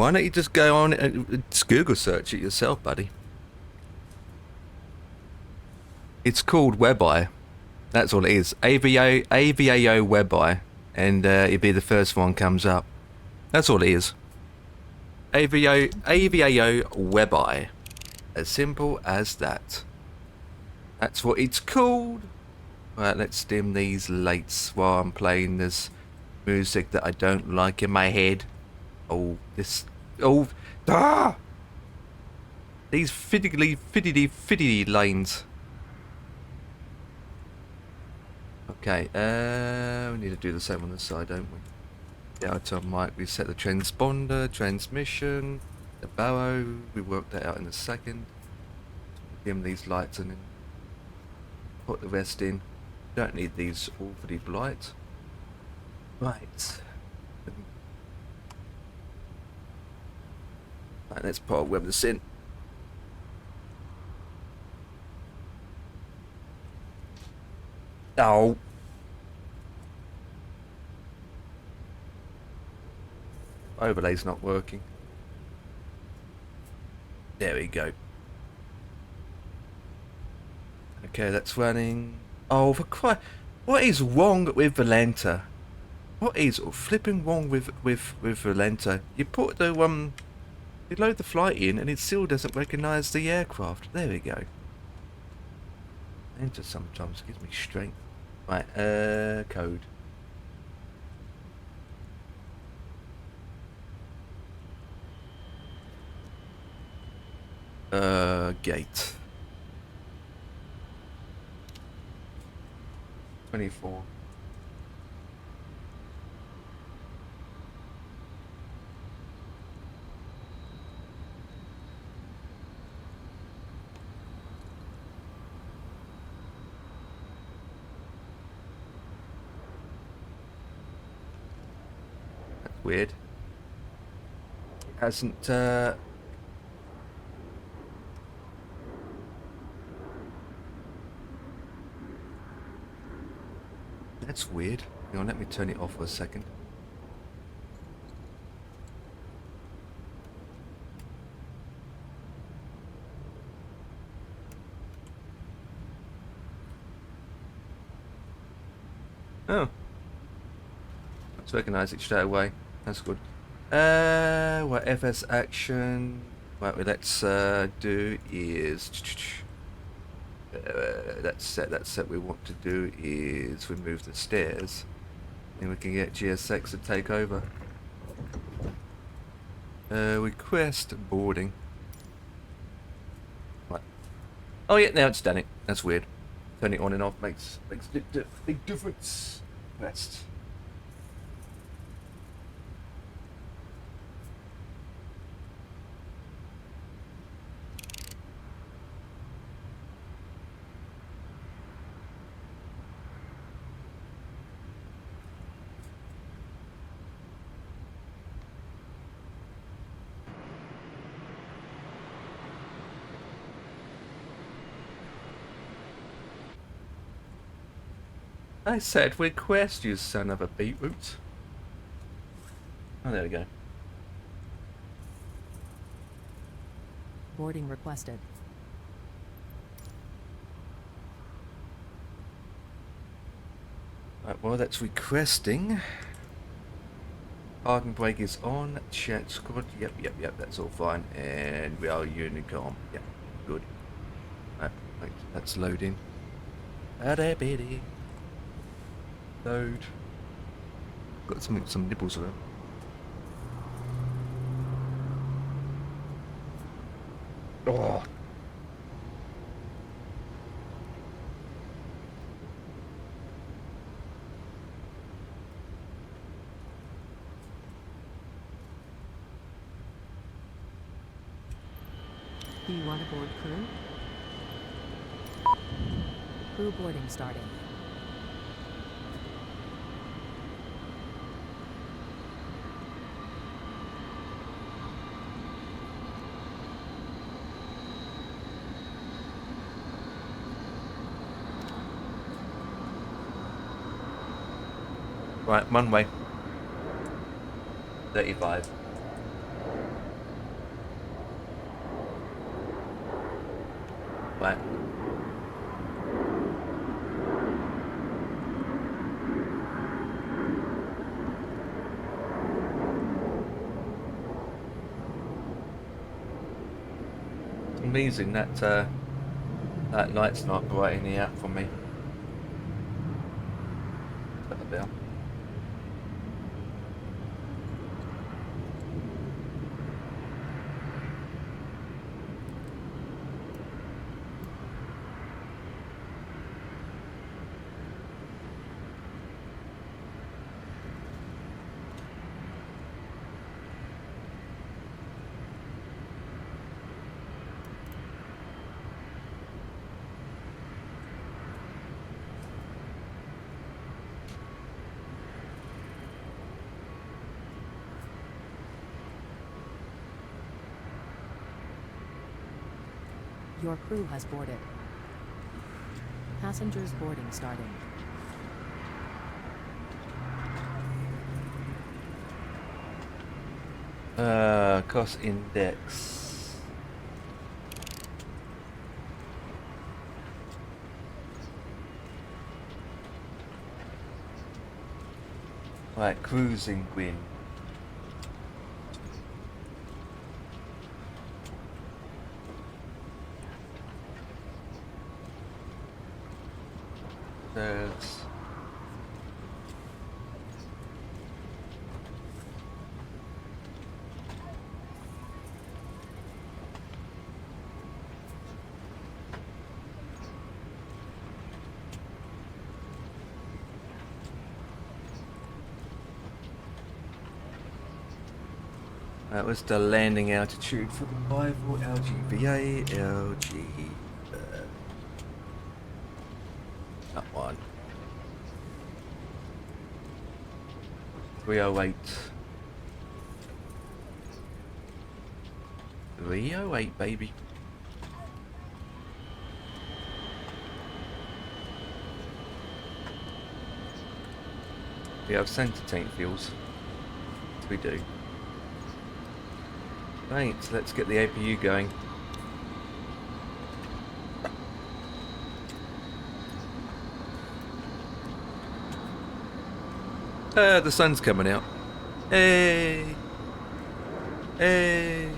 Why don't you just go on and just Google search it yourself, buddy? It's called WebEye. That's all it is. AVAO WebEye. And it'd be the first one comes up. That's all it is. AVAO WebEye. As simple as that. That's what it's called. Right, let's dim these lights while I'm playing this music that I don't like in my head. Oh, this... Oh! Ah! These fiddly lanes. Okay, we need to do the same on this side, don't we? The outer mic, we set the transponder, transmission, the barrow, we worked that out in a second. Dim these lights and then put the rest in. Don't need these all for the lights. Right. Right, let's put our web this in. Oh. Overlay's not working. There we go. Okay, that's running. Oh, for Christ. What is wrong with Valenta? What is flipping wrong with Valenta? You put the you load the flight in and it still doesn't recognise the aircraft. There we go. Enter sometimes gives me strength. Right, code. Gate. 24. That's weird. It hasn't, That's weird. Hang on, let me turn it off for a second. Oh. Let's recognise it straight away. That's good. What FS action? What let's do is that's set. We want to do is remove the stairs, and we can get GSX to take over. Request boarding. Right. Oh yeah, now it's done it. That's weird. Turning it on and off makes big difference. Rest. I said request, you son of a beetroot. Oh, there we go. Boarding requested. Right, well, that's requesting. Parking brake is on. Chat squad. Yep, that's all fine. And we are Unicom. Yep, good. Right, that's loading. Load. Got some nibbles around. Oh. Do you want to board crew? Crew boarding starting. Right, one way. 35. Right. It's amazing that that light's not brightening out for me. Put it there. Your crew has boarded. Passengers boarding starting. Cost index. Right, cruising wind. There's that was the landing altitude for the rival LGVA, that one. 308. 308, baby. We have center tank fuels. We do. Right, let's get the APU going. The sun's coming out. Hey! Hey!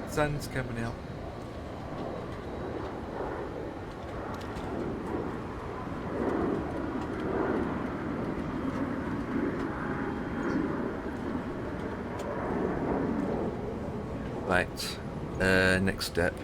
Sun's coming out. Right, next step.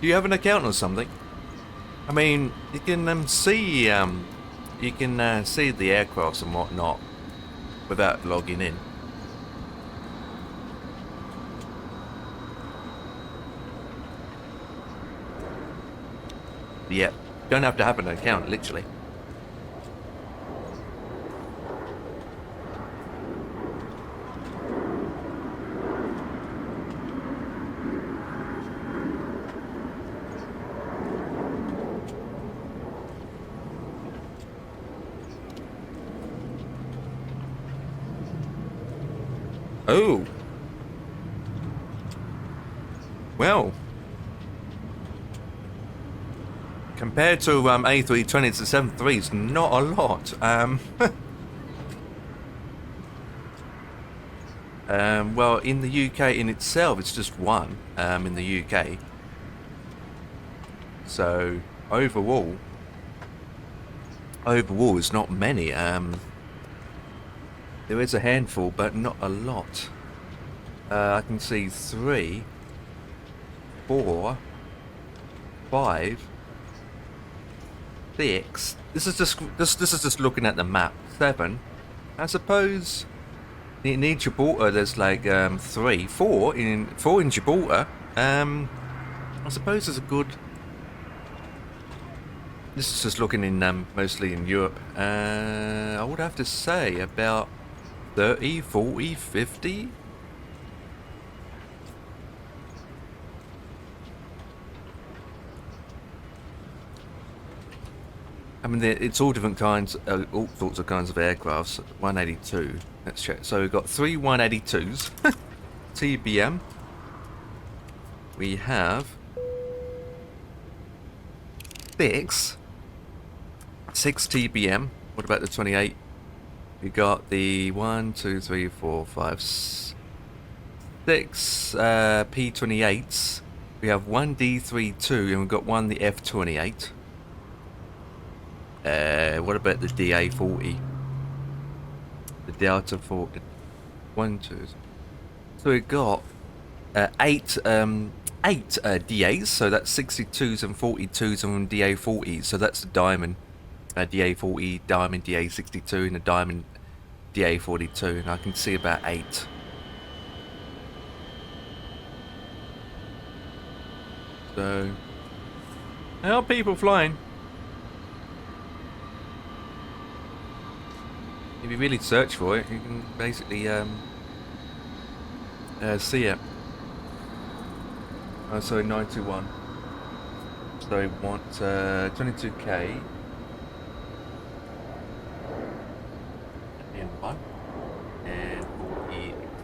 Do you have an account or something? I mean, you can see the aircrafts and whatnot without logging in. Yeah, don't have to have an account, literally. Oh. Well. Compared to A320s and 73s, not a lot. Well, in the UK in itself, it's just one in the UK. So overall, it's not many. There is a handful, but not a lot. I can see 3, 4, 5, 6. This is just looking at the map. 7. I suppose in Gibraltar there's like 3, 4 in Gibraltar. I suppose there's a good. This is just looking in mostly in Europe. I would have to say about 30, 40, 50. I mean, it's all different kinds, all sorts of kinds of aircrafts. 182. Let's check. So we've got 3 182s. TBM. We have 6 TBM. What about the 28? We got the 1, 2, 3, 4, 5, 6 P28s. We have 1 D32 and we've got 1 the F28. What about the DA40? The Delta 40. 1, 2. So we've got 8 DAs, so that's 62s and 42s and DA40s. So that's the Diamond DA40, Diamond DA62, and the Diamond DA42. And I can see about 8. So, how are people flying? If you really search for it, you can basically see it. Oh, so 921. So we want 22k in 1 and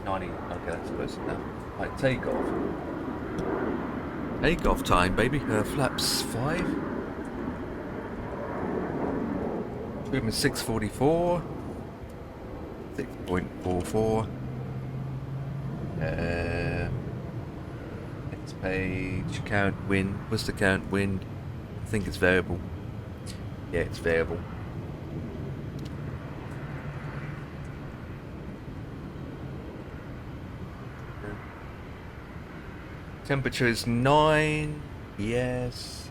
90. Okay, that's close enough. Right, takeoff. Takeoff time, baby. Flaps 5. Movement 644. 6.44. Next page. Count wind. What's the count wind? I think it's variable. Yeah, it's variable. Temperature is 9. Yes.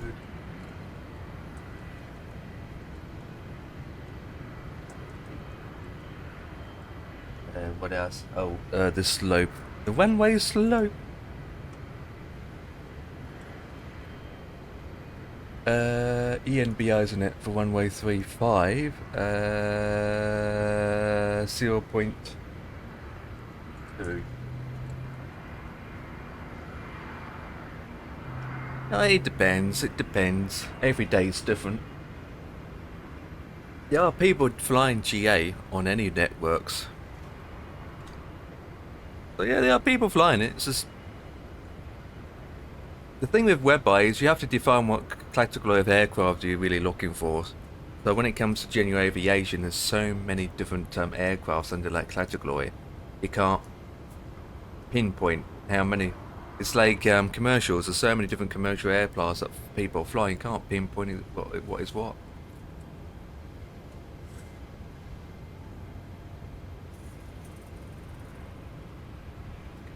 Good. What else? Oh, the slope. The one-way slope. ENBI, isn't it? For one-way 3.5. 0.2. It depends. It depends. Every day is different. There are people flying GA on any networks. So yeah, there are people flying it. It's just the thing with WebEye is you have to define what category of aircraft you're really looking for. So when it comes to general aviation, there's so many different aircrafts under that category. You can't pinpoint how many. It's like commercials. There's so many different commercial airplanes that people fly. You can't pinpoint what is what.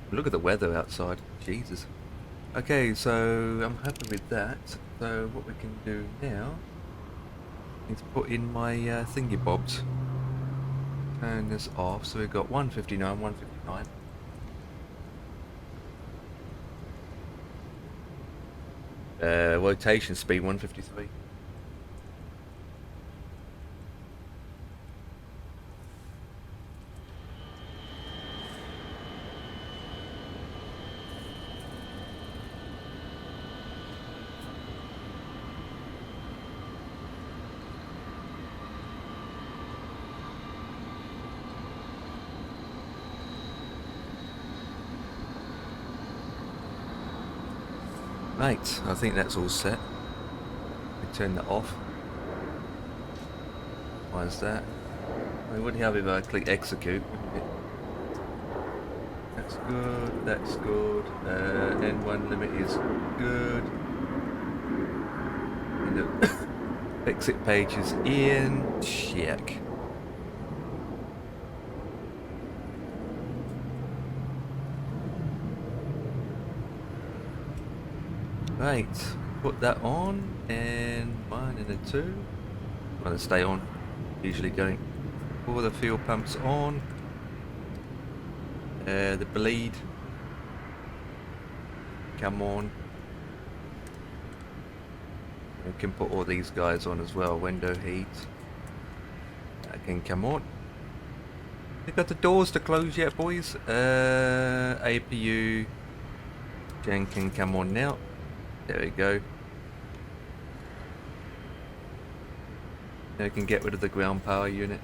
Look at the weather outside. Jesus. Okay, so I'm happy with that. So what we can do now is put in my thingy bobs. Turn this off. So we've got 159, 159. Rotation speed 153. Right, I think that's all set. We turn that off. Why is that? I wouldn't have if I click execute, wouldn't it? That's good, that's good. N1 limit is good. And the exit page is in. Check. Right, put that on, and 1 and a 2. Want to stay on. Usually going. All the fuel pumps on. The bleed. Come on. We can put all these guys on as well. Window heat. That can come on. We got the doors to close yet, boys. APU. Gen can come on now. There we go. Now we can get rid of the ground power unit.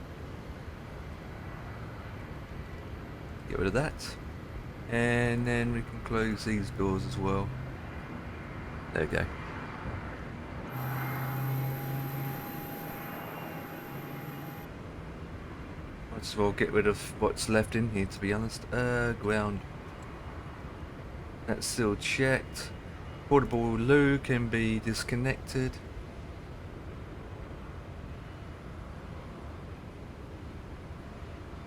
Get rid of that. And then we can close these doors as well. There we go. Might as well get rid of what's left in here, to be honest. Ground. That's still checked. Portable loo can be disconnected.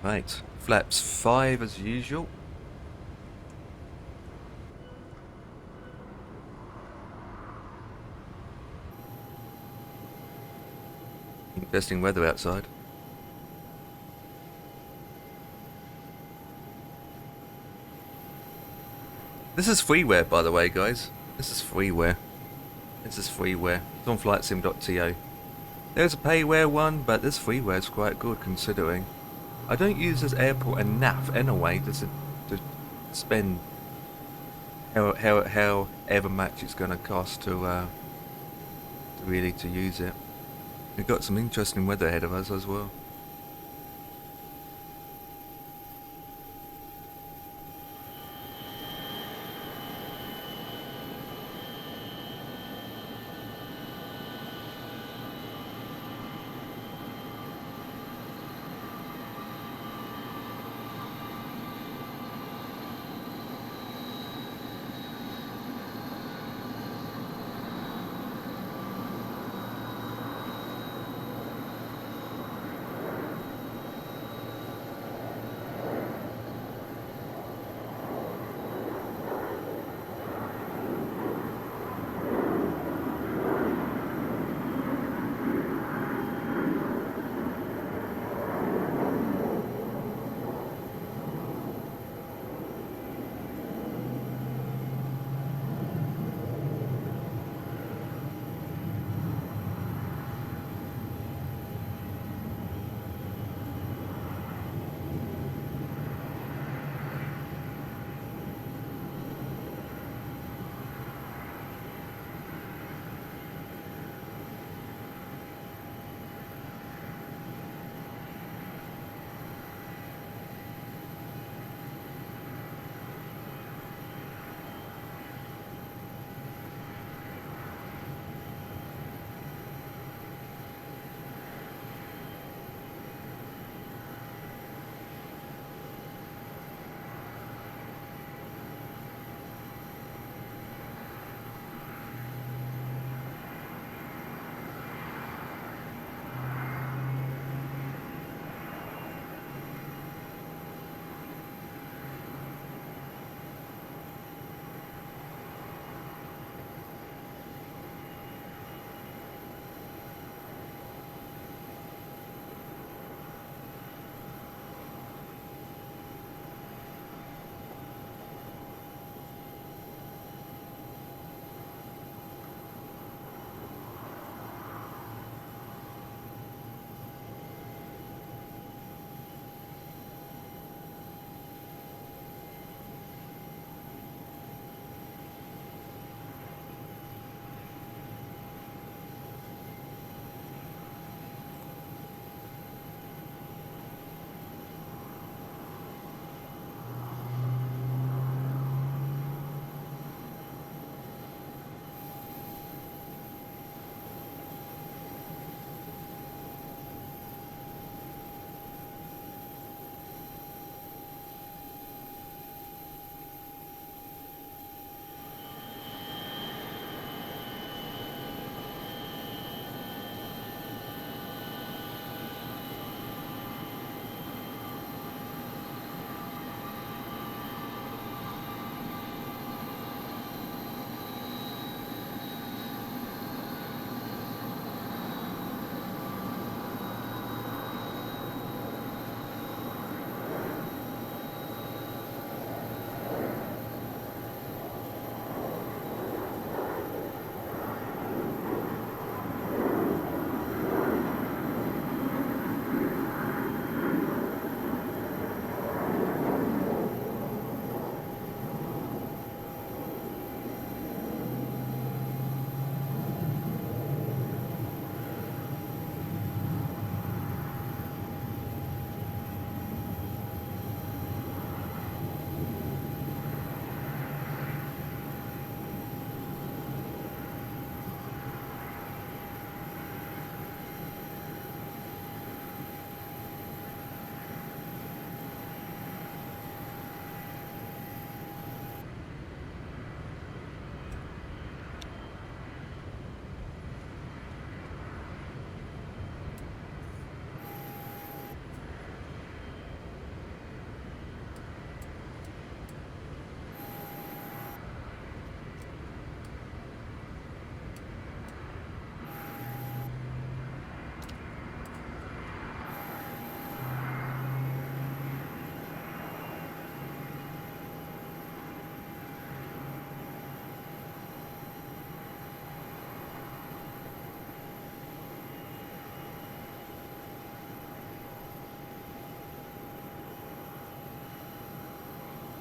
Right, flaps 5 as usual. Interesting weather outside. This is freeware, by the way, guys. This is freeware. This is freeware. It's on flightsim.to. There's a payware one, but this freeware is quite good considering. I don't use this airport enough anyway to spend however much it's going to cost to really to use it. We've got some interesting weather ahead of us as well.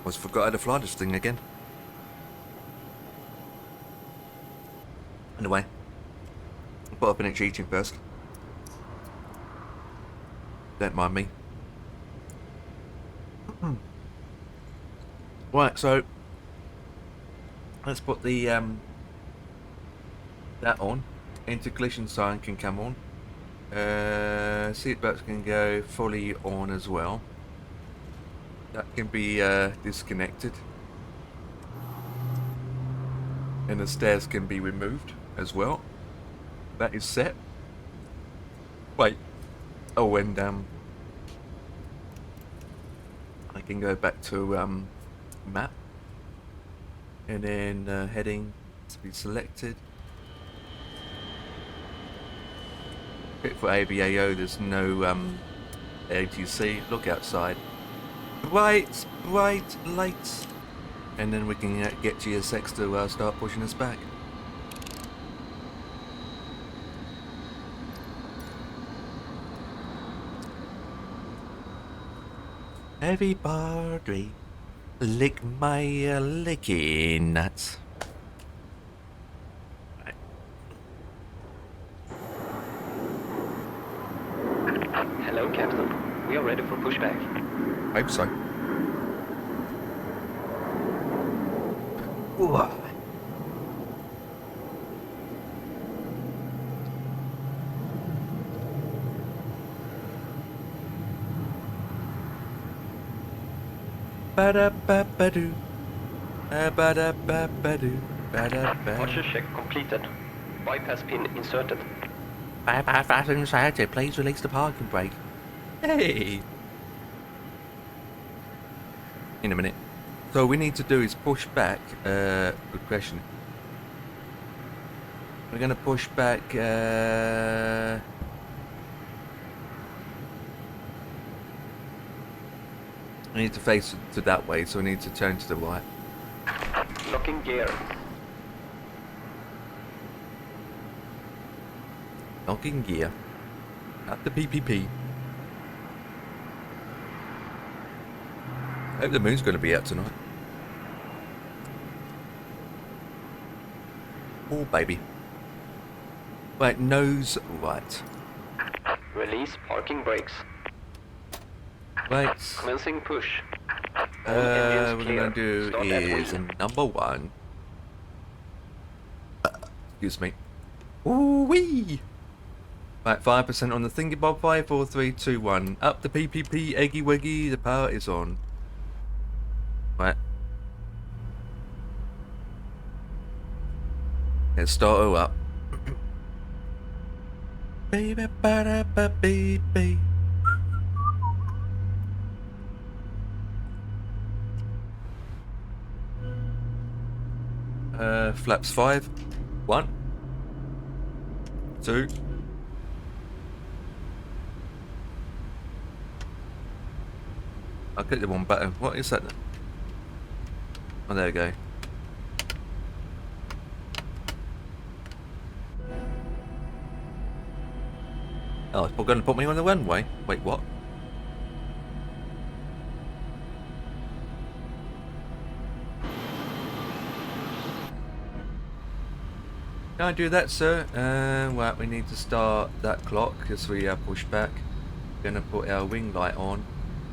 Almost forgot how to fly this thing again. Anyway, but I've been cheating first. Don't mind me. Right, so let's put the that on. Anti-collision sign can come on. Seatbelts can go fully on as well. That can be disconnected. And the stairs can be removed as well. That is set. Wait. Oh, and I can go back to map. And then heading to be selected. For ABAO, there's no ATC. Look outside. Bright lights. And then we can get GSX to start pushing us back. Everybody, lick my licky nuts. Right. Hello, Captain. We are ready for pushback. Hope so. Ooh. Ba-da-ba-ba-doo. Ba-da-ba-ba-doo. Ba-da-ba. Archer check completed. Bypass pin inserted. Bypass inserted. Please release the parking brake. Hey! In a minute. So all we need to do is push back. Good question. We're going to push back. I need to face to that way, so I need to turn to the right. Locking gear. Locking gear. At the PPP. I hope the moon's going to be out tonight. Oh, baby. Right, nose right. Release parking brakes. Right. Commencing push. All What engines we're clear. going to do Start at is wheel. number one. Excuse me. Ooh wee! Right, 5% on the thingy bob. 5, 4, 3, 2, 1. Up the PPP, eggy wiggy. The power is on. Right. Let's start her up. Baby, ba ba baby. Flaps 5. 1. 2. I'll click the one button. What is that? Oh, there we go. Oh, it's going to put me on the runway. Wait, what? Can I do that, sir? Well, we need to start that clock because we push back. We're going to put our wing light on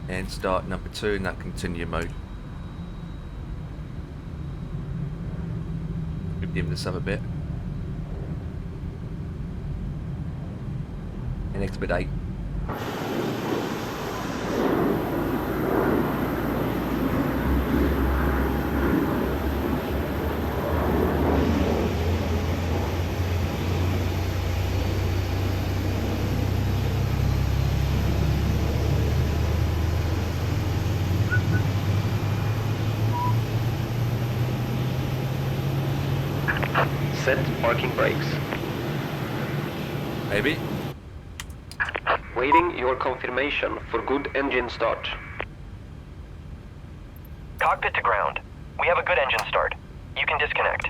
and start number 2 in that continue mode. Dim this up a bit. And expedite. Set parking brakes. Maybe. Waiting your confirmation for good engine start. Cockpit to ground. We have a good engine start. You can disconnect.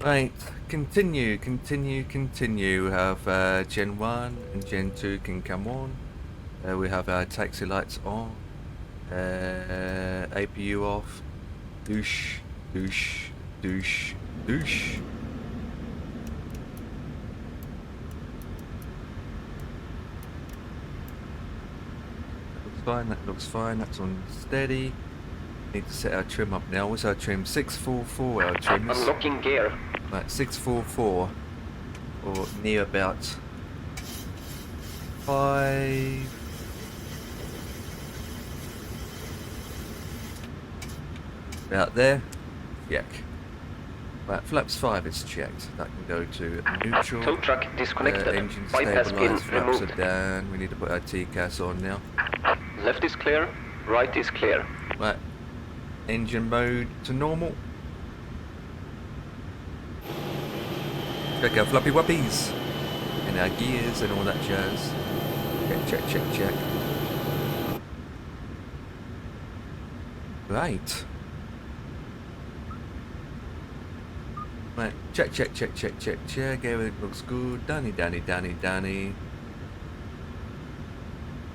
Right, continue. We have Gen 1 and Gen 2 can come on. We have our taxi lights on. APU off. Douche, douche, douche, douche. That looks fine, that looks fine, that's on steady. Need to set our trim up now. What's our trim? 644 our trim is. Unlocking gear. Right, 644. Or near about 5. About there. Check. Right, flaps 5 is checked. That can go to neutral. Tow truck disconnected. Engine Bypass pin stabilized, flaps removed. are down. We need to put our TCAS on now. Left is clear. Right is clear. Right, engine mode to normal. Check our flappy whuppies. And our gears and all that jazz. Check. Right. Right, check. Everything looks good. Danny.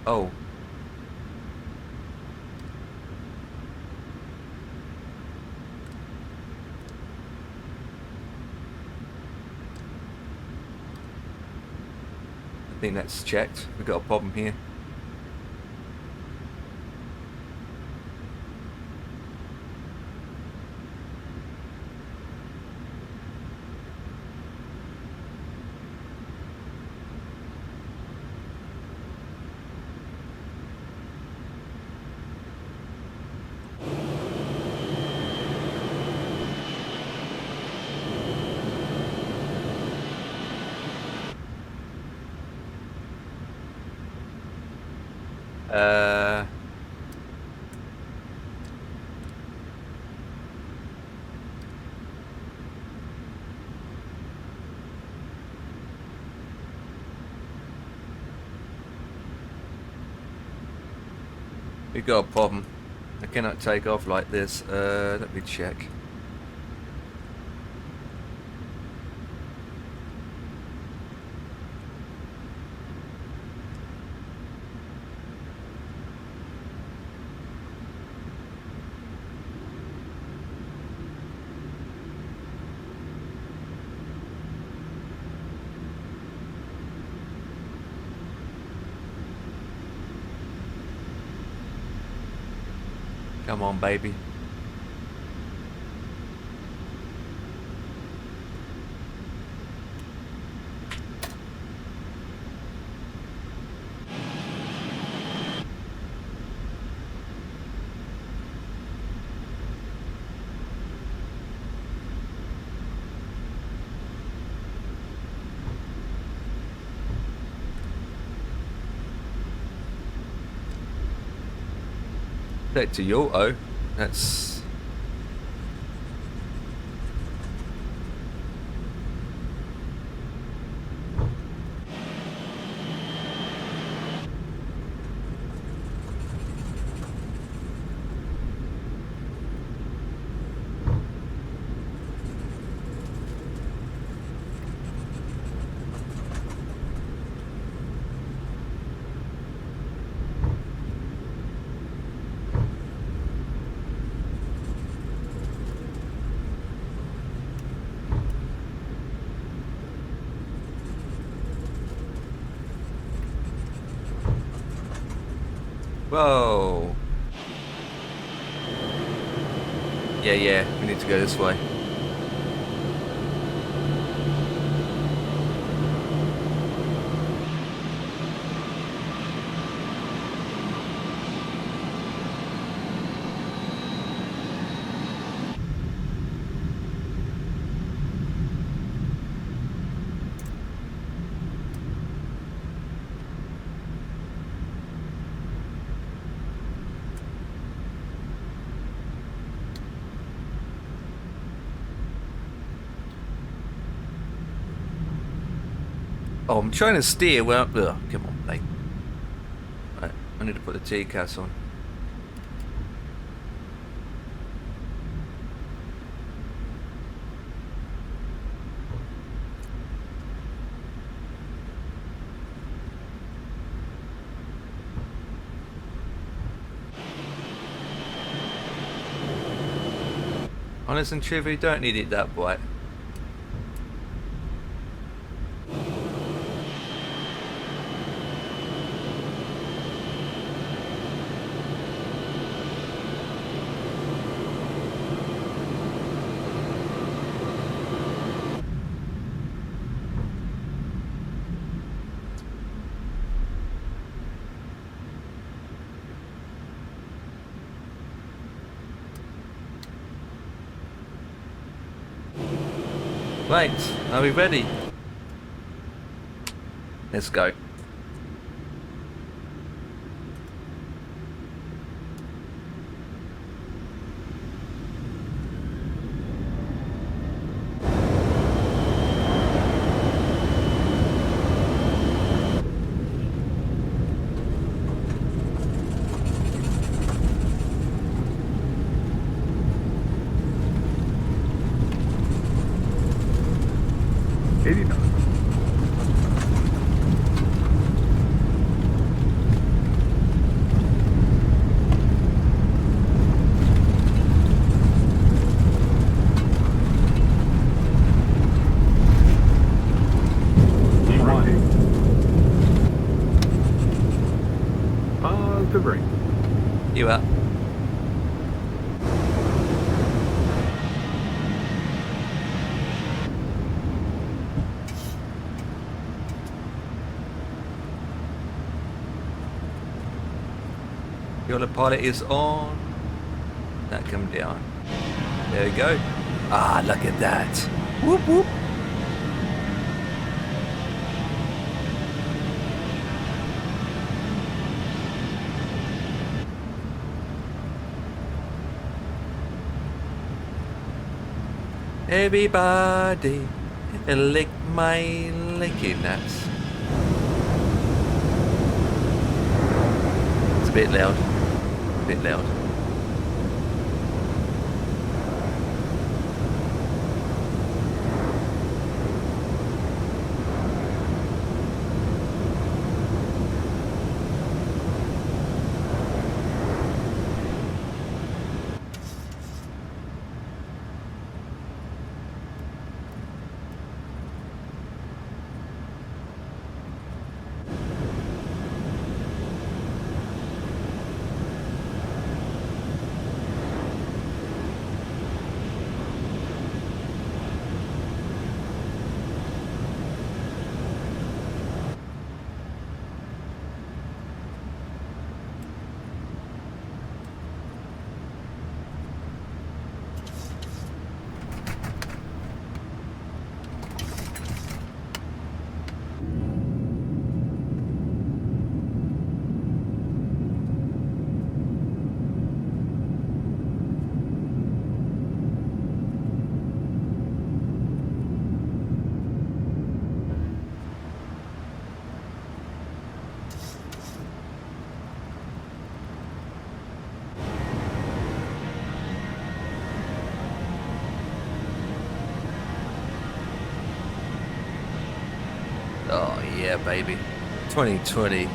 Oh. I think that's checked. We've got a problem here. We got a problem. I cannot take off like this. Let me check. Come on, baby. Set to auto. That's whoa. Yeah, we need to go this way. Oh, I'm trying to steer well. Ugh, come on, mate. Right, I need to put the TCAS on. Honest and truthfully, don't need it that bright. Right, are we ready? Let's go. To bring. You up? The autopilot is on. That come down. There we go. Ah, look at that. Whoop whoop. Everybody lick my licking nuts. It's a bit loud. A bit loud. Oh yeah, baby. 2020.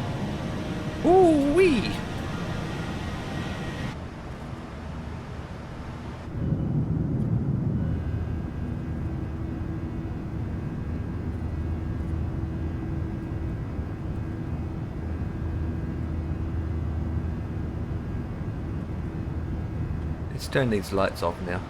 Ooh wee. Let's turn these lights off now.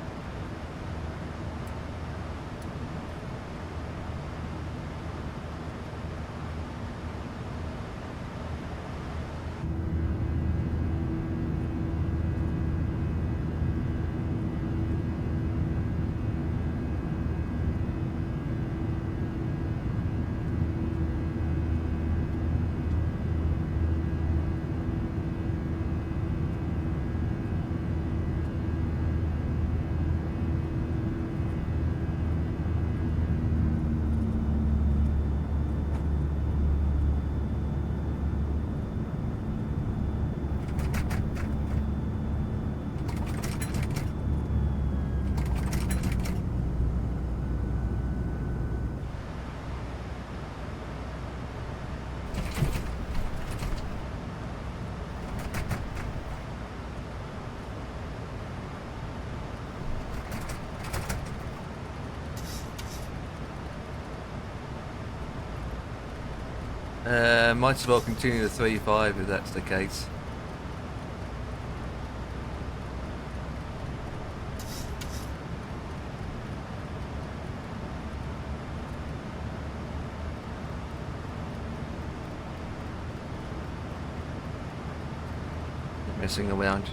Might as well continue the 3-5 if that's the case. Messing around.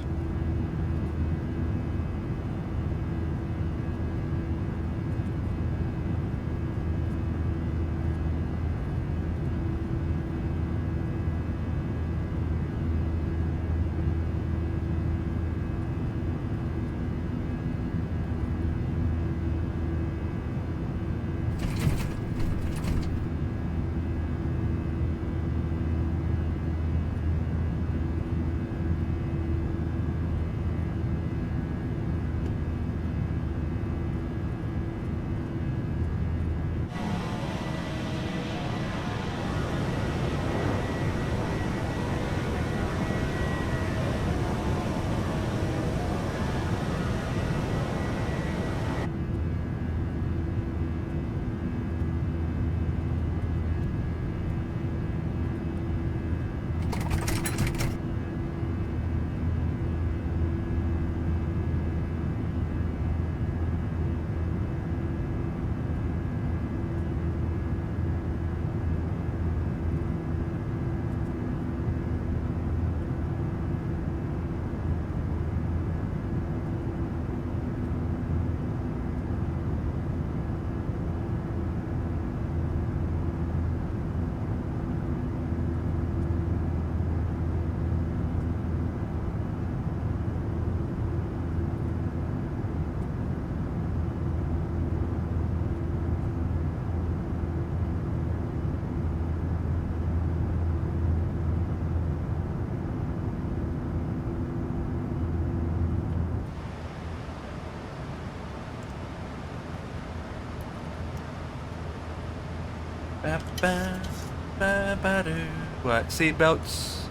Right, seatbelts.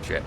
Check.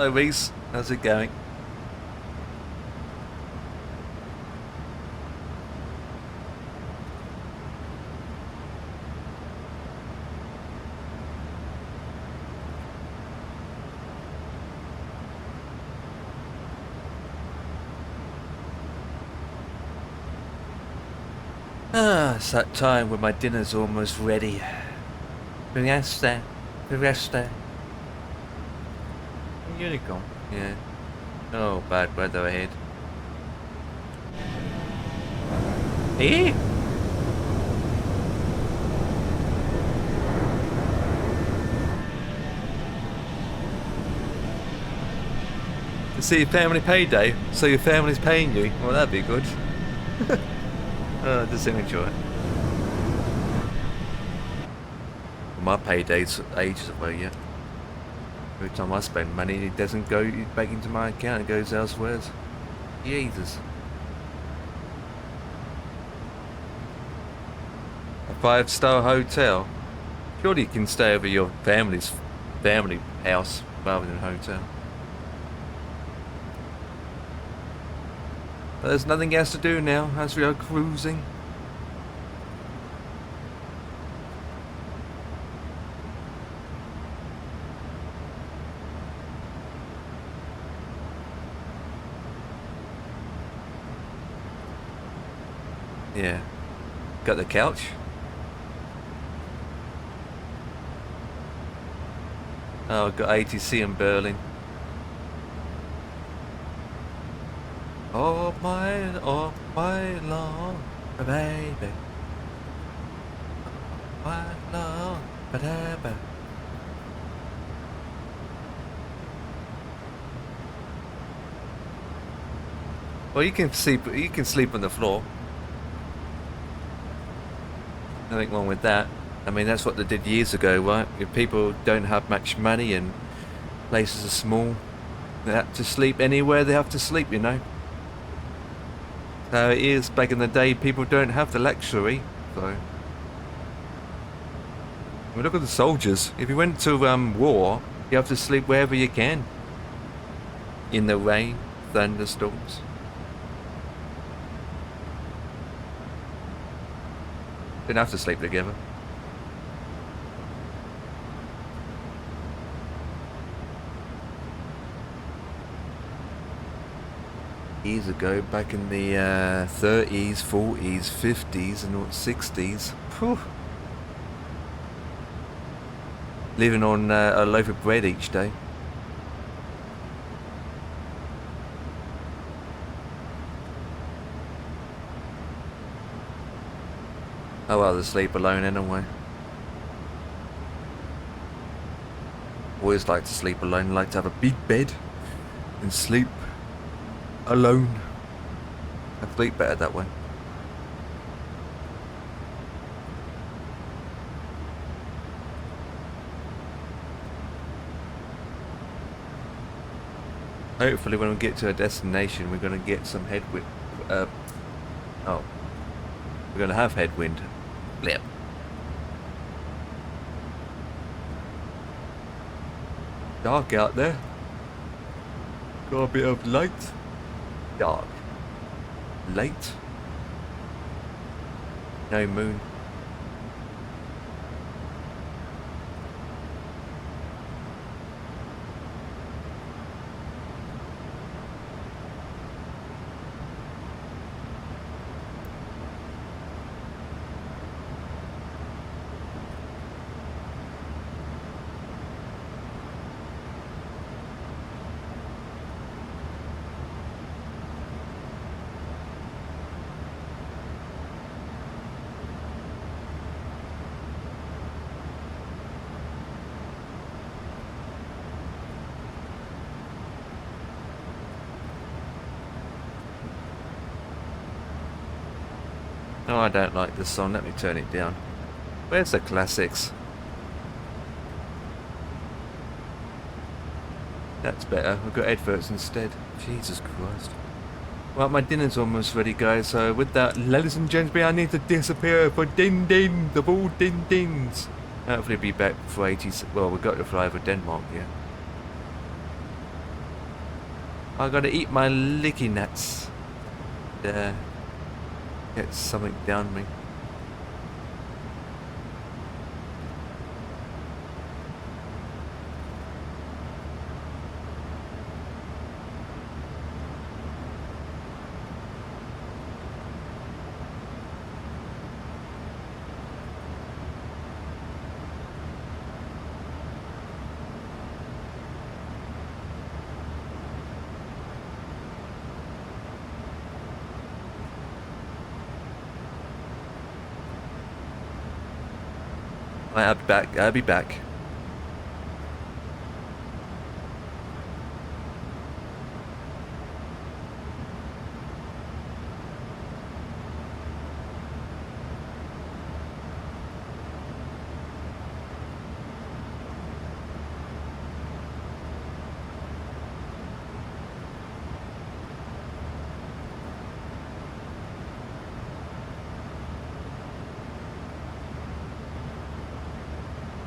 Hello, Reese. How's it going? Ah, it's that time when my dinner's almost ready. Fiesta. Fiesta. Unicorn. Yeah. Oh, bad weather ahead. Eh? To see your family payday, so your family's paying you. Well, that'd be good. Oh, just enjoy it. My payday's ages away yet. Every time I spend money, it doesn't go back into my account, it goes elsewhere. Jesus. A 5-star hotel? Surely you can stay over your family house rather than a hotel. But there's nothing else to do now as we are cruising. Yeah. Got the couch. Oh, got ATC in Berlin. All my long, baby. All my long, baby. Well, you can sleep on the floor. Nothing wrong with that. I mean, that's what they did years ago, right? If people don't have much money and places are small, they have to sleep anywhere they have to sleep, you know. So it is, back in the day, people don't have the luxury, so. I mean, look at the soldiers. If you went to war, you have to sleep wherever you can. In the rain, thunderstorms. Didn't have to sleep together. Years ago, back in the 30s, 40s, 50s and 60s. Whew. Living on a loaf of bread each day. I'd rather sleep alone anyway. Always like to sleep alone, like to have a big bed and sleep alone. I sleep better that way. Hopefully when we get to our destination we're going to get some headwind. We're going to have headwind. Blip. Dark out there. Got a bit of light. Dark. Late. No moon. Oh, I don't like this song. Let me turn it down. Where's the classics? That's better. We've got adverts instead. Jesus Christ. Well, my dinner's almost ready, guys. So with that, ladies and gentlemen, I need to disappear for din din, the ball din dins. Hopefully be back for 80. Well, we've got to fly over Denmark, yeah. I gotta eat my licky nuts. Get something down me. I'll be back. I'll be back.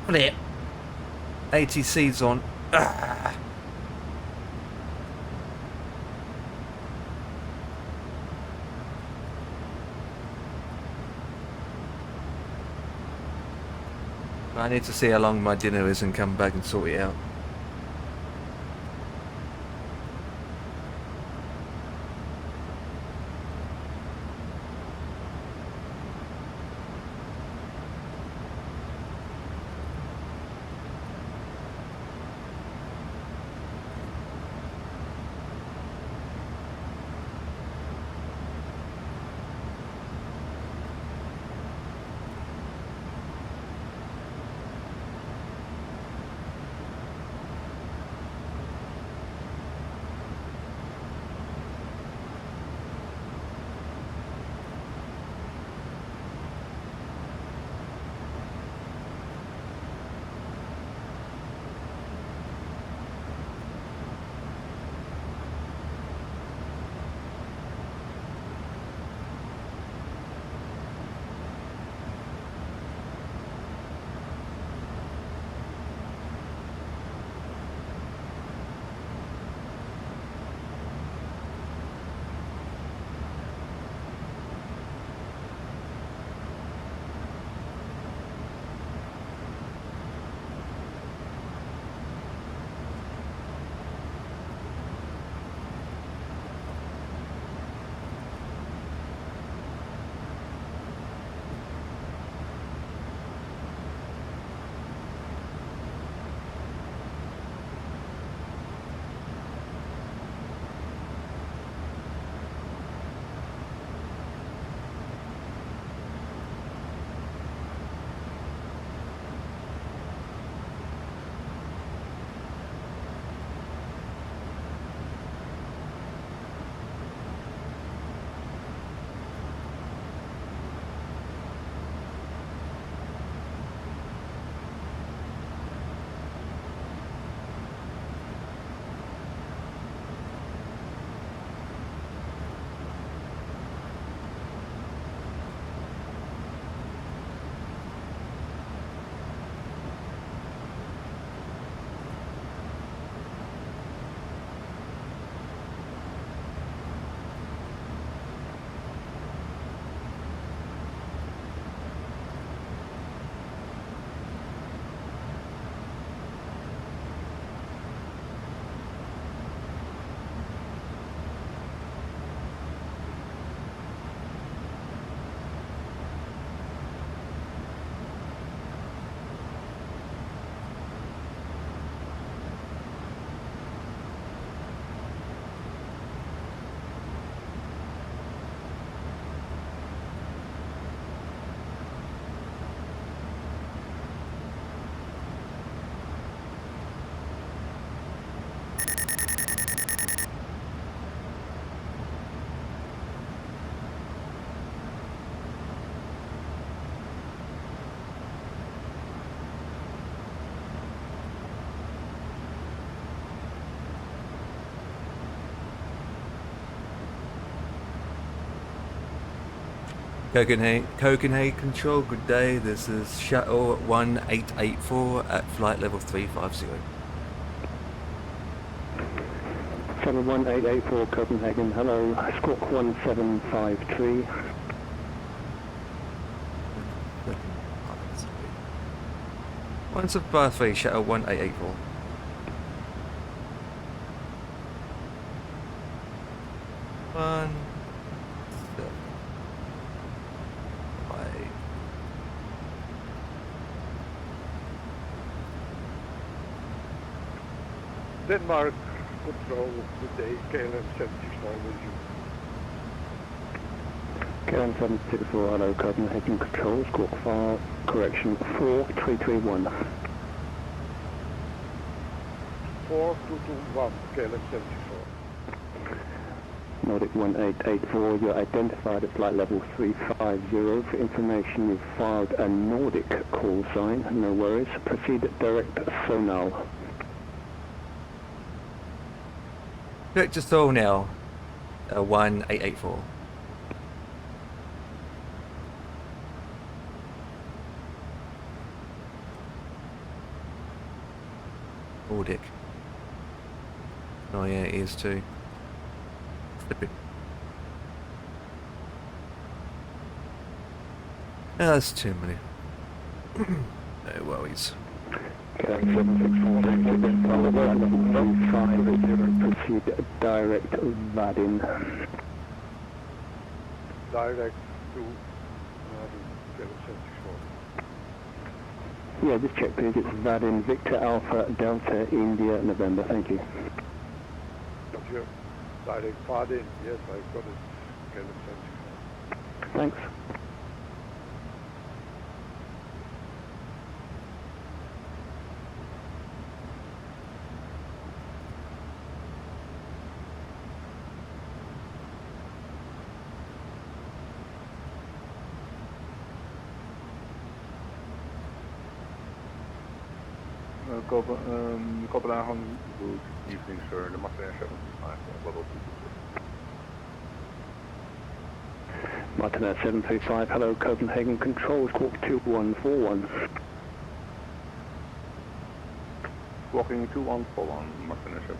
Flip. ATC's on. Ah. I need to see how long my dinner is and come back and sort it out. Copenhagen Control, good day. This is Shuttle 1884 at flight level 350. 71884 Copenhagen, hello, squawk 1753. Once of birthday, Shadow 1884. One, seven, five. Denmark, control, good day, KLM 764 with you. KLM 764, hello, Copenhagen Control, squawk file, correction, 4331. 4221, KLM 74. Nordic 1884, you're identified at flight level 350. For information, you've filed a Nordic call sign, no worries. Proceed direct Sonal. Director Thor now. 1884. Nordic. Oh yeah, it is too. Flip it. Yeah, that's too many. No worries. KLM 764, identified at flight level 350. Proceed direct Vadin. Direct to KLM 74. Yeah, just check please, it's Vadin, Victor Alpha, Delta, India, November, thank you. Roger. Direct Fadin, yes, I got it. KLM 74. Thanks. Copenhagen, good evening, sir. The Martin 75, level 2. Martin 735, hello, Copenhagen Control, squawk 2141. Walking 2141, Martin 75.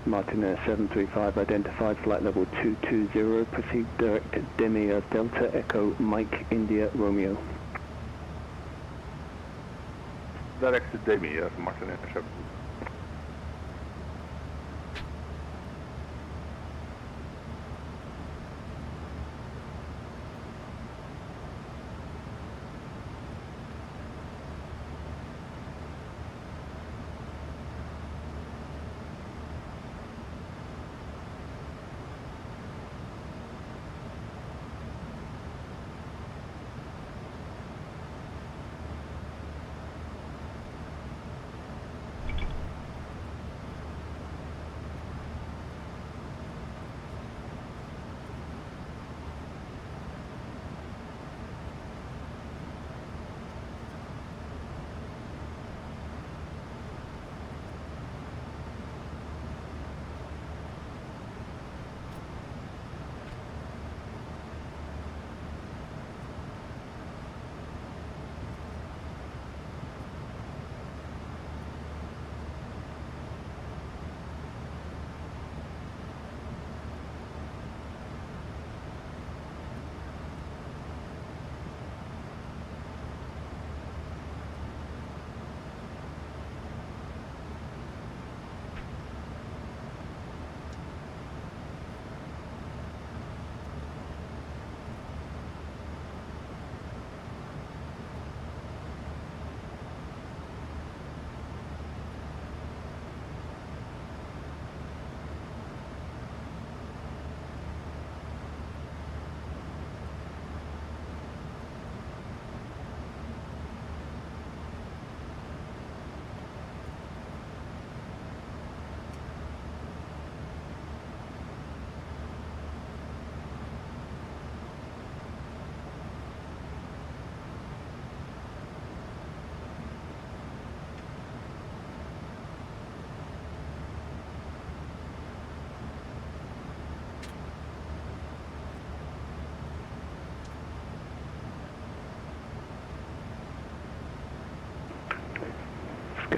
Martin 735, identified flight level 220, proceed direct Demir Delta Echo Mike India Romeo. Direct to Demi, Martin 75.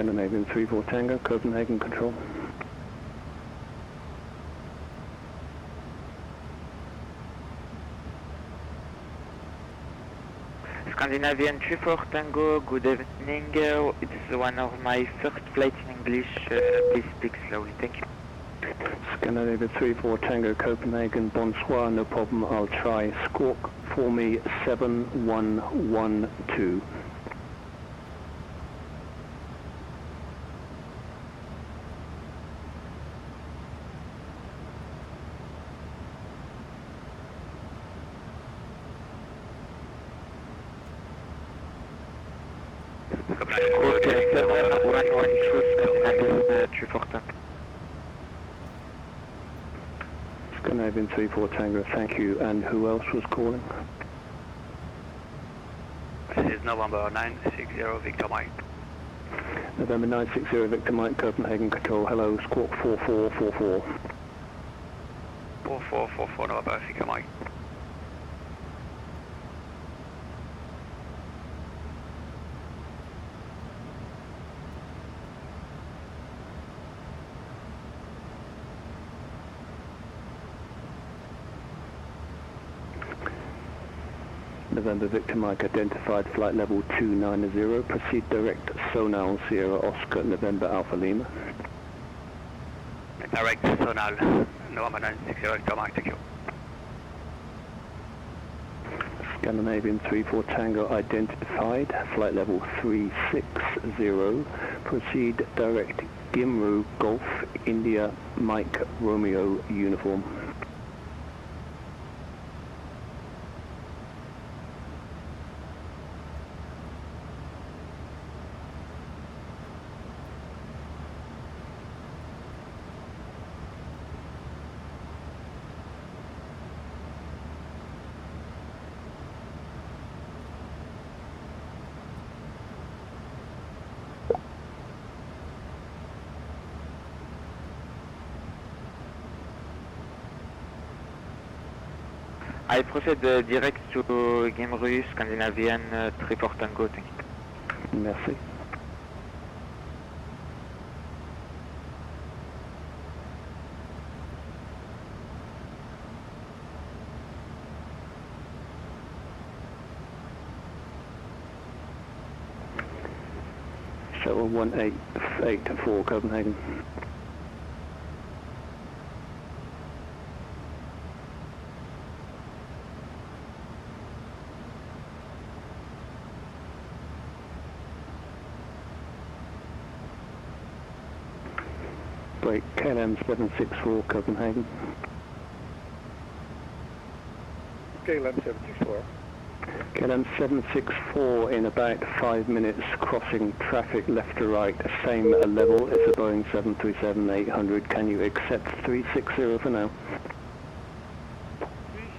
Scandinavian 34 Tango, Copenhagen Control. Scandinavian 34 Tango, good evening. It's one of my first flights in English. Please speak slowly. Thank you. Scandinavia 34 Tango, Copenhagen, bonsoir, no problem, I'll try. Squawk for me 7112. Okay, 7112 Scandinavian 34 Tango. Scandinavian 34 Tango, thank you. And who else was calling? This is November 960 Victor Mike. November 960 Victor Mike, Copenhagen Control, hello, squawk 4444. 4444 November Victor Mike. November Victor Mike identified flight level 290, proceed direct Sonal Sierra Oscar November Alpha Lima. Direct Sonal, November 960 Victor Mike, thank you. Scandinavian 34 Tango identified flight level 360, proceed direct Gimru Golf India Mike Romeo uniform. I proceed direct to Gimru Scandinavian 34 Tango. Thank you. Merci. Shuttle 1884 Copenhagen. Break KLM 764 Copenhagen. KLM 764. KLM 764 in about 5 minutes, crossing traffic left to right, same level as the Boeing 737-800. Can you accept 360 for now?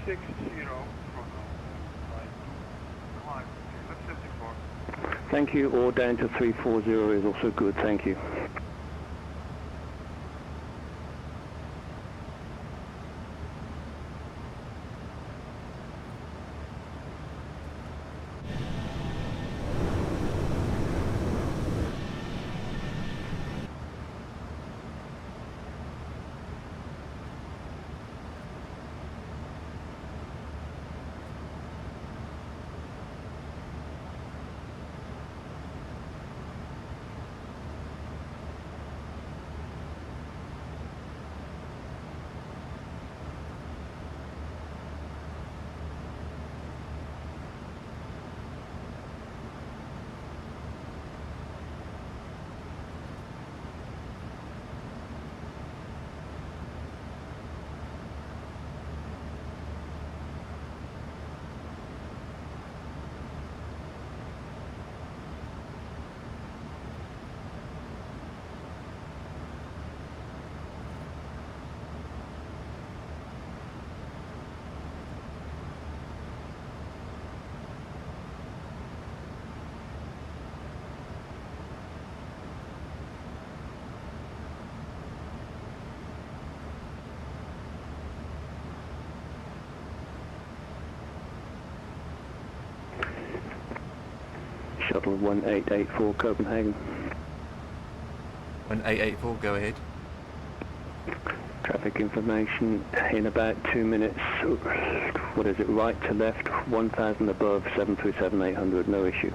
360 from now. That's 74. Thank you, or down to 340 is also good, thank you. Shuttle 1884 Copenhagen. 1884, go ahead. Traffic information in about 2 minutes. What is it? Right to left, 1000 above, 737-800, no issue.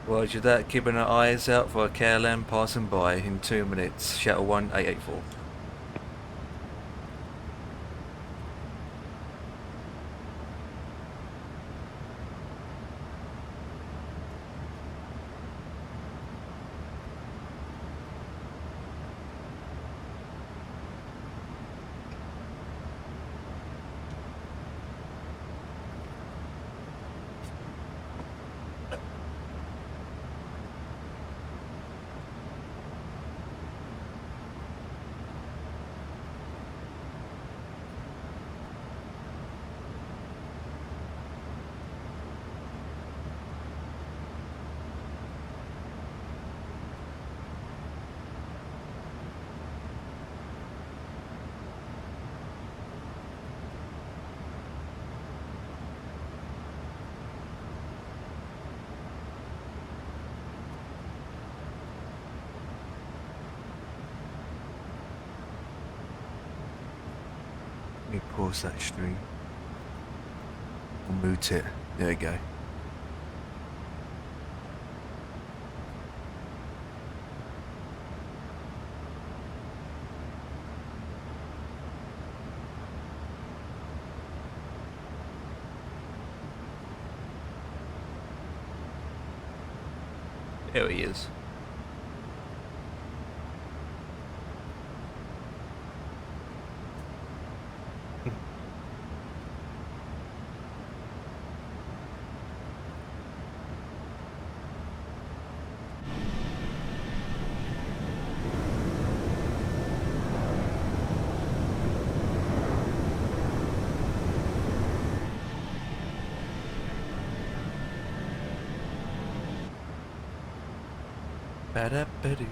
Roger that, keeping our eyes out for a KLM passing by in 2 minutes. Shuttle 1884. Let me pause that stream. Or mute it. There we go. There he is. Ba-da-ba-doo.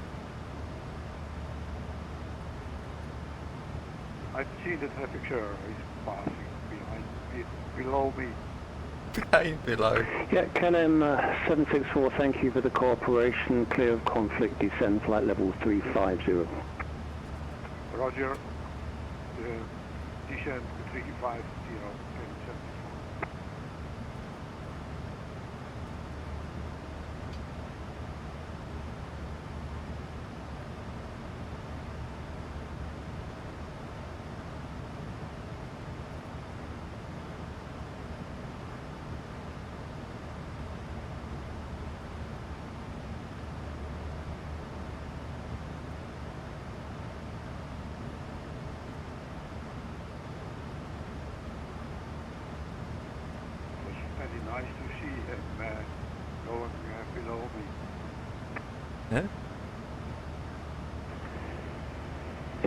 I see the traffic server is passing behind it, below me. Hey, below. Yeah, KLM 764, thank you for the cooperation. Clear of conflict, descend flight level 350. Roger. Descent 350 and 74. Very nice to see him going below me. Yeah?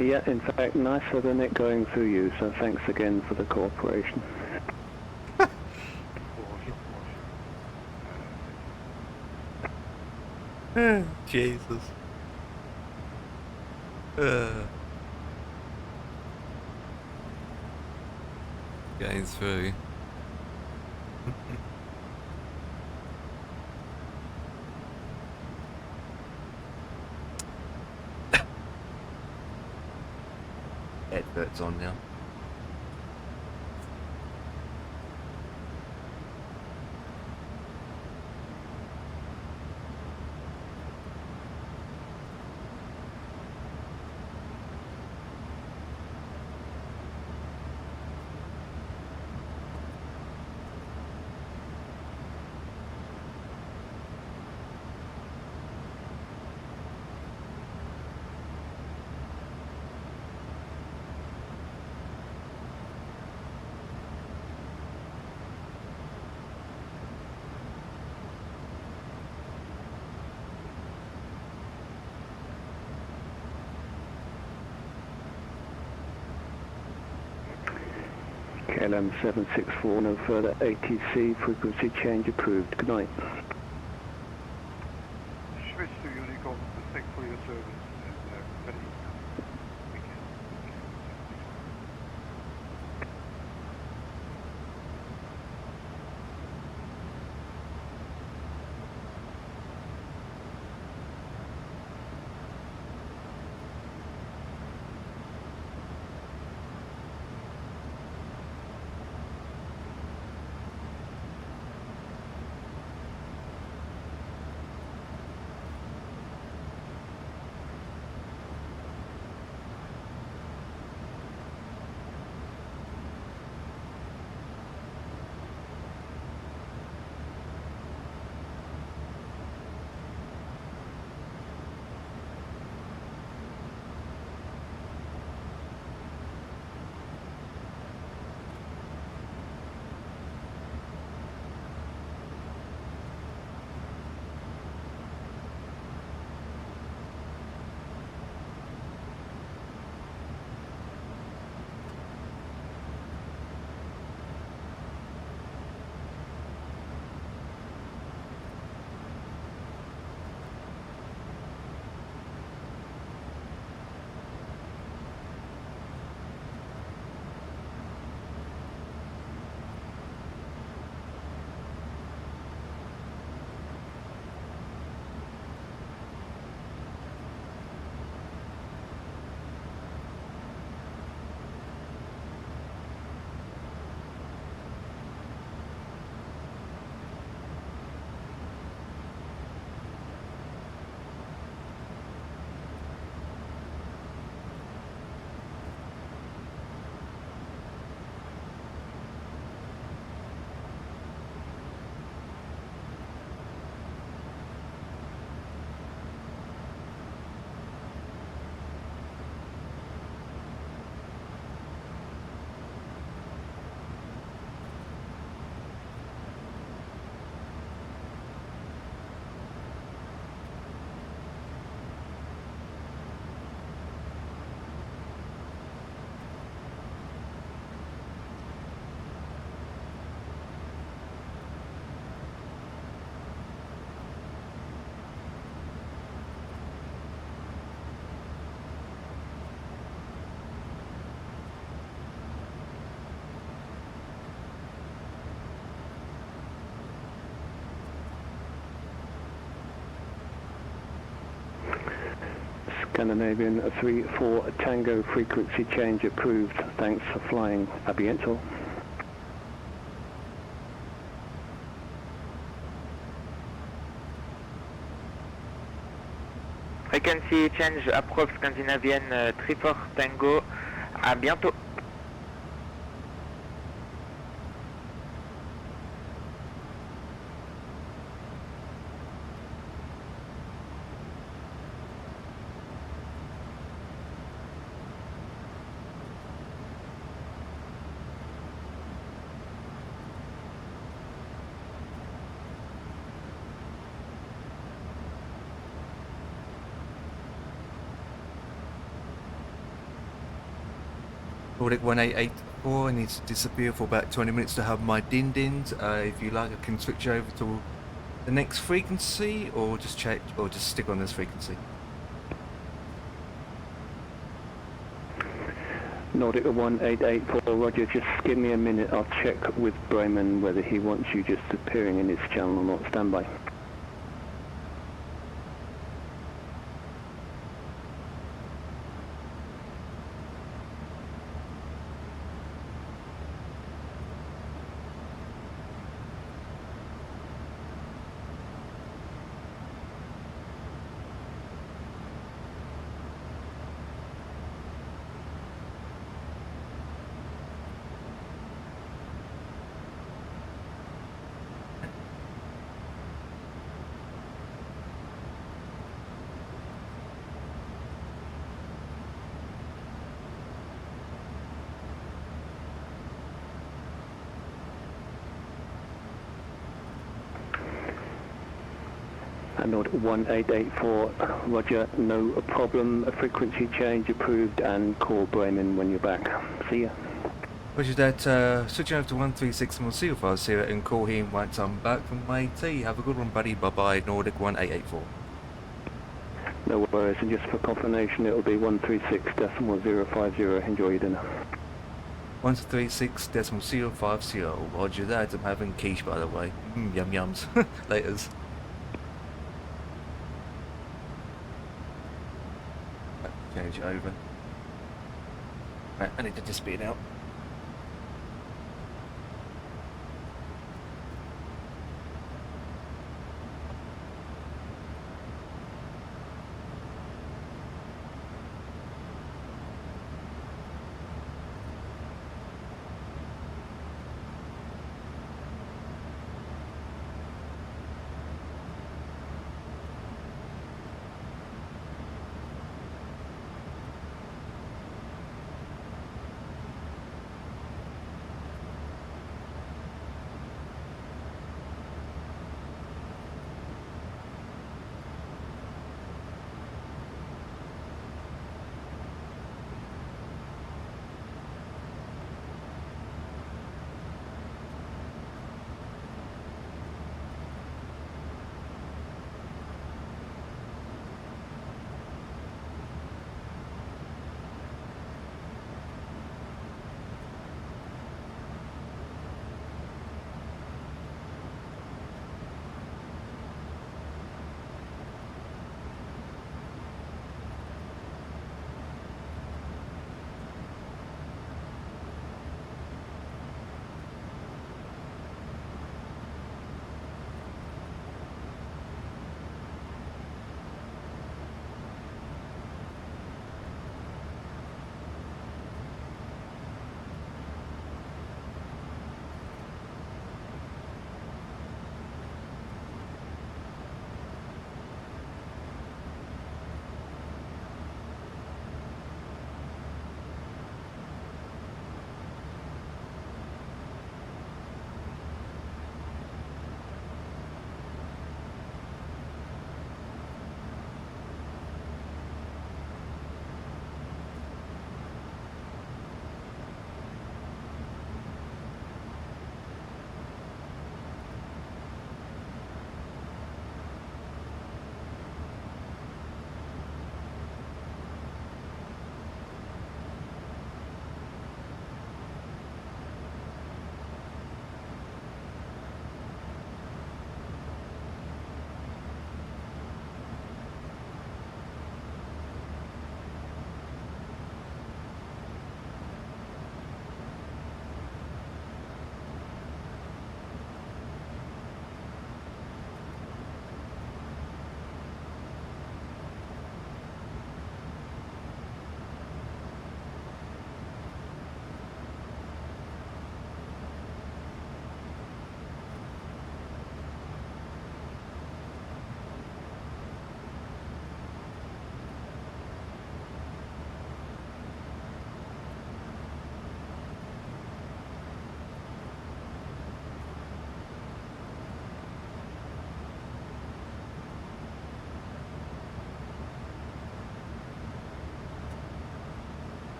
Yeah, in fact, nicer than it going through you, so thanks again for the cooperation. Of course. Jesus. Getting through. Adverts on now. KLM 764, no further ATC, frequency change approved. Good night. Switch to Unicom. Thank you for your service. And very weekend. Scandinavian 34 Tango frequency change approved. Thanks for flying. A bientôt. Frequency change approach Scandinavian 34 Tango. À bientôt. Nordic 1884, I need to disappear for about 20 minutes to have my din-dins. If you like, I can switch over to the next frequency, or just check, or just stick on this frequency. Nordic 1884, Roger, just give me a minute. I'll check with Bremen whether he wants you just appearing in his channel or not. Stand by. Nordic 1884, Roger, no problem. A frequency change approved, and call Bremen when you're back. See ya. Roger that, switching over to 136 and we'll see if I see it and call him once I'm back from my tea. Have a good one, buddy. Bye-bye, Nordic 1884. No worries, and just for confirmation, it'll be 136.050. Enjoy your dinner. 136.050. Roger that. I'm having quiche, by the way. Yum yums. Laters. Change it over. Right, I need to just speed out.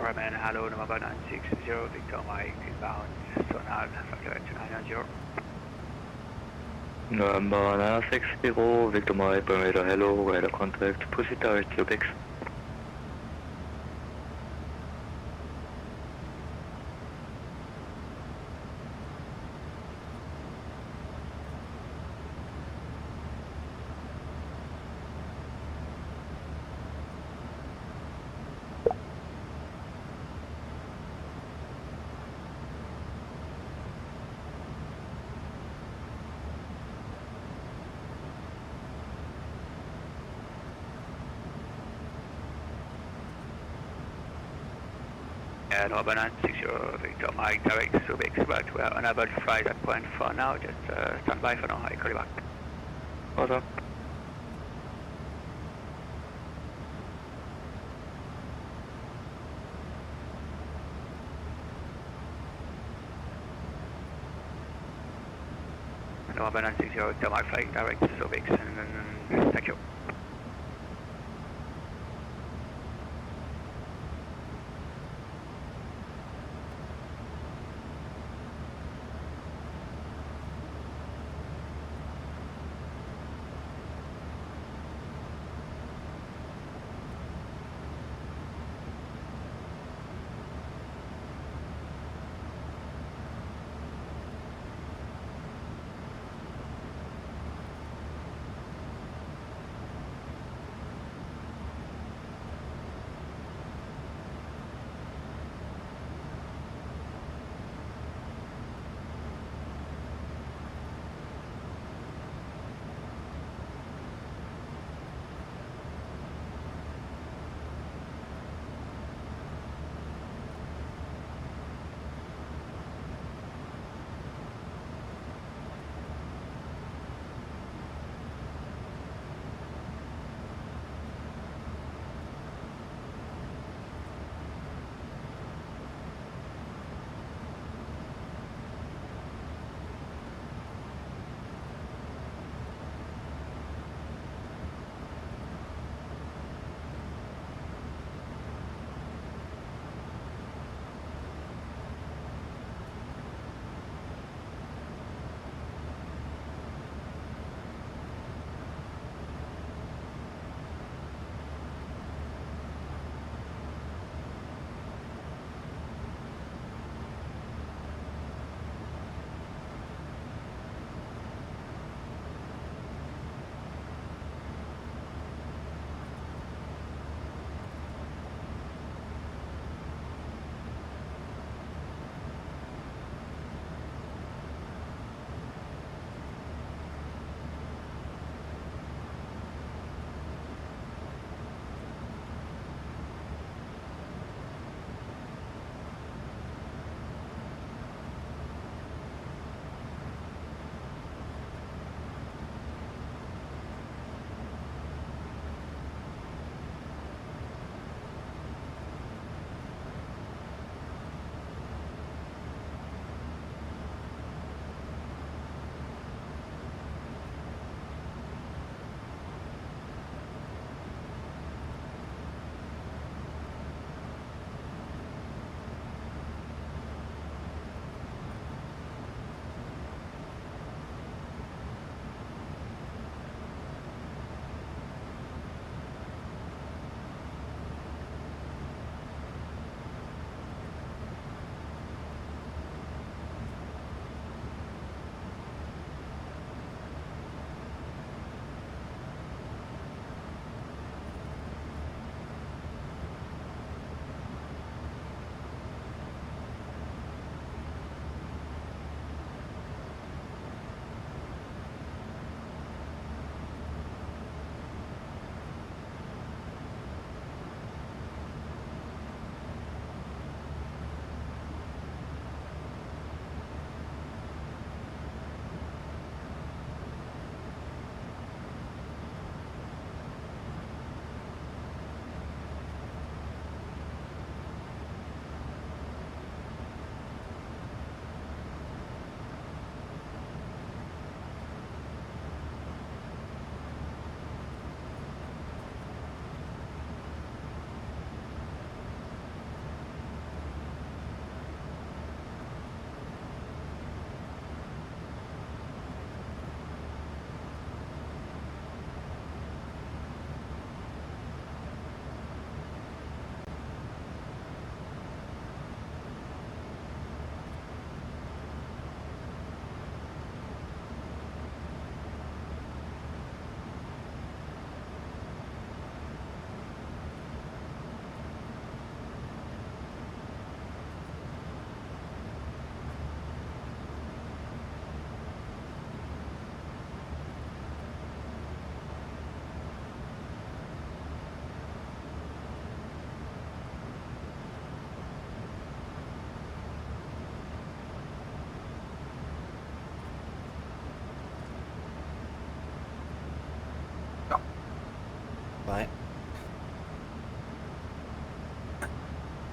Bremen, hello, November 960, Victor Mike, inbound, Sonal, factor 990. November 960, Victor Mike, Bermuda, hello, radar contact, proceed direct to Bix. Yeah, November 960, Victor Mike, direct to Bix, but we are unable to fly that point for now, just stand by for now, I call you back. Order. November 960, Victor Mike, flying direct to Bix, and thank you.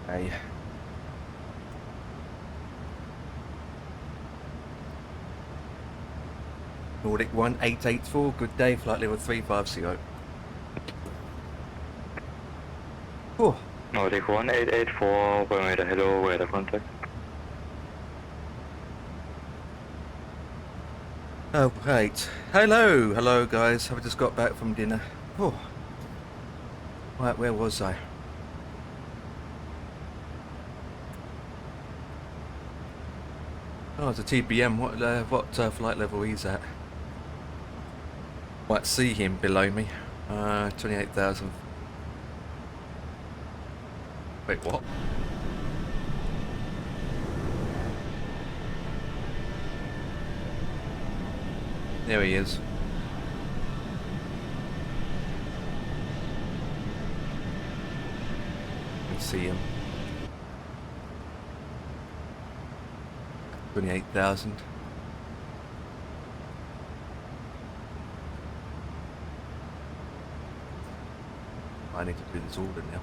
Okay. Nordic 1884, good day, flight level 350. Oh, Nordic 1884, Bergen, hello, radar contact. oh, right. Hello, guys. Have just got back from dinner. Oh, right, where was I? Oh, it's a TBM. What flight level he's at? Might see him below me. 28,000. Wait, what? There he is. I can see him. 28,000. I need to do this order now.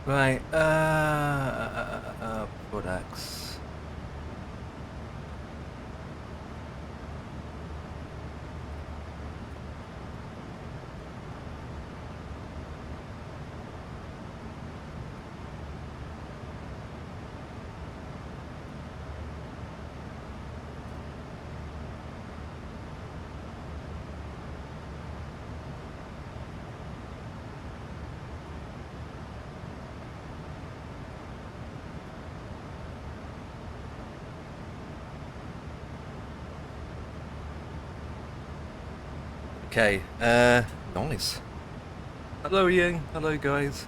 Right, products. Okay, nice. Hello, Ian. Hello, guys.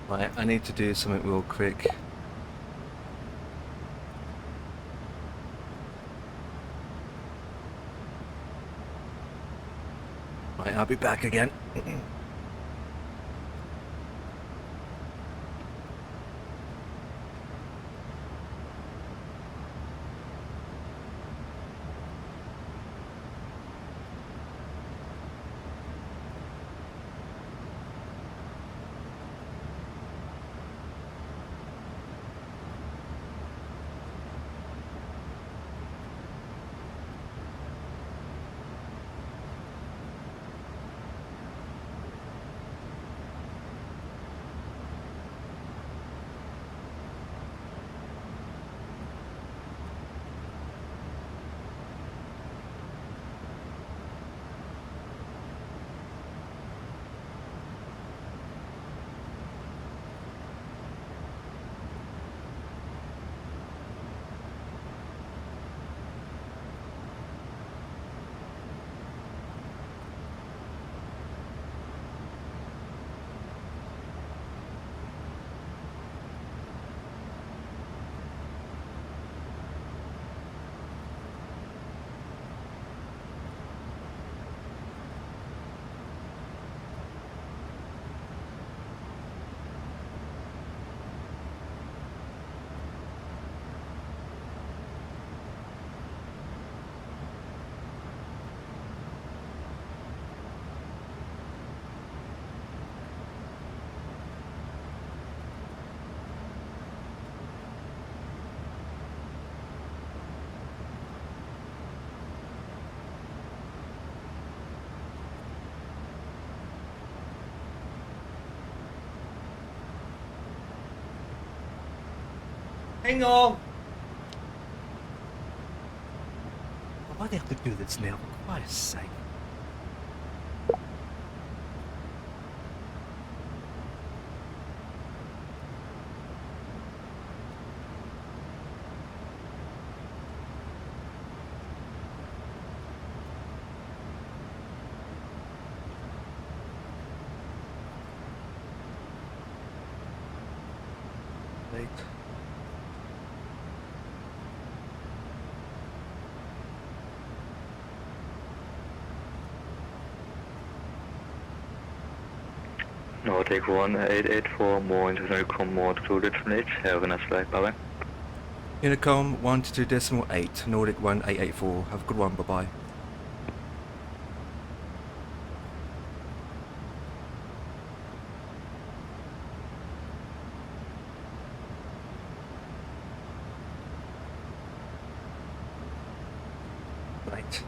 Right, I need to do something real quick. Right, I'll be back again. Hang on! Why do they have to do this now? For Christ's sake. Late. Nordic 1884, more international com more included from H. Have a nice flight, bye-bye. Unicom 122.8, Nordic 1884. Have a good one, bye bye. Right.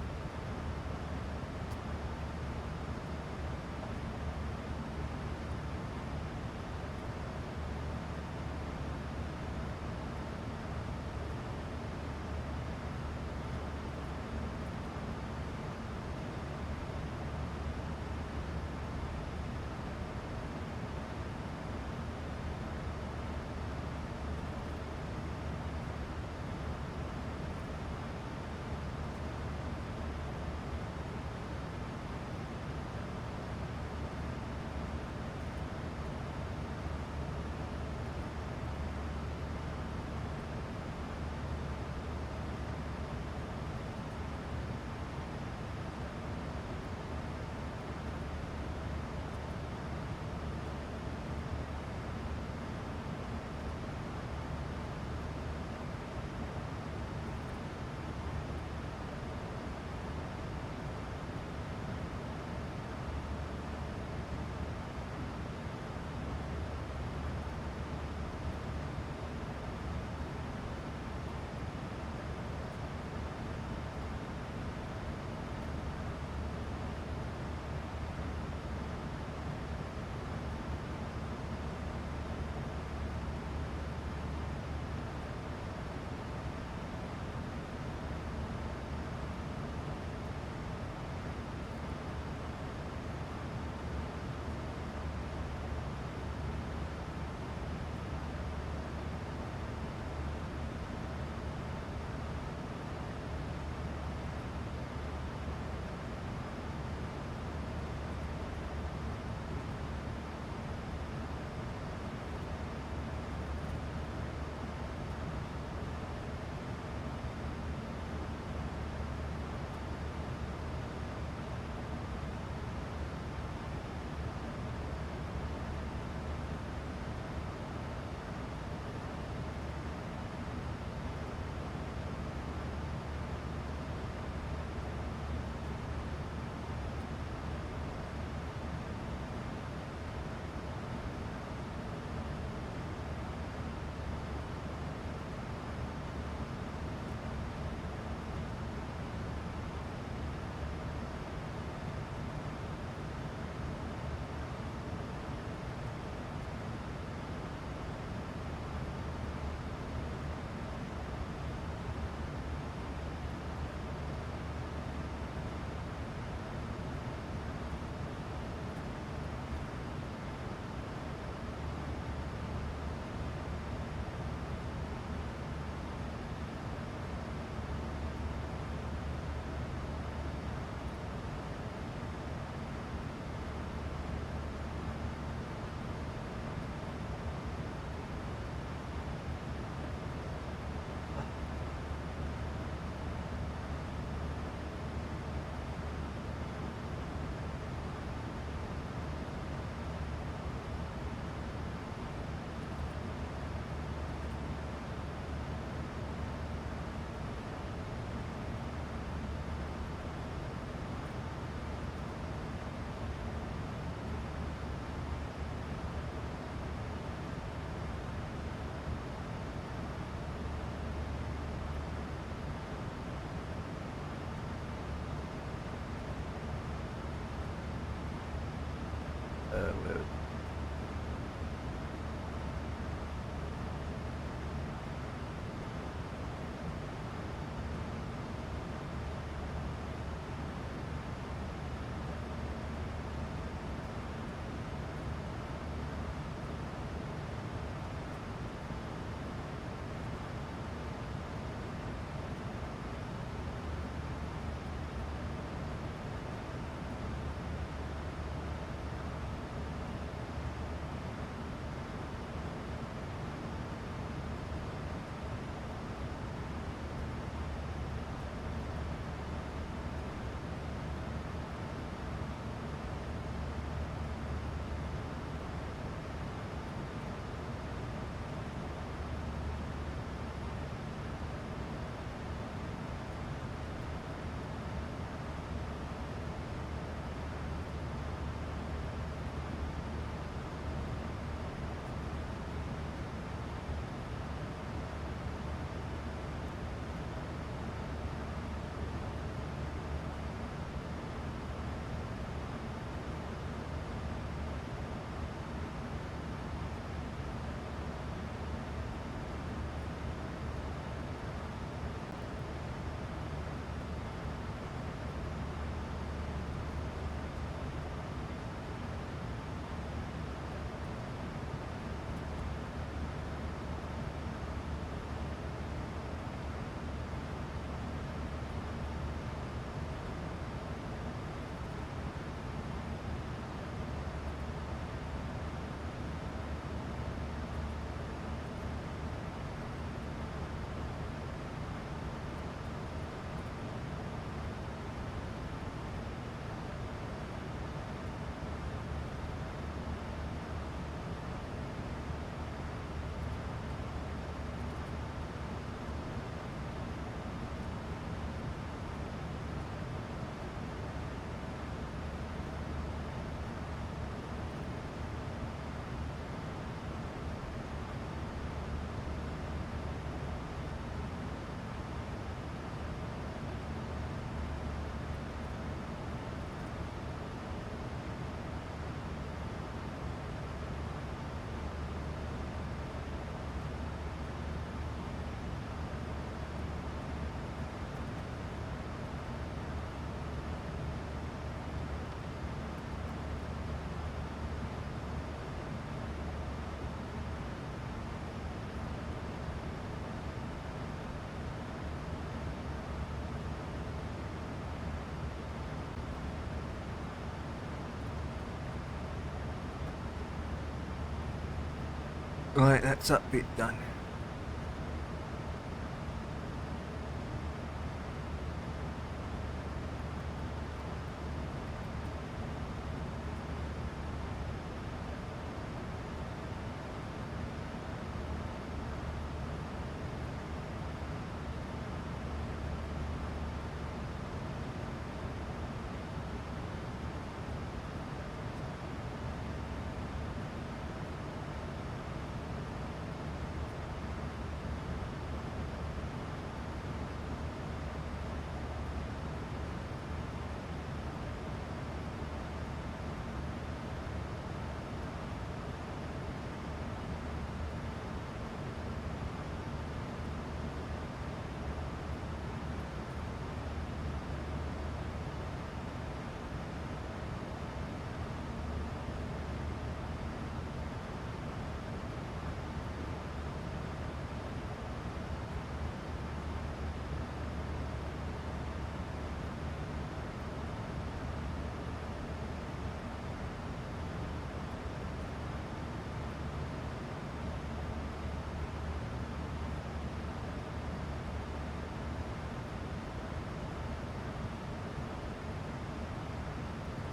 Right, that's that bit done.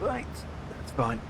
Right, that's fine.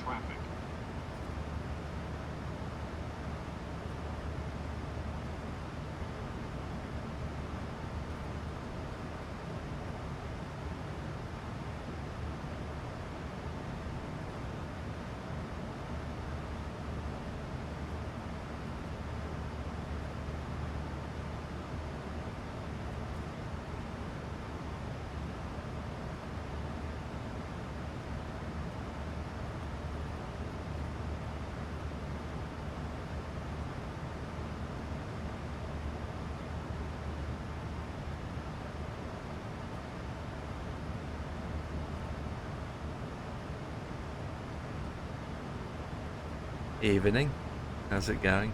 traffic. Evening. How's it going?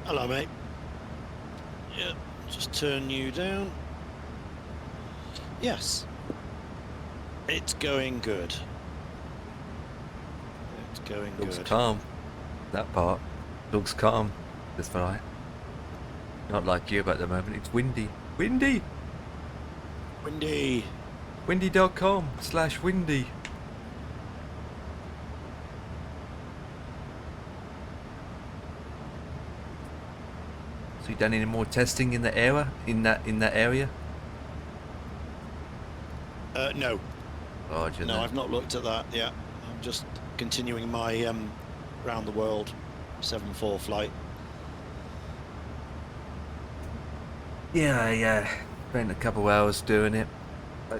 Hello, mate. Yeah, just turn you down. Yes. It's going good. It's going Looks good. calm. That part looks calm. That's right. Not like you at the moment. It's windy. Windy! Windy. Windy.com/windy. So you done any more testing in the area? In that area? No. Roger No, that. I've not looked at that yet. I'm just continuing my round the world 7-4 flight. Yeah, I spent a couple hours doing it.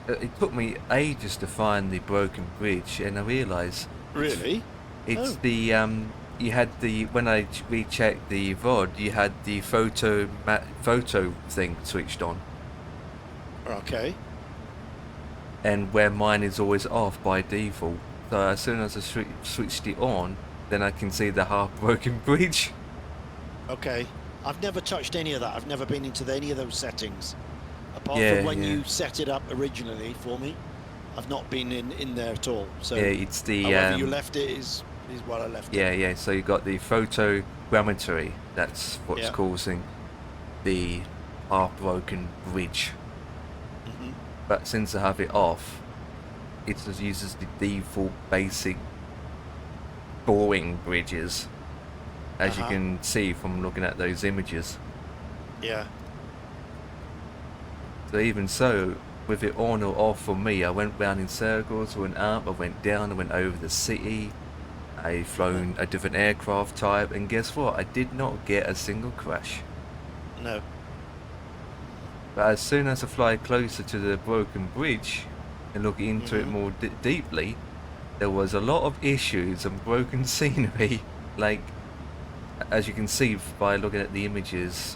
It took me ages to find the broken bridge, and I realised Really? it's Oh. the you had the when I rechecked the VOD, you had the photo thing switched on, Okay. and where mine is always off by default. So as soon as I switched it on, then I can see the half broken bridge. Okay. I've never touched any of that. I've never been into any of those settings. Apart Yeah, from when yeah. you set it up originally for me, I've not been in there at all. So Yeah, it's the however you left it is what I left it. yeah. So you got the photogrammetry. That's what's Yeah. causing the half broken bridge. Mhm. But since I have it off, it just uses the default basic boring bridges, as you Uh-huh. can see from looking at those images. Yeah. So even so, with it on or off for me, I went round in circles, went up, I went down, I went over the city, I flown a different aircraft type, and guess what? I did not get a single crash. No. But as soon as I fly closer to the broken bridge and look into it Mhm. more deeply, there was a lot of issues and broken scenery. Like, as you can see by looking at the images,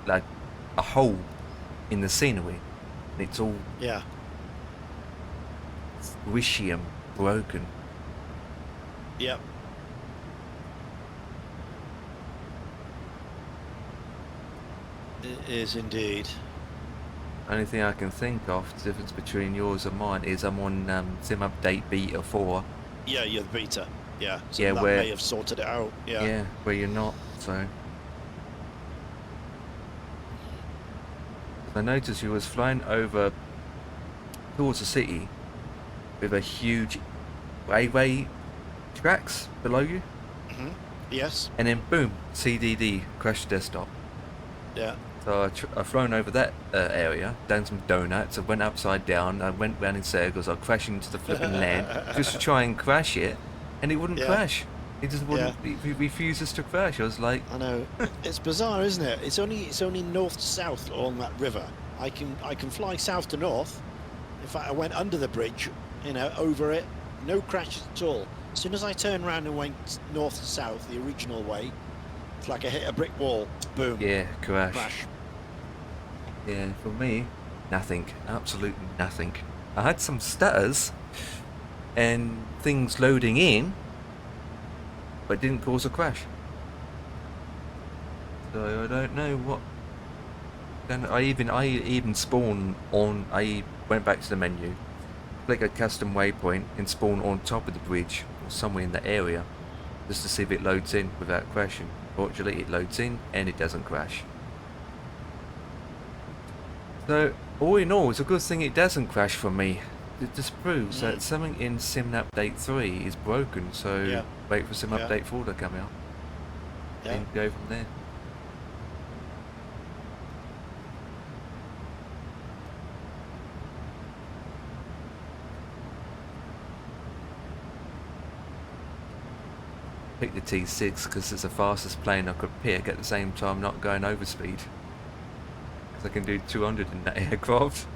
like a hole in the scenery. And it's all Yeah. squishy and broken. Yep. It is indeed. Only thing I can think of, the difference between yours and mine, is I'm on Sim Update Beta 4. Yeah, you're the beta. Yeah. So Yeah, that where- may have sorted it out. Yeah. Yeah, where you're not, so. I noticed you was flying over towards the city with a huge railway tracks below you, Mhm. Yes. and then boom, CDD, crash desktop. Yeah. So I flown over that area, done some donuts, I went upside down, I went round in circles, I crashed into the flipping land just to try and crash it, and it wouldn't Yeah. crash. It just wouldn't, it refuses to crash. I was like, I know. It's bizarre, isn't it? It's only north to south along that river. I can fly south to north. In fact, I went under the bridge, over it, no crashes at all. As soon as I turned around and went north to south, the original way, it's like I hit a brick wall. Boom. yeah, crash. Crash. Yeah, for me, nothing. Absolutely nothing. I had some stutters and things loading in, but didn't cause a crash. So I don't know what. Then I even spawned on. I went back to the menu, click a custom waypoint, and spawn on top of the bridge or somewhere in the area, just to see if it loads in without crashing. Fortunately, it loads in and it doesn't crash. So All in all, it's a good thing it doesn't crash for me. It just proves that something in Sim Update 3 is broken, so Yeah. wait for Sim Yeah. Update 4 to come out. Yeah. And go from there. Pick the T6 because it's the fastest plane I could pick at the same time not going over speed. Because I can do 200 in that aircraft.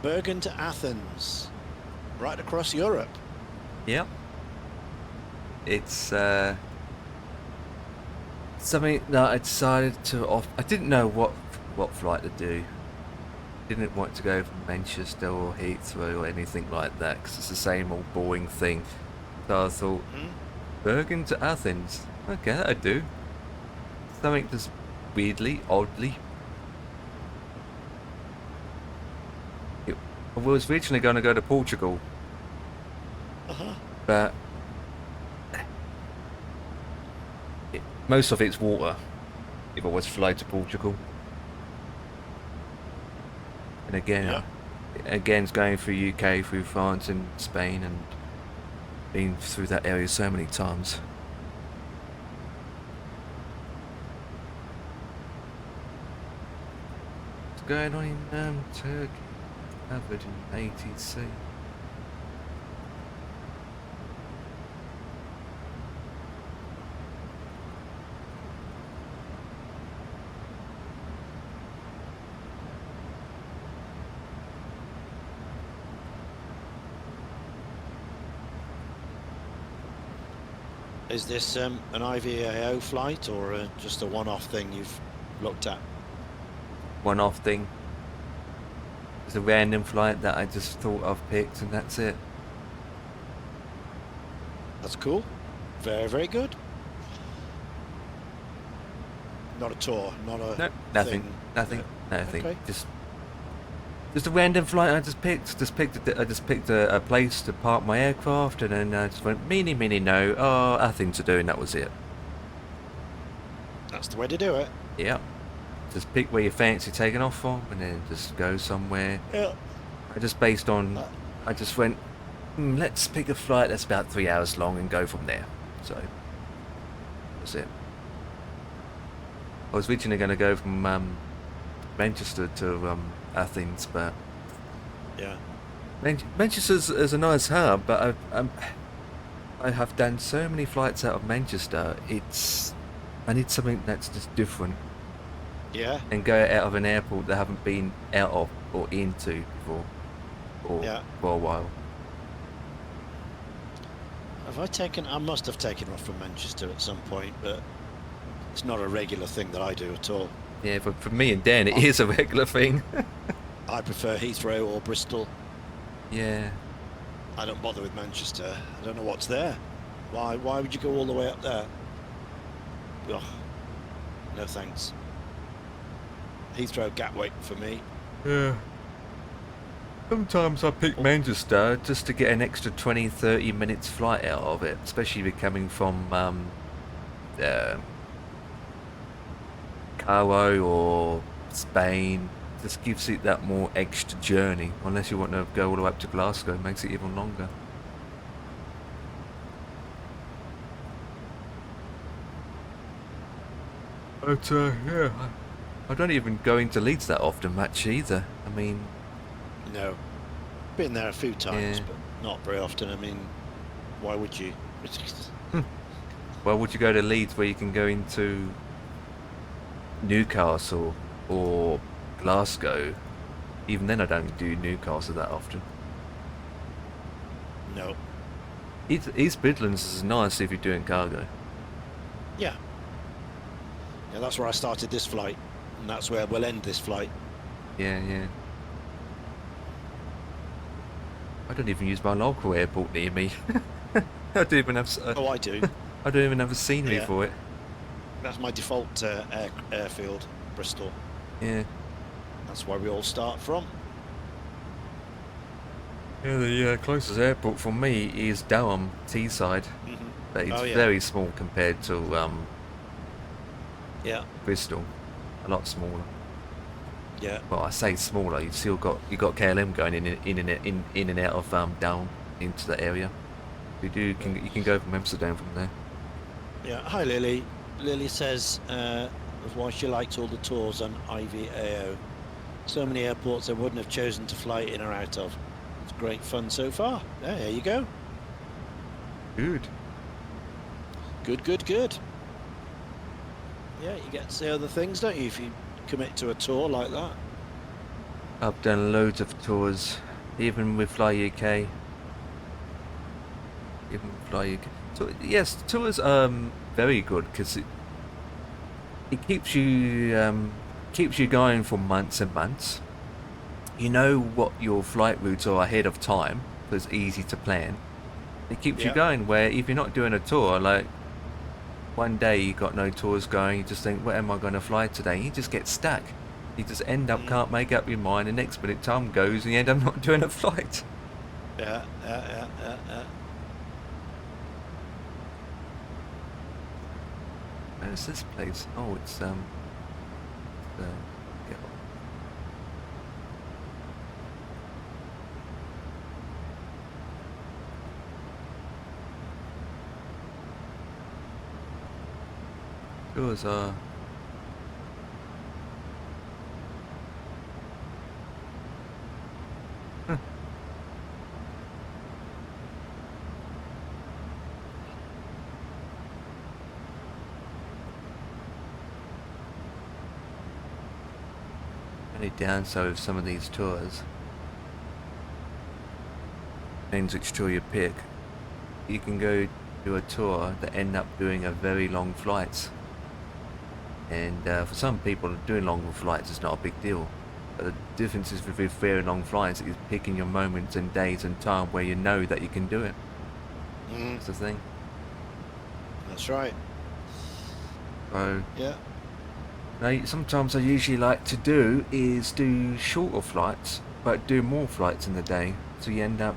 Bergen to Athens, right across Europe. Yeah. It's something that I decided to off. I didn't know what flight to do. Didn't want to go from Manchester or Heathrow or anything like that because it's the same old boring thing. So I thought, Bergen to Athens. Okay, that'll do. Something just weirdly, oddly. I was originally going to go to Portugal, but most of it's water if I was to fly to Portugal. And again, it's going through UK, through France and Spain, and been through that area so many times. What's going on in Turkey? Covered in ATC. Is this an IVAO flight or just a one-off thing you've looked at? One-off thing. It's a random flight that I just thought I've picked, and that's it. That's cool. Very, very good. Not a tour, not a nothing, thing. nothing, nothing. Okay. Just a random flight I just picked. I just picked a place to park my aircraft, and then I just went meeny, no. Oh, Athens to do, and that was it. That's the way to do it. Yeah. Just pick where you fancy taking off from, and then just go somewhere. Yeah. I just based on. I just went. Let's pick a flight that's about 3 hours long and go from there. So that's it. I was originally going to go from Manchester to Athens, but yeah, Manchester's is a nice hub, but I have done so many flights out of Manchester. I need something that's just different. Yeah. And go out of an airport that I haven't been out of or into before, or for a while. I must have taken off from Manchester at some point, but it's not a regular thing that I do at all. Yeah, but for me and Dan, it is a regular thing. I prefer Heathrow or Bristol. Yeah. I don't bother with Manchester. I don't know what's there. Why would you go all the way up there? Ugh. No thanks. Heathrow Gatwick for me. Yeah. Sometimes I pick Manchester just to get an extra 20-30 minutes flight out of it, especially if you're coming from Cairo or Spain. Just gives it that more extra journey, unless you want to go all the way up to Glasgow. It makes it even longer. But yeah, I don't even go into Leeds that often much either. I mean, no, been there a few times, yeah. but not very often. I mean, why would you? Well, would you go to Leeds where you can go into Newcastle or Glasgow? Even then, I don't do Newcastle that often. No. East Midlands is nice if you're doing cargo. Yeah. Yeah, that's where I started this flight, and that's where we'll end this flight. Yeah, yeah. I don't even use my local airport near me. I don't even have. Oh, I do. I don't even have a scenery for it. That's my default airfield, Bristol. Yeah. That's where we all start from. Yeah, the closest airport for me is Durham, Teesside. But it's very small compared to Bristol. A lot smaller. Yeah. Well, I say smaller. You've still got KLM going in and out of down into the area. You can go from Amsterdam from there. Yeah. Hi, Lily. Lily says why she likes all the tours on IVAO. So many airports I wouldn't have chosen to fly in or out of. It's great fun so far. There you go. Good. Good. Yeah, you get to see other things, don't you, if you commit to a tour like that? I've done loads of tours, even with Fly UK. Even with Fly UK. So yes, tours are very good because it keeps you going for months and months. You know what your flight routes are ahead of time, so it's easy to plan. It keeps you Yeah. going. Where if you're not doing a tour, like one day you got no tours going, you just think, where am I going to fly today? You just get stuck. You just end up can't make up your mind. The next minute time goes, and you end up not doing a flight. Yeah. Where's this place? Oh, it's yeah. Tours are. Only downside of some of these tours, depends which tour you pick. You can go do a tour that end up doing a very long flights, and for some people doing long flights is not a big deal. But the difference is with very long flights is picking your moments and days and time where you know that you can do it. That's the thing. That's right. So Yeah. now, sometimes I usually like to do is do shorter flights, but do more flights in the day. So you end up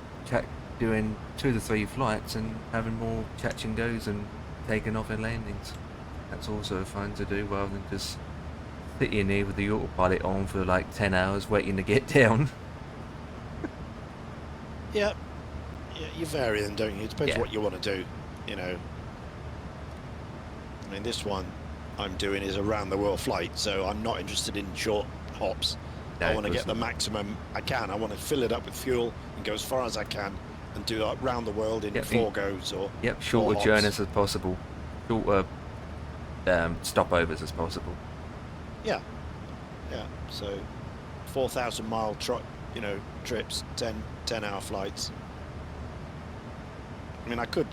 doing 2 to 3 flights and having more catch and goes and taking off and landings. That's also fun to do rather than just sitting here with the autopilot on for like 10 hours waiting to get down. Yeah. Yeah, you vary them, don't you? It depends Yeah. what you want to do, you know. I mean, this one I'm doing is a round the world flight, so I'm not interested in short hops. No, I want to of get course the not. maximum I can. I want to fill it up with fuel and go as far as I can and do that round the world in Yep, 4 goes or Yep, 4 shorter hops. journeys as possible. Shorter stopovers as possible. Yeah. So 4,000 mile trips, 10-hour flights. I mean, I could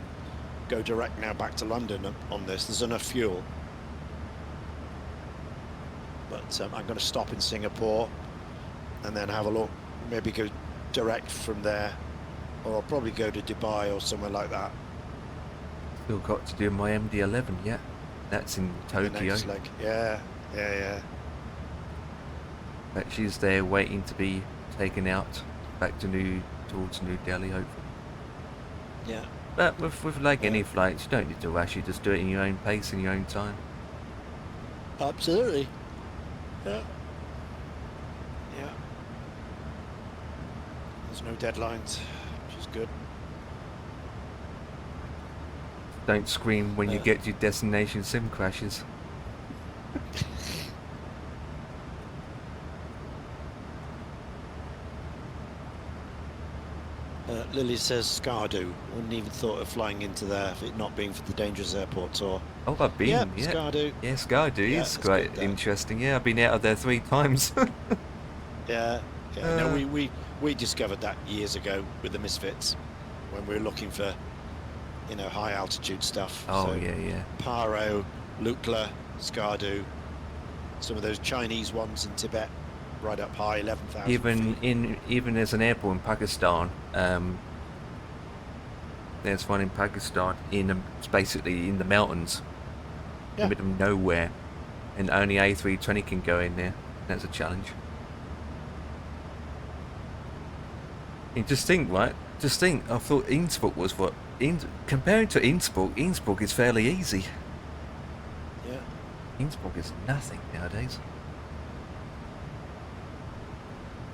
go direct now back to London on this. There's enough fuel. But I'm going to stop in Singapore and then have a look, maybe go direct from there, or I'll probably go to Dubai or somewhere like that. Still got to do my MD-11 yet. That's in The Tokyo. next leg. Yeah. But she's there waiting to be taken out back to towards New Delhi, hopefully. Yeah. But with like any flights, you don't need to rush. You just do it in your own pace, in your own time. Absolutely. Yeah. There's no deadlines, which is good. Don't scream when you get to your destination sim crashes. Lily says Skardu. Wouldn't even thought of flying into there if it not being for the dangerous airport tour. Oh, I've been, Yeah, yeah. Skardu. Yeah, Skardu Yeah, is it's quite good, interesting. Yeah, I've been out of there 3 times. Yeah. No, we discovered that years ago with the Misfits when we were looking for, high altitude stuff. Oh, So yeah. Paro, Lukla, Skardu, some of those Chinese ones in Tibet, right up high, 11,000 feet. Even there's an airport in Pakistan. There's one in Pakistan it's basically in the mountains, in the middle of nowhere, and only A320 can go in there. That's a challenge. You just think, right? Just think. I thought Innsbruck was what? Comparing to Innsbruck is fairly easy. Yeah. Innsbruck is nothing nowadays.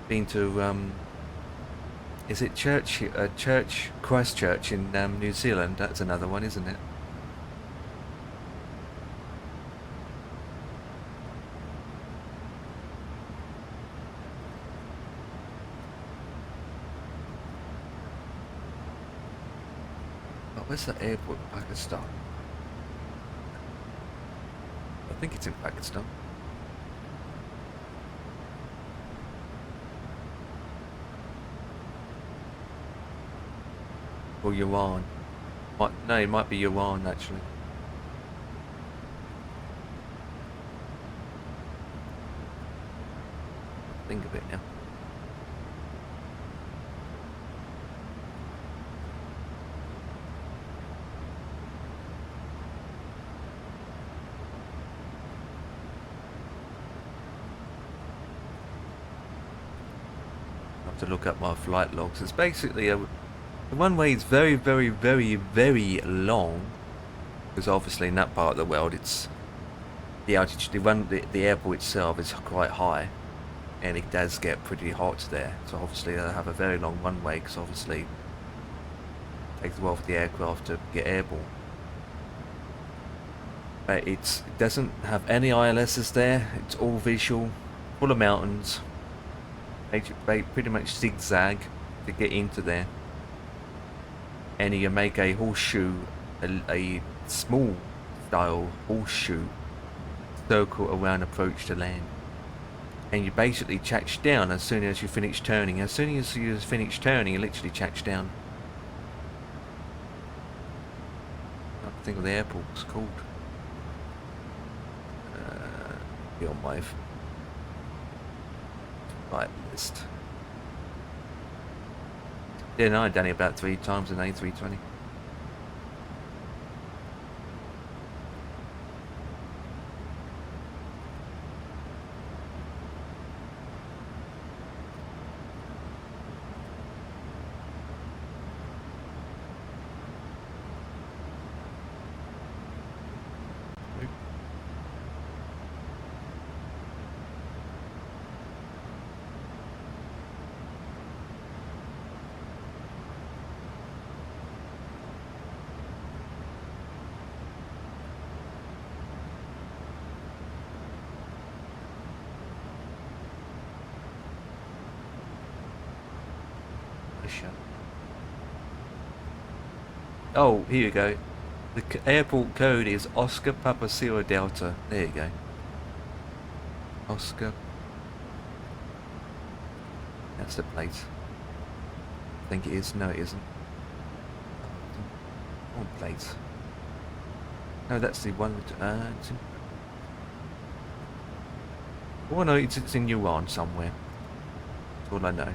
Been to is it Christchurch in New Zealand? That's another one, isn't it? Oh, where's the airport in Pakistan? I think it's in Pakistan. Or yuan. No, it might be yuan actually. Think of it now. I have to look up my flight logs. It's basically the one-way is very, very, very, very long, because obviously in that part of the world, it's the altitude. The airport itself is quite high, and it does get pretty hot there. So obviously they'll have a very long one-way, because obviously it takes a while for the aircraft to get airborne. But it doesn't have any ILSs there. It's all visual, full of mountains. They pretty much zigzag to get into there. And you make a horseshoe, a small style horseshoe circle around approach to land. And you basically catch down as soon as you finish turning. As soon as you finish turning, you literally catch down. I can't think of the airport's called. Be on my flight list. Yeah, no, I've done it about 3 times in A320. Oh, here you go. The airport code is Oscar Papa Sierra Delta. There you go. Oscar. That's the place. I think it is. No, it isn't. One place. No, that's the one. It's in... Oh no, it's in Yuan somewhere. That's all I know.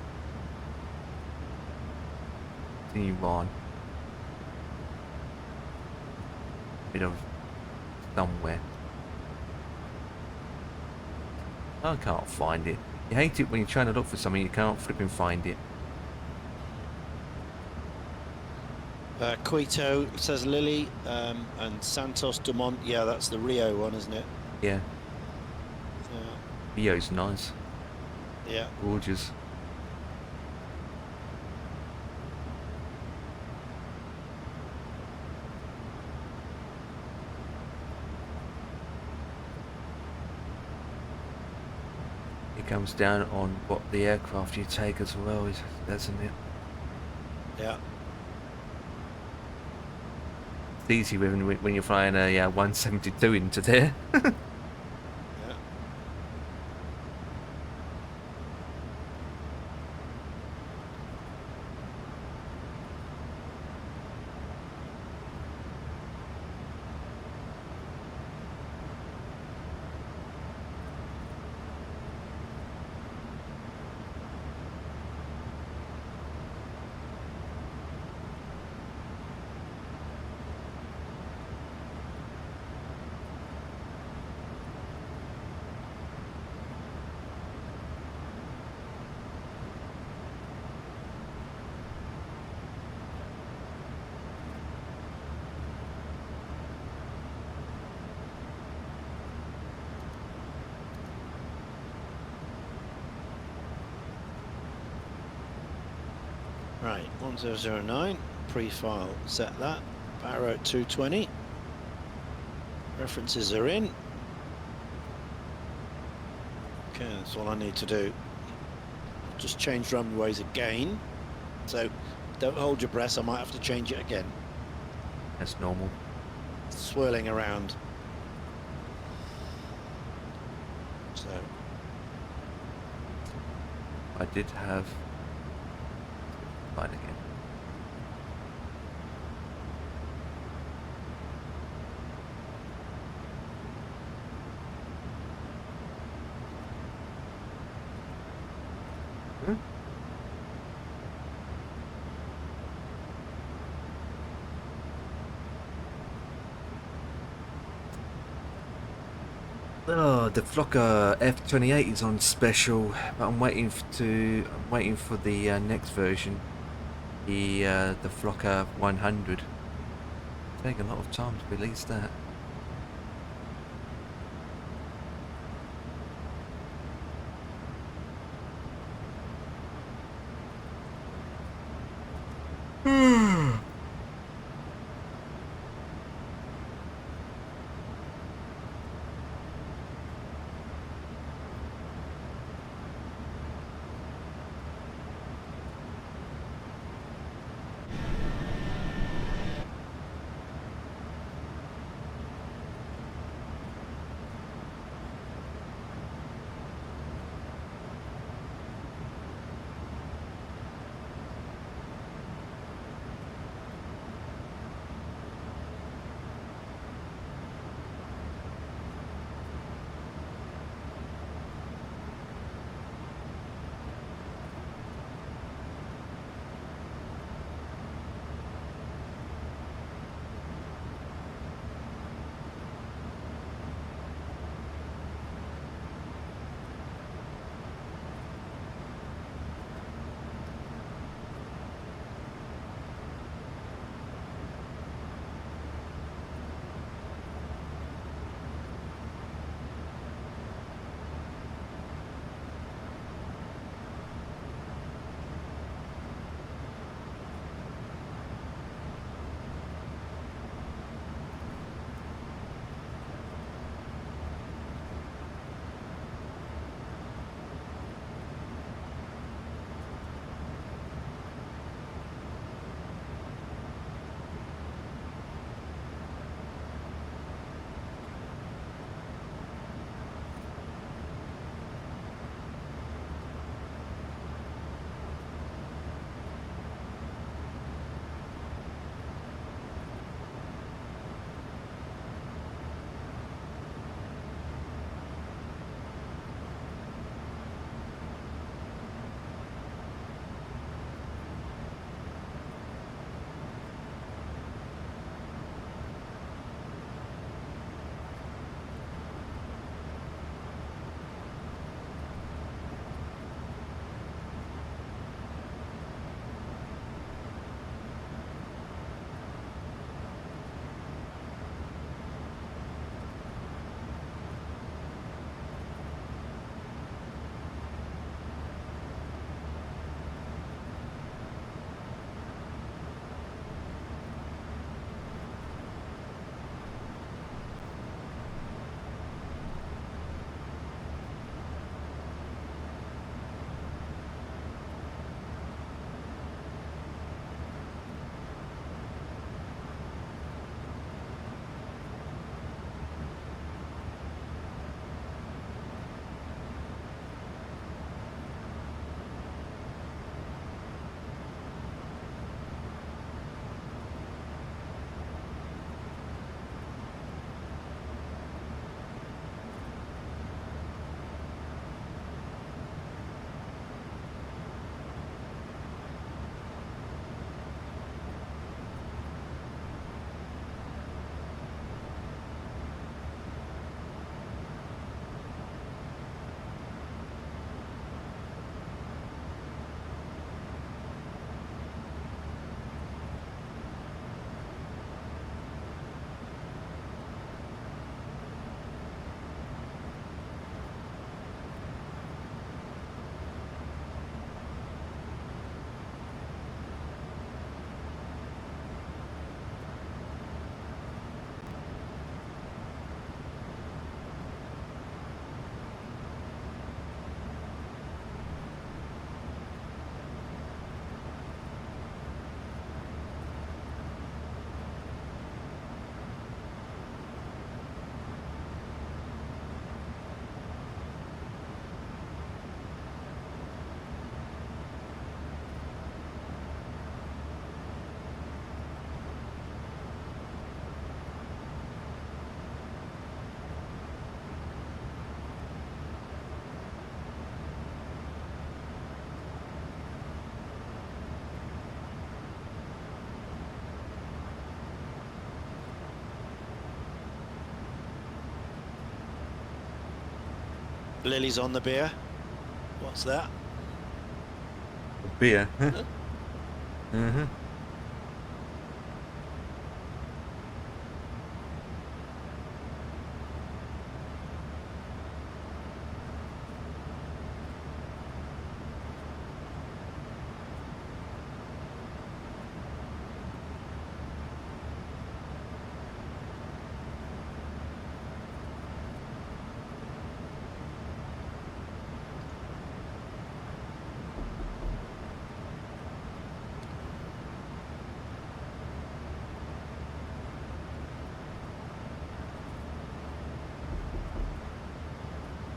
It's in Yuan. Bit of somewhere. I can't find it. You hate it when you're trying to look for something, you can't flipping find it. Quito, says Lily, and Santos Dumont. Yeah, that's the Rio one, isn't it? Yeah. Yeah. Rio's nice. Yeah. Gorgeous. It comes down on what the aircraft you take as well, doesn't it? Yeah. It's easy when you're flying a 172 into there. Yeah. Right, 1009, pre-file, set that, power out 220, references are in. Okay, that's all I need to do. Just change runways again, so don't hold your breath, I might have to change it again. That's normal. Swirling around. So. I did have... Fine again. Oh, the Flocker F28 is on special, but I'm waiting for the next version, the Flocker 100. Take a lot of time to release that. Lily's on the beer. What's that? Beer. Mm-hmm.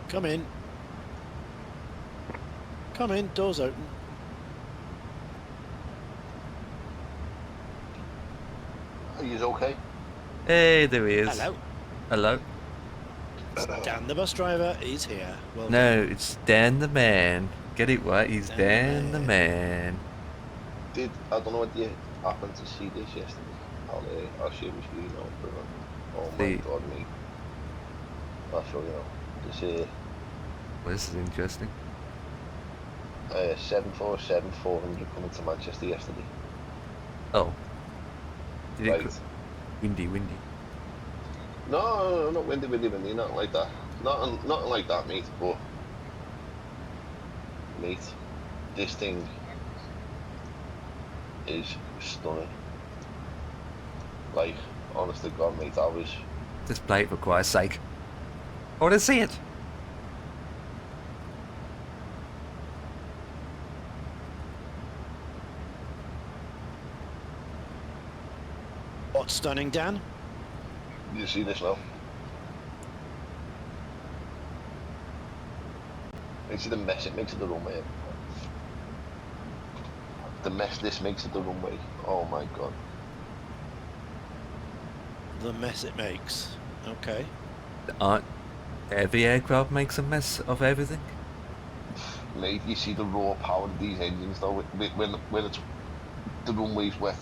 Come in. Come in, door's open. Are you okay? Hey, there he is. Hello. Hello. It's Dan, the bus driver. He's here. Well No, done. it's Dan the man. Get it right. He's Dan the man. I don't know what you happened to see this yesterday. I'll share with you now. Oh my See. god, mate. I'll show you now. Well, this is interesting. 747-400 coming to Manchester yesterday. Oh. Did Right. it? Windy. No, not windy, nothing like that. Nothing like that, mate. But mate, this thing is stunning. Like, honest to God, mate, I was. Just play it for Christ's sake. I want to see it. What's stunning, Dan? You see this now? You see the mess it makes of the runway. The mess this makes of the runway. Oh my god. The mess it makes. Okay. Aren't every aircraft makes a mess of everything? Mate, you see the raw power of these engines though, when it's the runway's wet.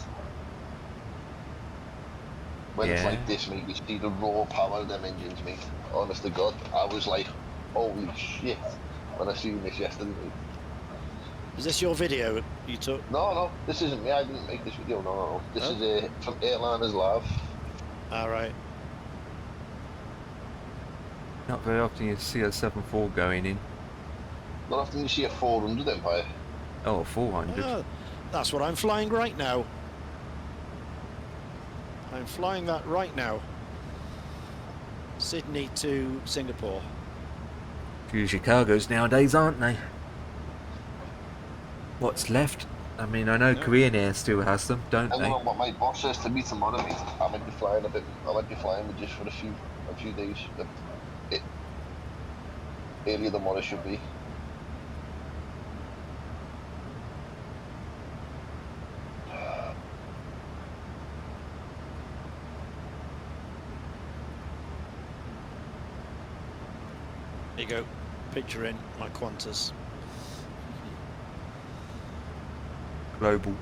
When it's Yeah. like this, mate, you see the raw power of them engines, mate. Honest to God, I was like, holy shit, when I seen this yesterday, mate. Is this your video you took? No, this isn't me, I didn't make this video, no. This is from Airliners Live. Alright. Not very often you see a 74 going in. Not often you see a 400 Empire. Oh, 400. Ah, that's what I'm flying right now. I'm flying that right now. Sydney to Singapore. Few Chicagos nowadays, aren't they? What's left? I mean, I know Korean Air still has them, don't I they? don't know what my boss says to me tomorrow, mate. I might be flying with just for a few days. Earlier than what it should be. There you go. Picture in my Qantas. Global.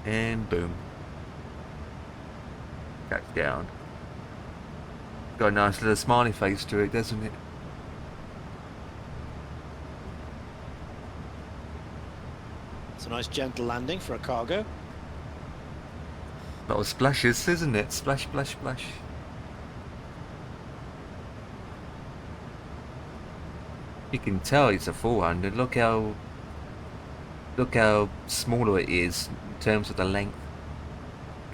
And boom. Back down. Got a nice little smiley face to it, doesn't it? It's a nice gentle landing for a cargo. Lot of splashes, isn't it? Splash, splash, splash. You can tell it's a 400. Look how smaller it is in terms of the length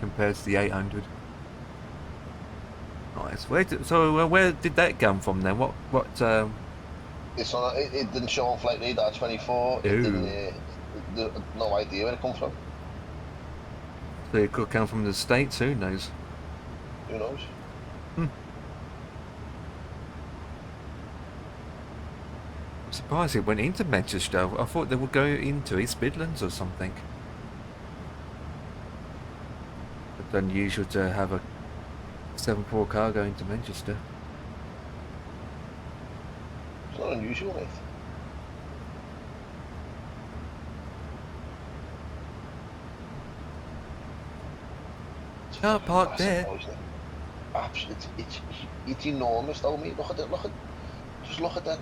compared to the 800. Nice. Where did that come from then? What? It's on. It didn't show on flight radar 24. It didn't. No idea where it comes from. So it could come from the States. Who knows? Who knows? I'm surprised it went into Manchester. I thought they would go into East Midlands or something. It's unusual to have a 7-4 car going to Manchester. It's not unusual, mate. Car park there. It's enormous though, mate. Just look at that.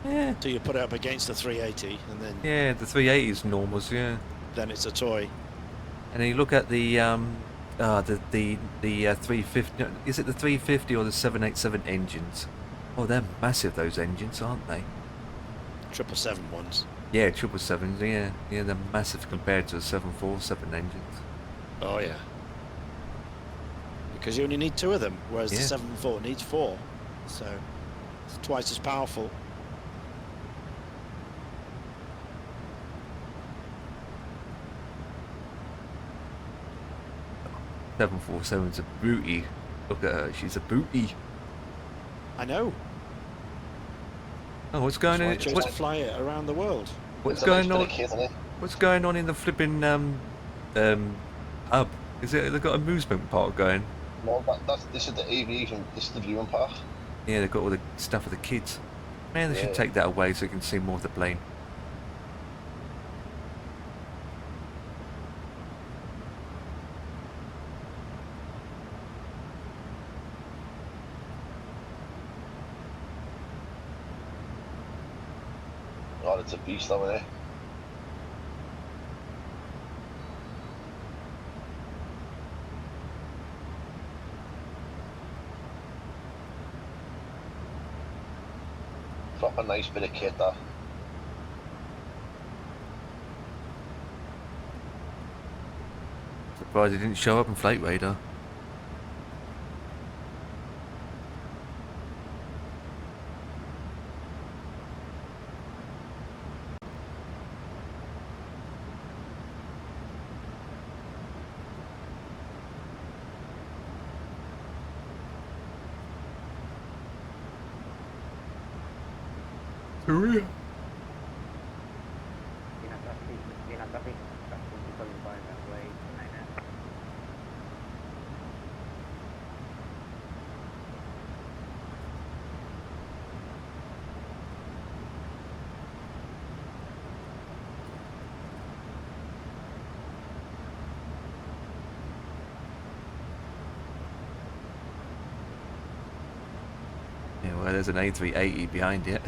Yeah. So you put it up against the 380, and then Yeah, the 380 is enormous, yeah. then it's a toy. And then you look at the 350. Is it the 350 or the 787 engines? Oh, they're massive, those engines, aren't they? 777 ones. Yeah, 777s. Yeah, yeah, they're massive compared to the 747 engines. Oh yeah. Because you only need 2 of them, whereas the Yeah. 74 needs 4. So it's twice as powerful. Oh, 747's a booty. Look at her, she's a booty. I know. Oh, what's going That's why I on? chose to fly it around the world. What's It's a nice going bit on? of kit, isn't it? What's going on in the flipping hub? Is it? They've got an amusement park going. No, this is the aviation. This is the viewing park. Yeah, they've got all the stuff for the kids. Man, they should Yeah. take that away so you can see more of the plane. Oh, it's a beast over there. Proper nice bit of kit, that. Surprised it didn't show up in Flight Radar. Korea. Yeah, well, there's an A380 behind it.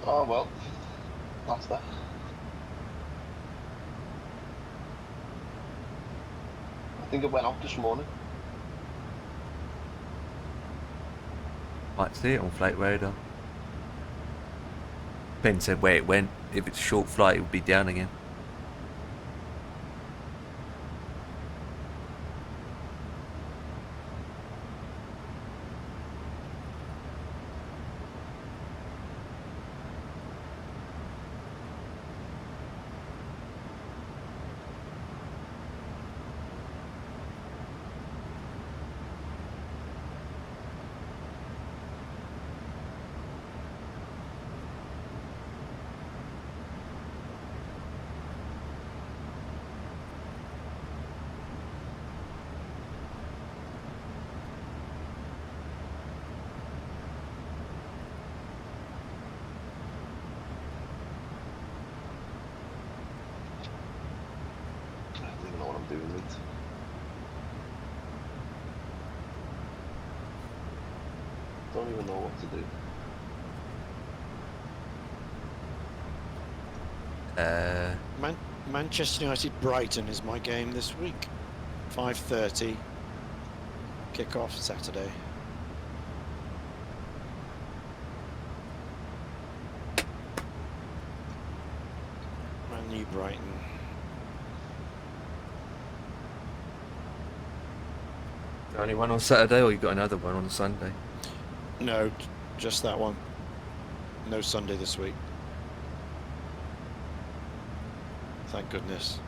Oh well, that's that. I think it went out this morning. Might see it on Flight Radar. Depends on where it went. If it's a short flight, it would be down again. I don't even know what I'm doing, mate. Don't even know what to do. Manchester United Brighton is my game this week. 5:30. Kick-off Saturday. Man U Brighton. Only one on Saturday, or you got another one on Sunday? No, just that one. No Sunday this week. Thank goodness.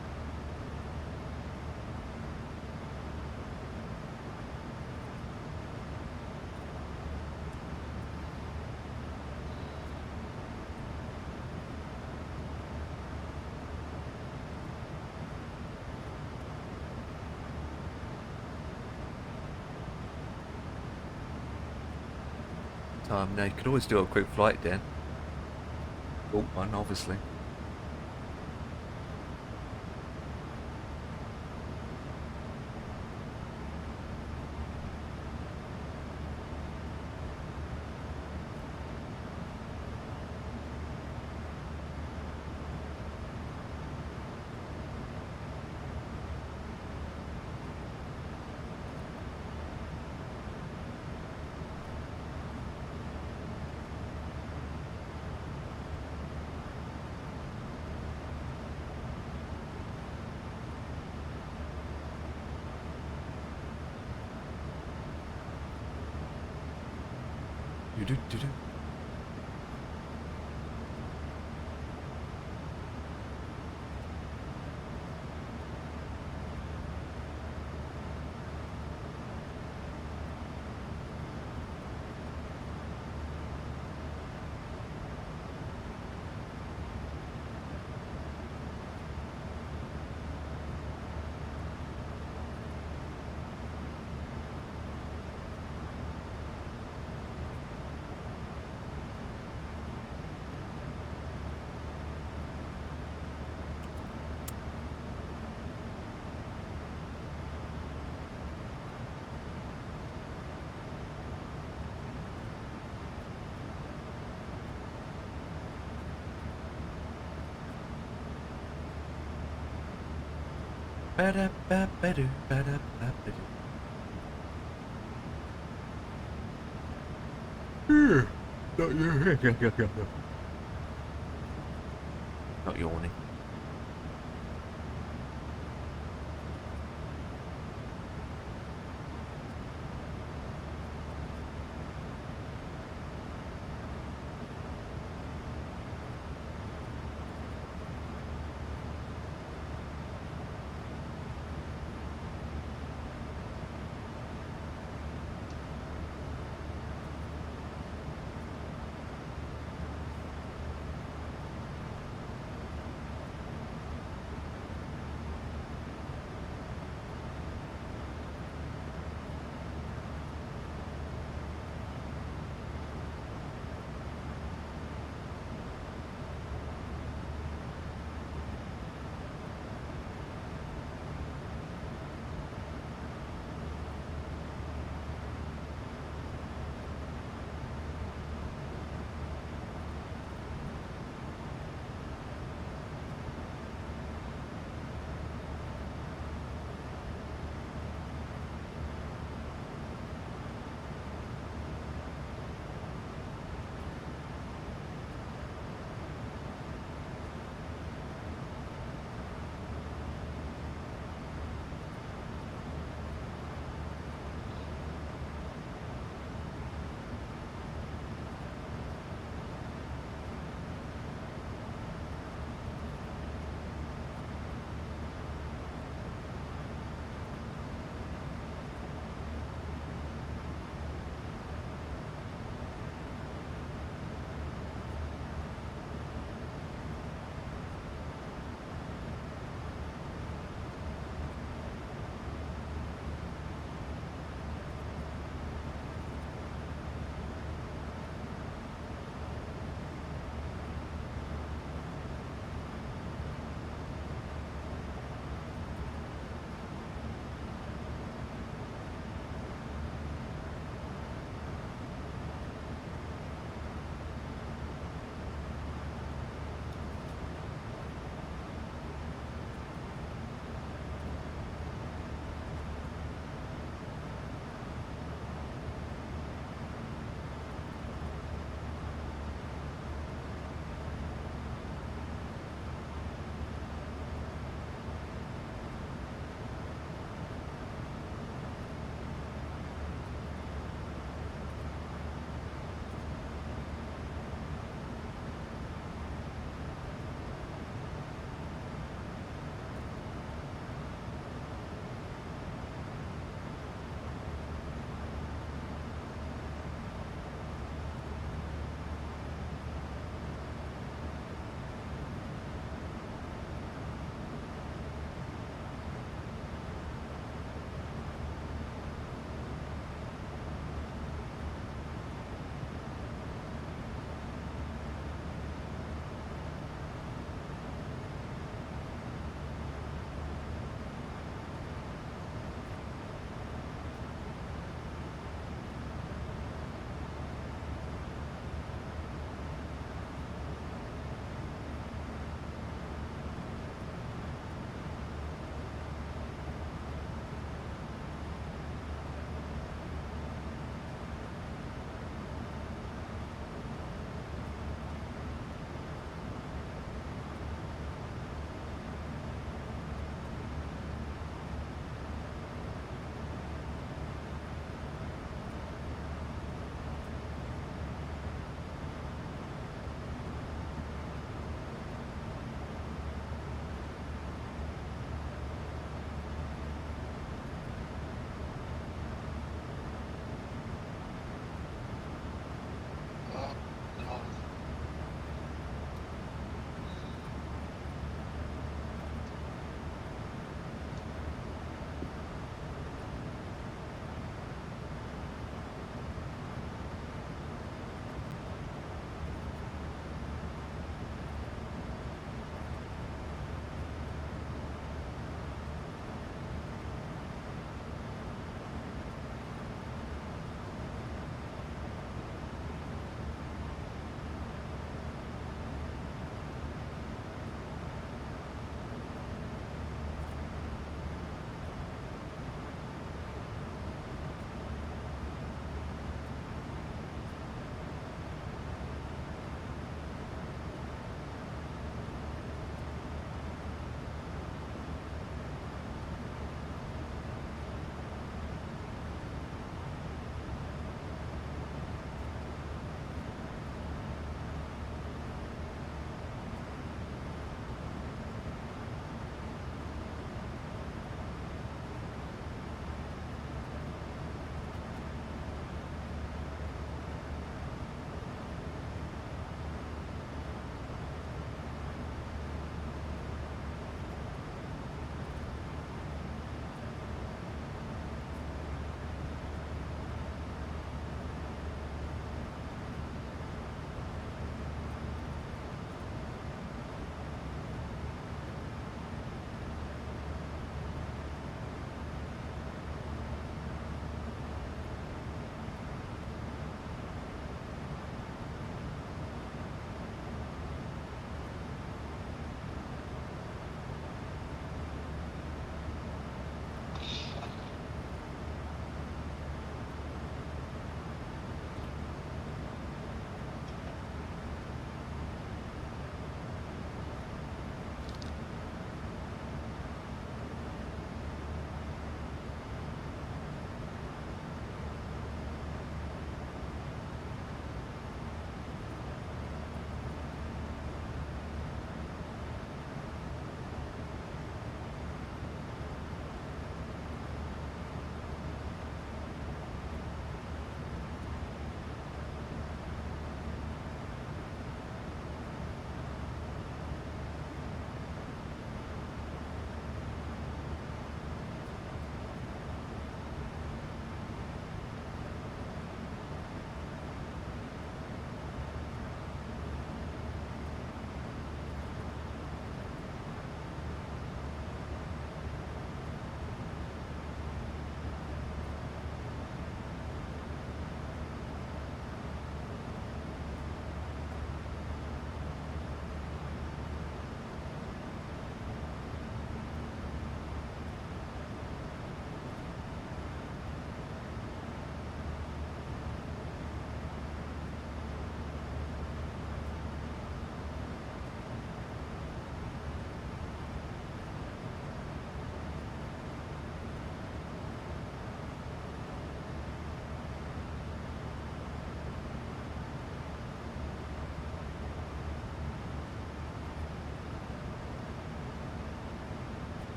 Now you could always do a quick flight, Dan. Short one, obviously. Do-do-do-do. Ba-da-ba-ba-do, ba-da-ba-ba-do. Not yawning.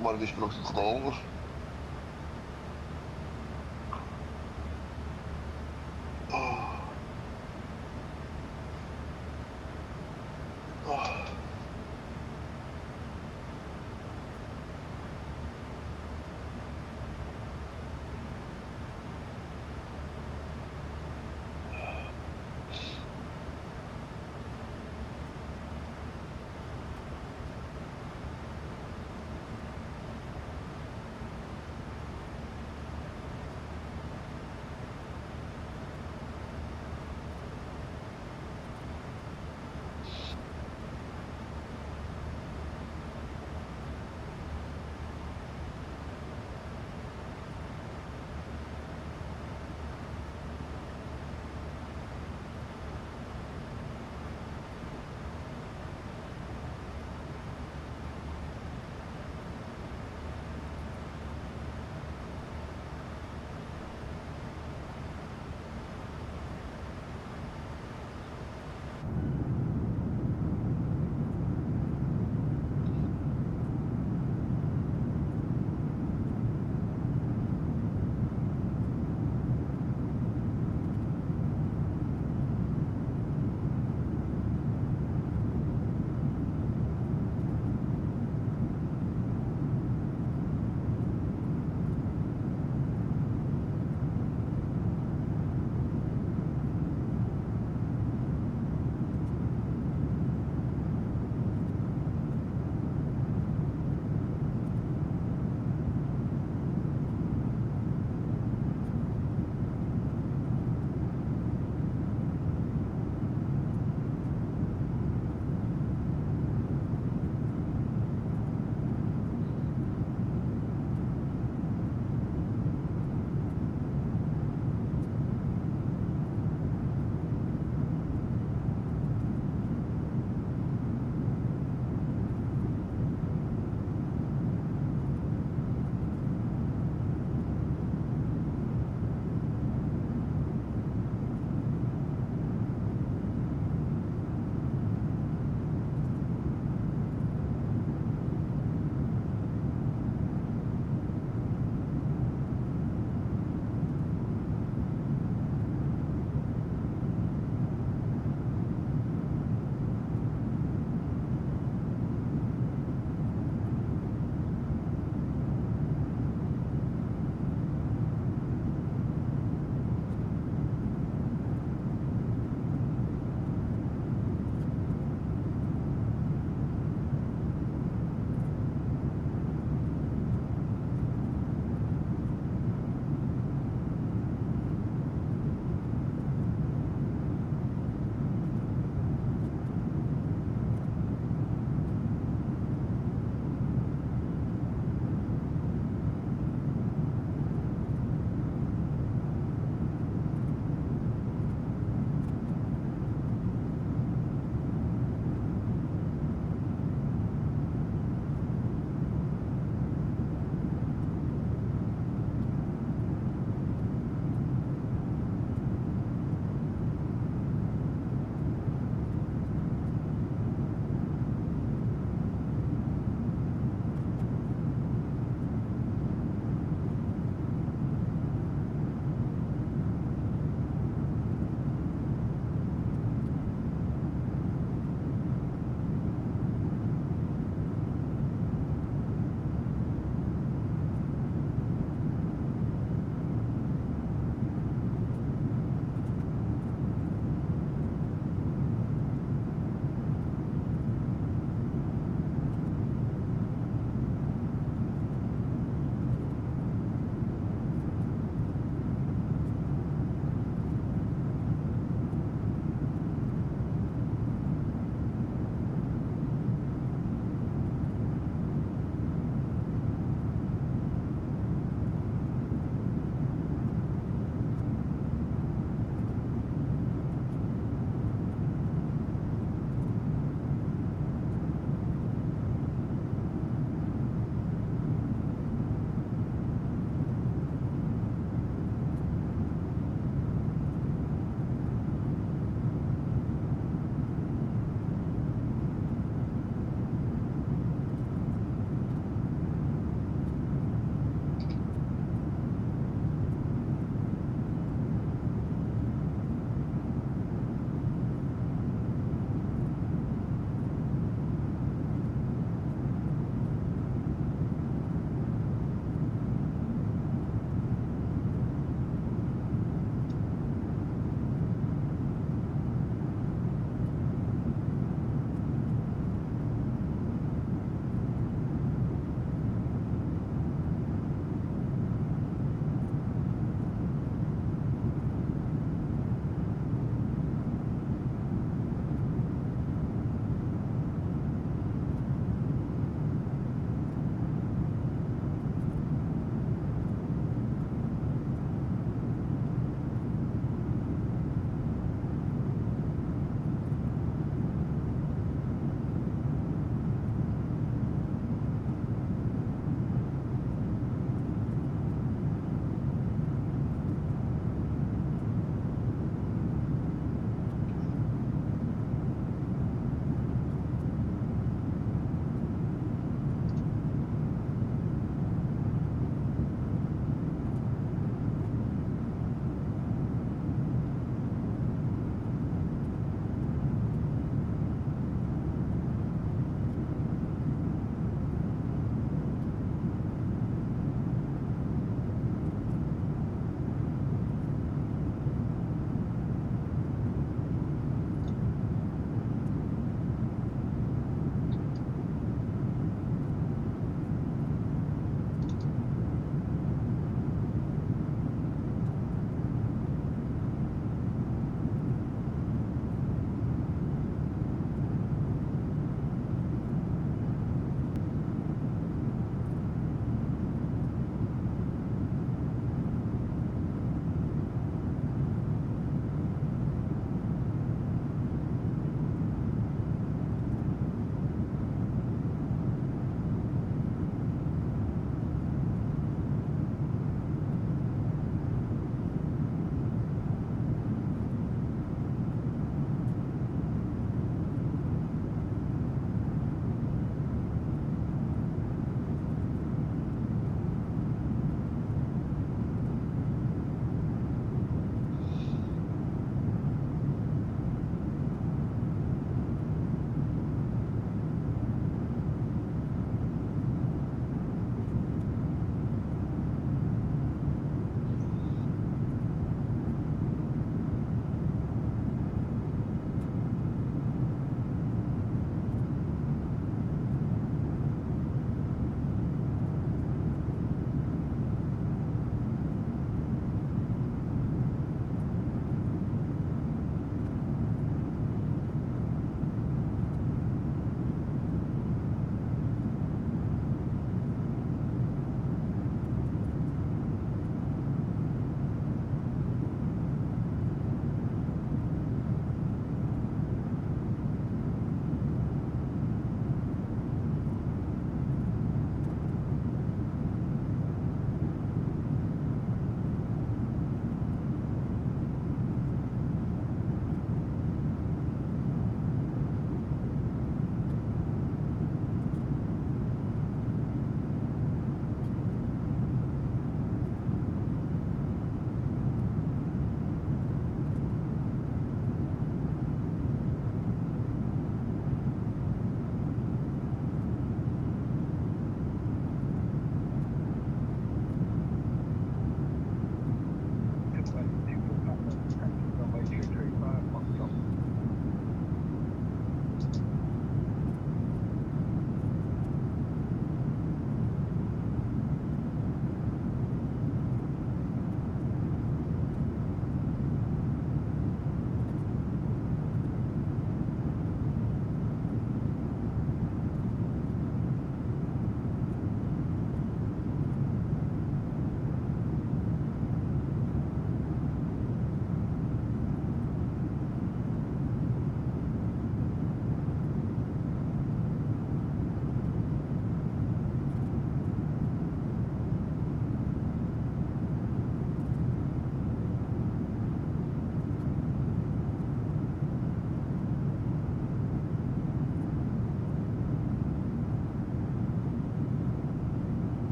One of these productions today. Oh. Oh.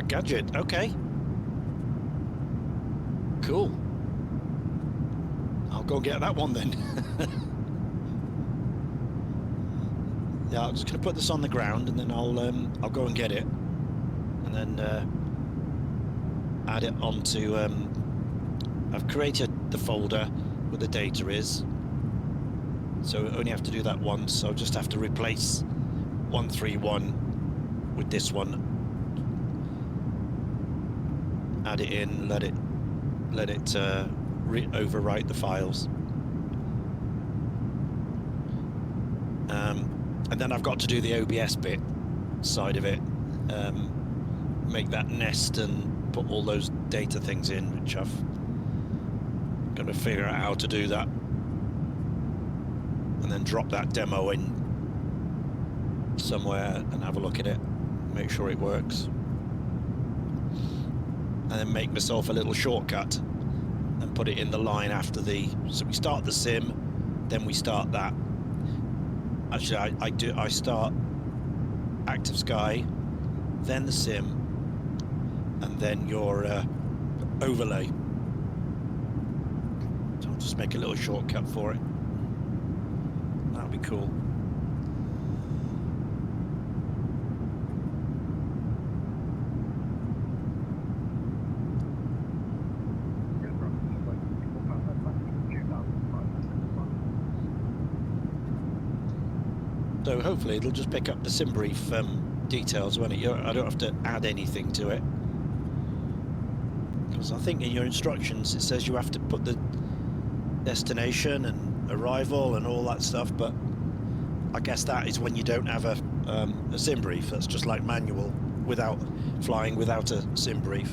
Gadget, okay. Cool. I'll go get that one then. Yeah, I'm just going to put this on the ground and then I'll go and get it. And then add it onto... I've created the folder where the data is. So I only have to do that once, so I'll just have to replace 131 with this one. Add it in, let it overwrite the files. And then I've got to do the OBS bit side of it. Make that nest and put all those data things in, which I've got to figure out how to do that. And then drop that demo in somewhere and have a look at it, make sure it works. And then make myself a little shortcut and put it in the line after the... So we start the sim, then we start that. Actually, I start Active Sky, then the sim, and then your overlay. So I'll just make a little shortcut for it. That'll be cool. So hopefully it'll just pick up the sim brief details, won't it? I don't have to add anything to it. Because I think in your instructions it says you have to put the destination and arrival and all that stuff, but I guess that is when you don't have a sim brief. That's just like manual, without flying without a sim brief.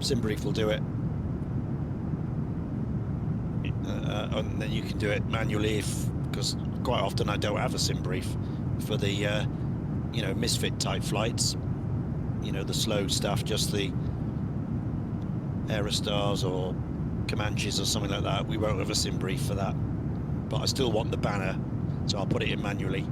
Sim brief will do it, and then you can do it manually because quite often I don't have a sim brief for the you know, misfit type flights, you know, the slow stuff, just the Aerostars or Comanches or something like that. We won't have a sim brief for that, but I still want the banner, so I'll put it in manually.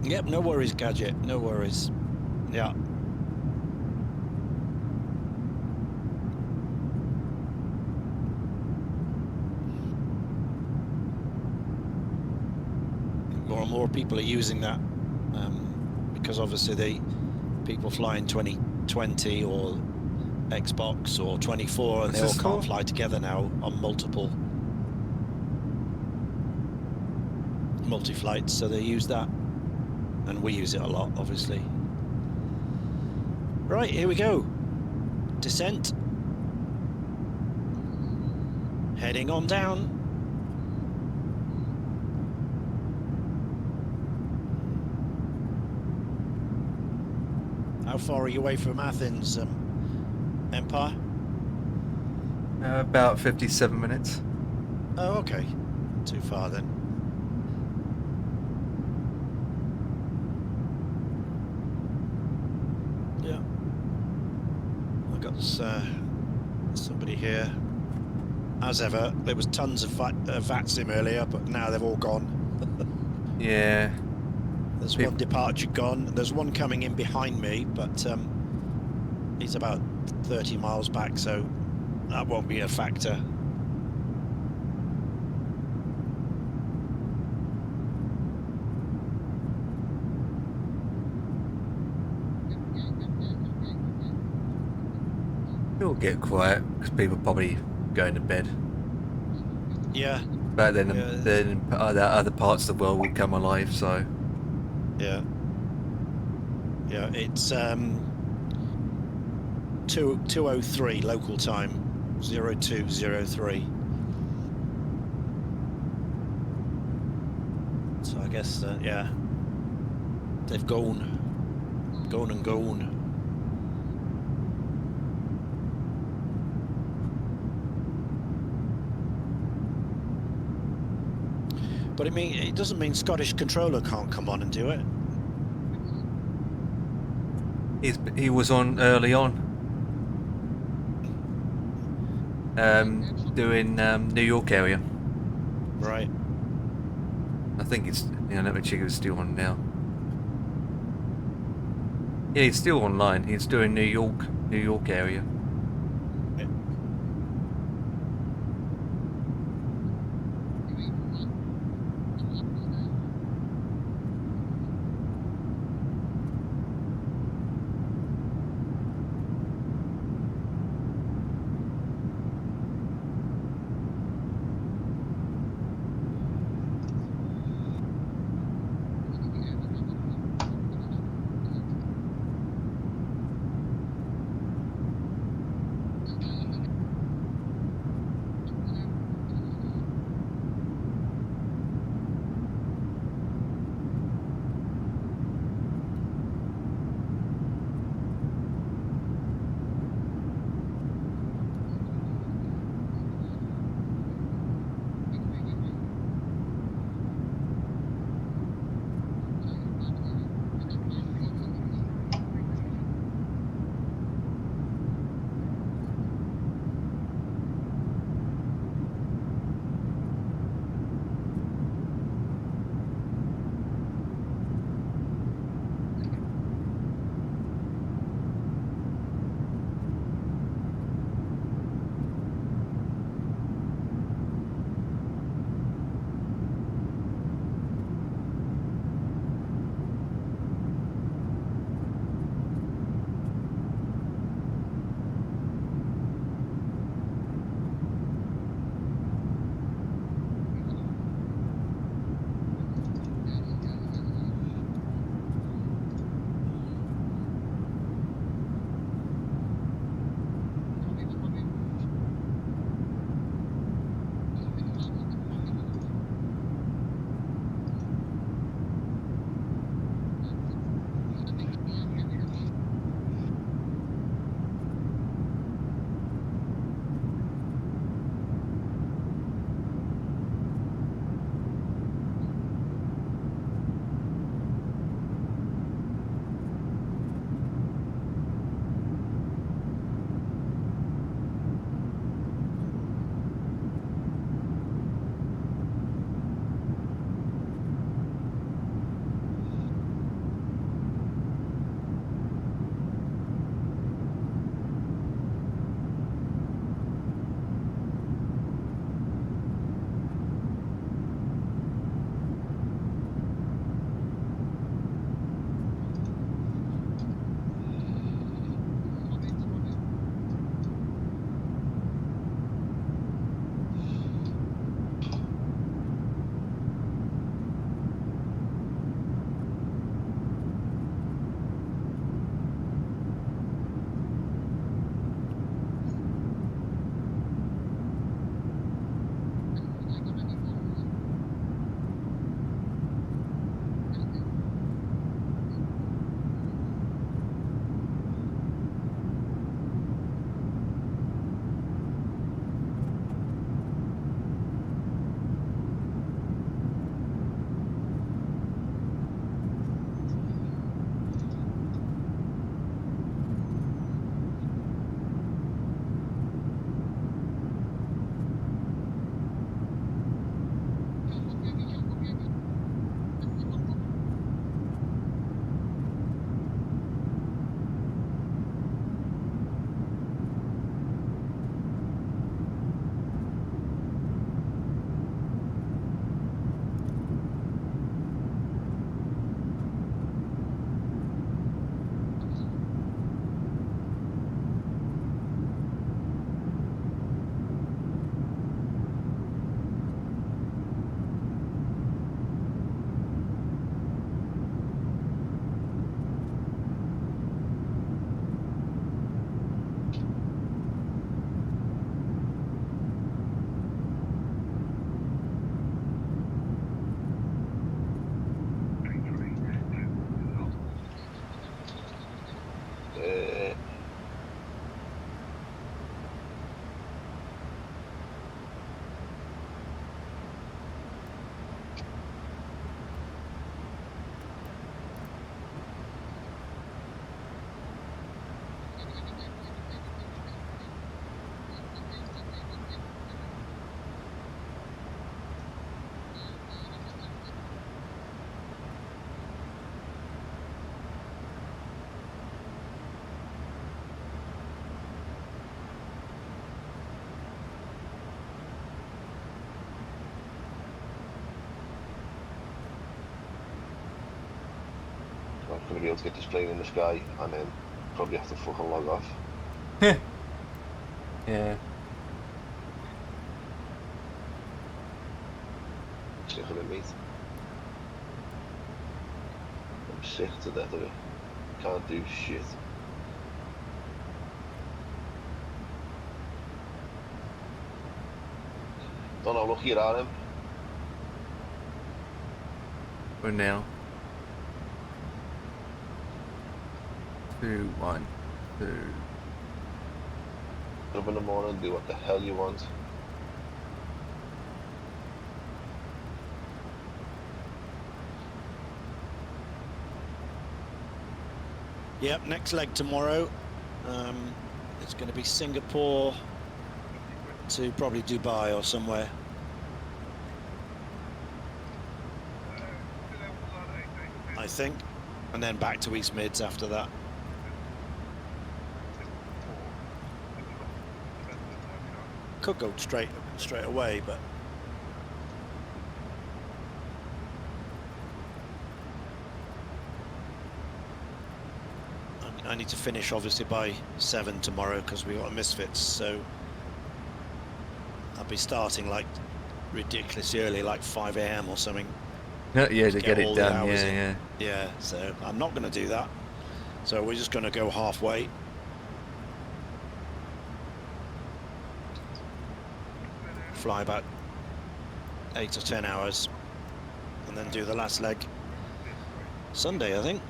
Yep, no worries, Gadget, no worries. Yeah. More and more people are using that because obviously the people flying 2020 or Xbox or 24 and they all can't fly together now on multi-flights, so they use that. And we use it a lot, obviously. Right, here we go. Descent. Heading on down. How far are you away from Athens, Empire? About 57 minutes. Oh, okay. Not too far then. There's somebody here. As ever, there was tons of VATSIM earlier, but now they've all gone. Yeah. There's one departure gone. There's one coming in behind me, but he's about 30 miles back, so that won't be a factor. It'll get quiet because people probably going to bed. Yeah. But then other parts of the world will come alive. So. Yeah. Yeah. It's 2:03 local time. 02:03. So I guess yeah. They've gone and gone. But it doesn't mean Scottish controller can't come on and do it. He was on early on, doing New York area. Right. I think it's. Let me check if it's still on now. Yeah, he's still online. He's doing New York area. going to be able to get this plane in the sky and then probably have to fucking log off. Yeah. Sick of it, mate. I'm sick to death of it. Can't do shit. Don't know, look here at him. For now. 2, 1, 2. Get up in the morning, do what the hell you want. Yep, next leg tomorrow. It's going to be Singapore to probably Dubai or somewhere. I think. And then back to East Mids after that. Could go straight away, but I need to finish obviously by 7 tomorrow because we got a Misfits, so I'll be starting like ridiculously early, like 5 AM or something. Yeah, to get all it the done. hours in. Yeah. Yeah, so I'm not going to do that. So we're just going to go halfway. Fly about 8 or 10 hours and then do the last leg Sunday, I think.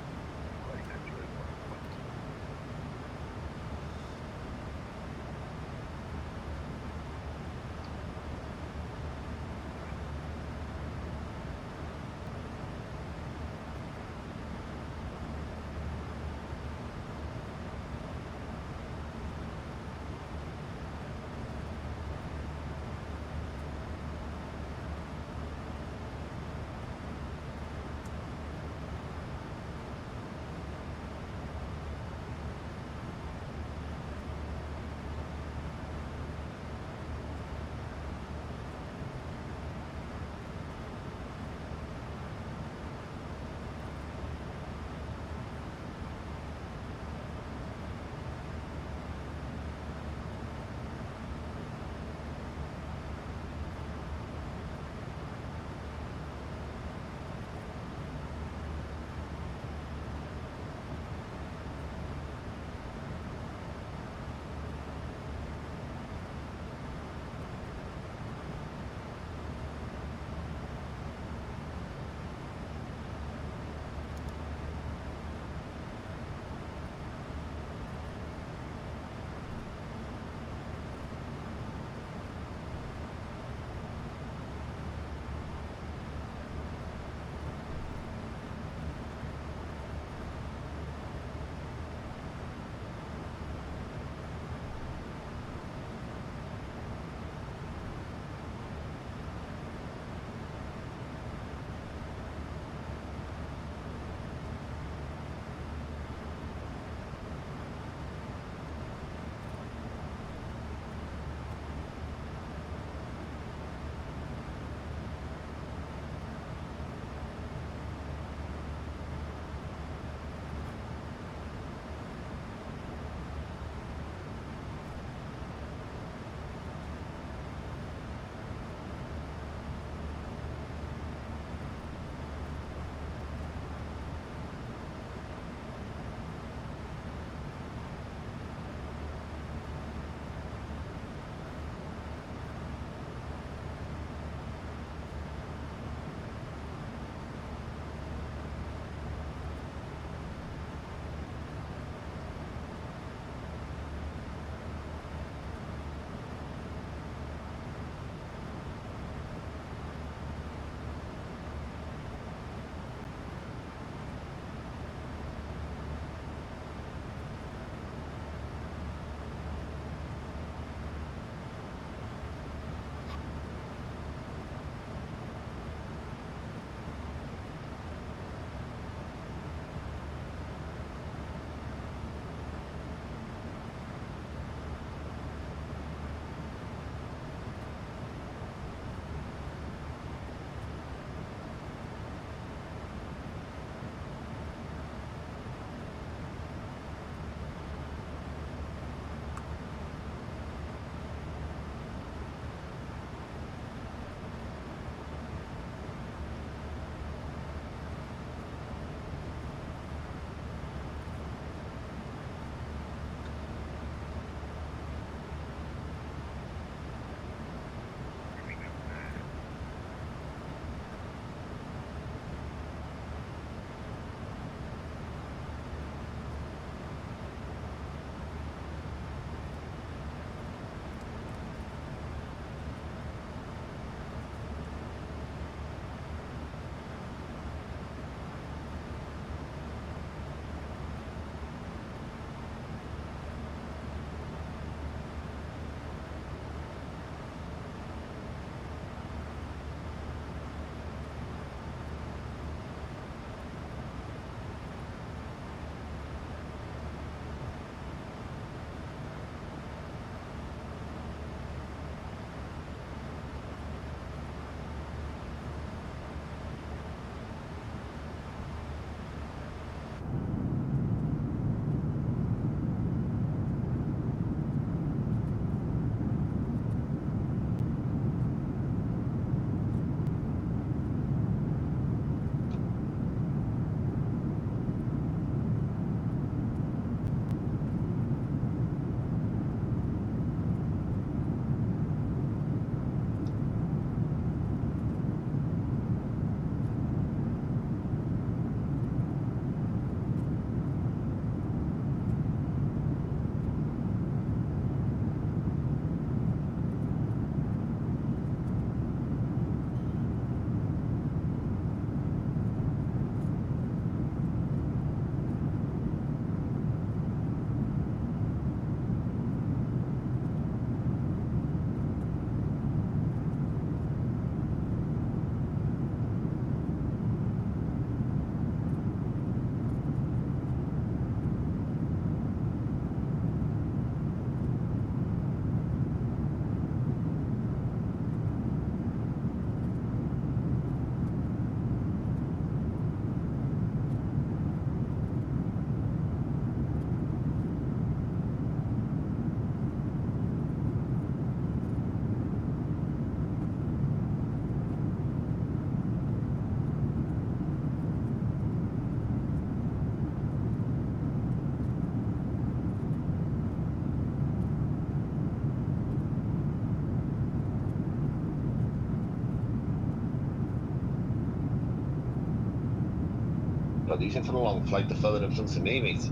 God, he's in for a long flight, the fella in front of me, mate.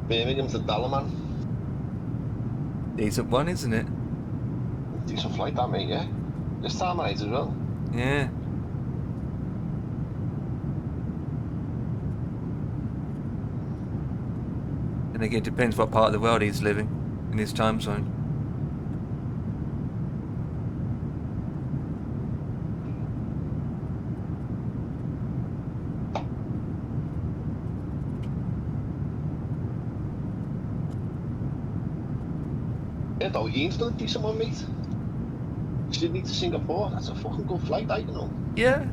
Birmingham to Dalaman. Decent one, isn't it? Decent flight, that, mate, yeah. This time of night as well. Yeah. And again, it depends what part of the world he's living in his time zone. Yeah, though, Ian's done a decent one, mate. Sydney to Singapore, that's a fucking good flight, you know. Yeah.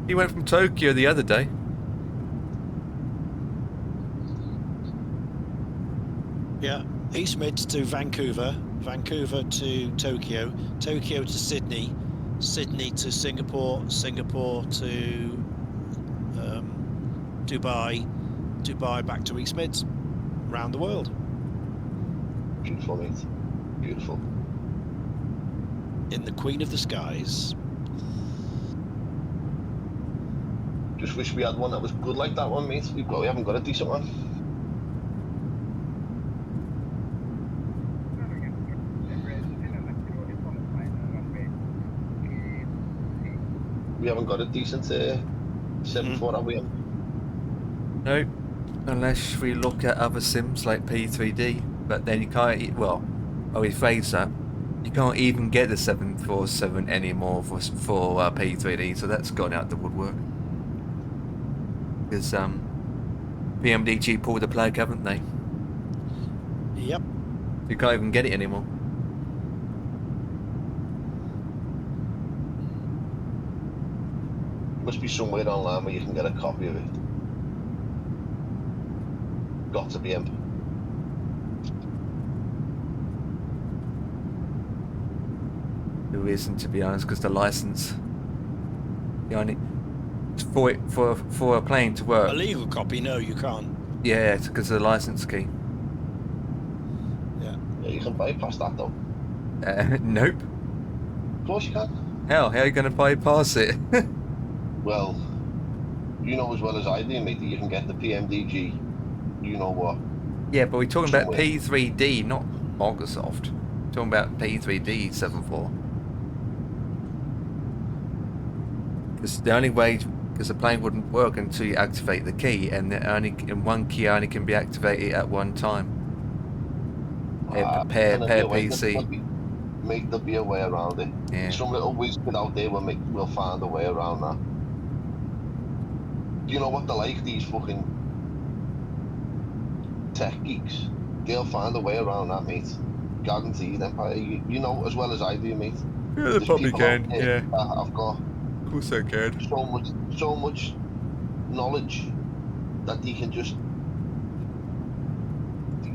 He went from Tokyo the other day. Yeah, East Mids to Vancouver, Vancouver to Tokyo, Tokyo to Sydney, Sydney to Singapore, Singapore to Dubai, Dubai back to East Mids, round the world. Beautiful, mate. Beautiful. In the Queen of the Skies. Just wish we had one that was good like that one, mate. We haven't got a decent one. We haven't got a decent 7.4, have we? No, unless we look at other sims like P3D, but then you can't, well, I'll rephrase that, you can't even get the 747 anymore for P3D, so that's gone out the woodwork. Because PMDG pulled the plug, haven't they? Yep. You can't even get it anymore. Must be somewhere online where you can get a copy of it. Got to be imp. There isn't, to be honest, because the license, you only for a plane to work. A legal copy? No, you can't. Yeah, it's because of the license key. Yeah. Yeah, you can bypass that though. Nope. Of course you can. Hell, how are you going to bypass it? Well, you know as well as I do, mate, that you can get the PMDG, you know what. Yeah, but we're talking about Somewhere. P3D, not Microsoft. We're talking about P3D 7.4. Because the only way, because the plane wouldn't work until you activate the key, and one key only can be activated at one time. Per PC. Mate, there'll be a way around it. Yeah. Some little wizard out there will find a way around that. You know what they're like, these fucking tech geeks? They'll find a way around that, mate. Guaranteed, Empire. You know as well as I do, mate. Yeah, they There's probably people out can, there yeah. that I've got Of course they can. so much knowledge that they can just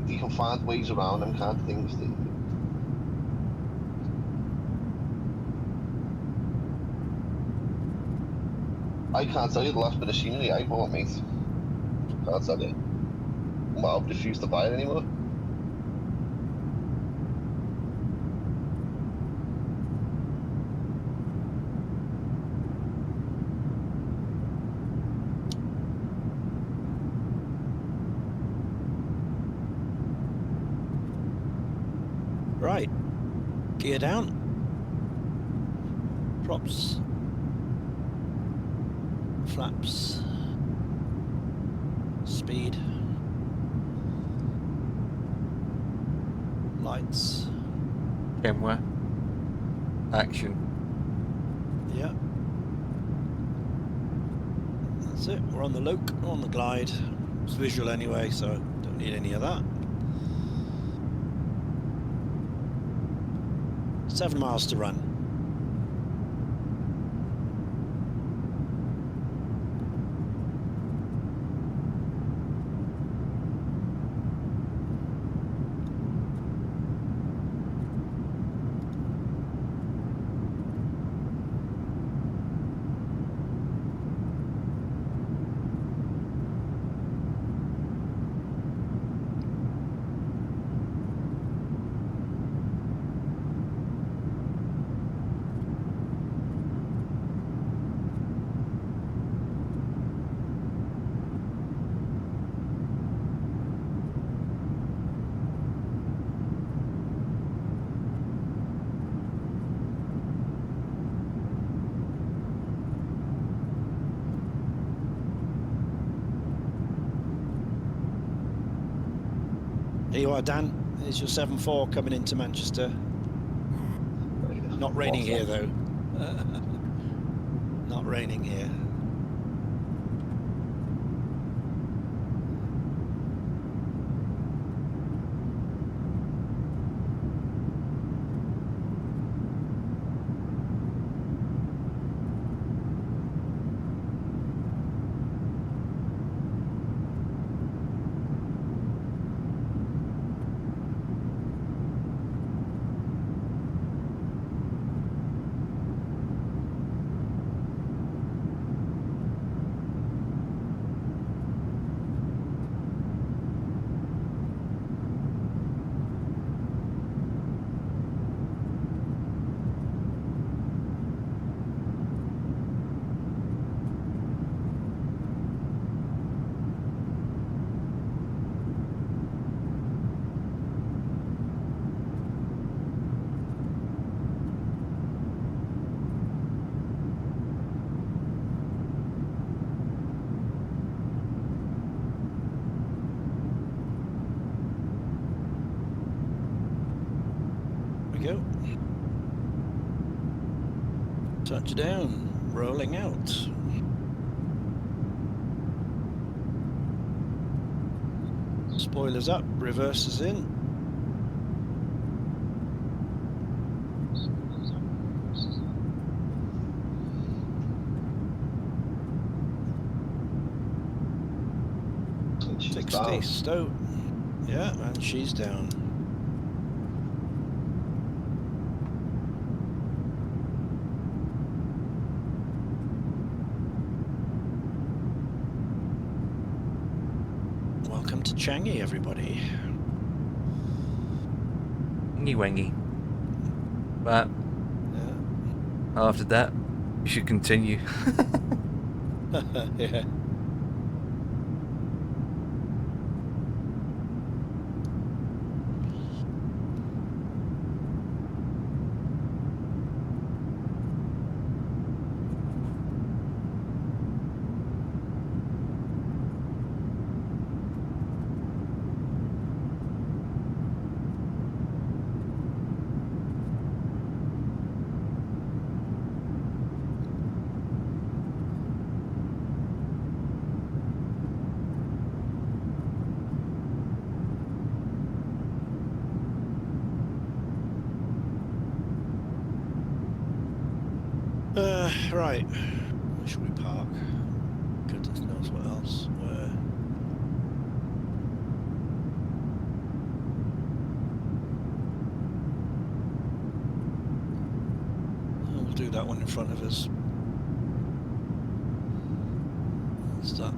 they can find ways around them kind of things. I can't tell you the last bit of scenery I bought, mate. Can't tell you. Well, I refuse to buy it anymore. Right. Gear down. Props. Flaps. Speed. Lights. Camera. Action. Yeah. That's it. We're on the Loke, we're on the glide. It's visual anyway, so don't need any of that. 7 miles to run. Here you are, Dan. Here's your 7-4 coming into Manchester. Not raining here, though. Not raining here. Go. Touchdown, rolling out. Spoilers up, reverses in. She's 60 down. Stowe. Yeah, and she's down. Welcome to Changi, everybody. Wangy. But Yeah. after that, you should continue. Yeah. Right. Where should we park? Goodness knows what else. Where? Oh, we'll do that one in front of us. What's that?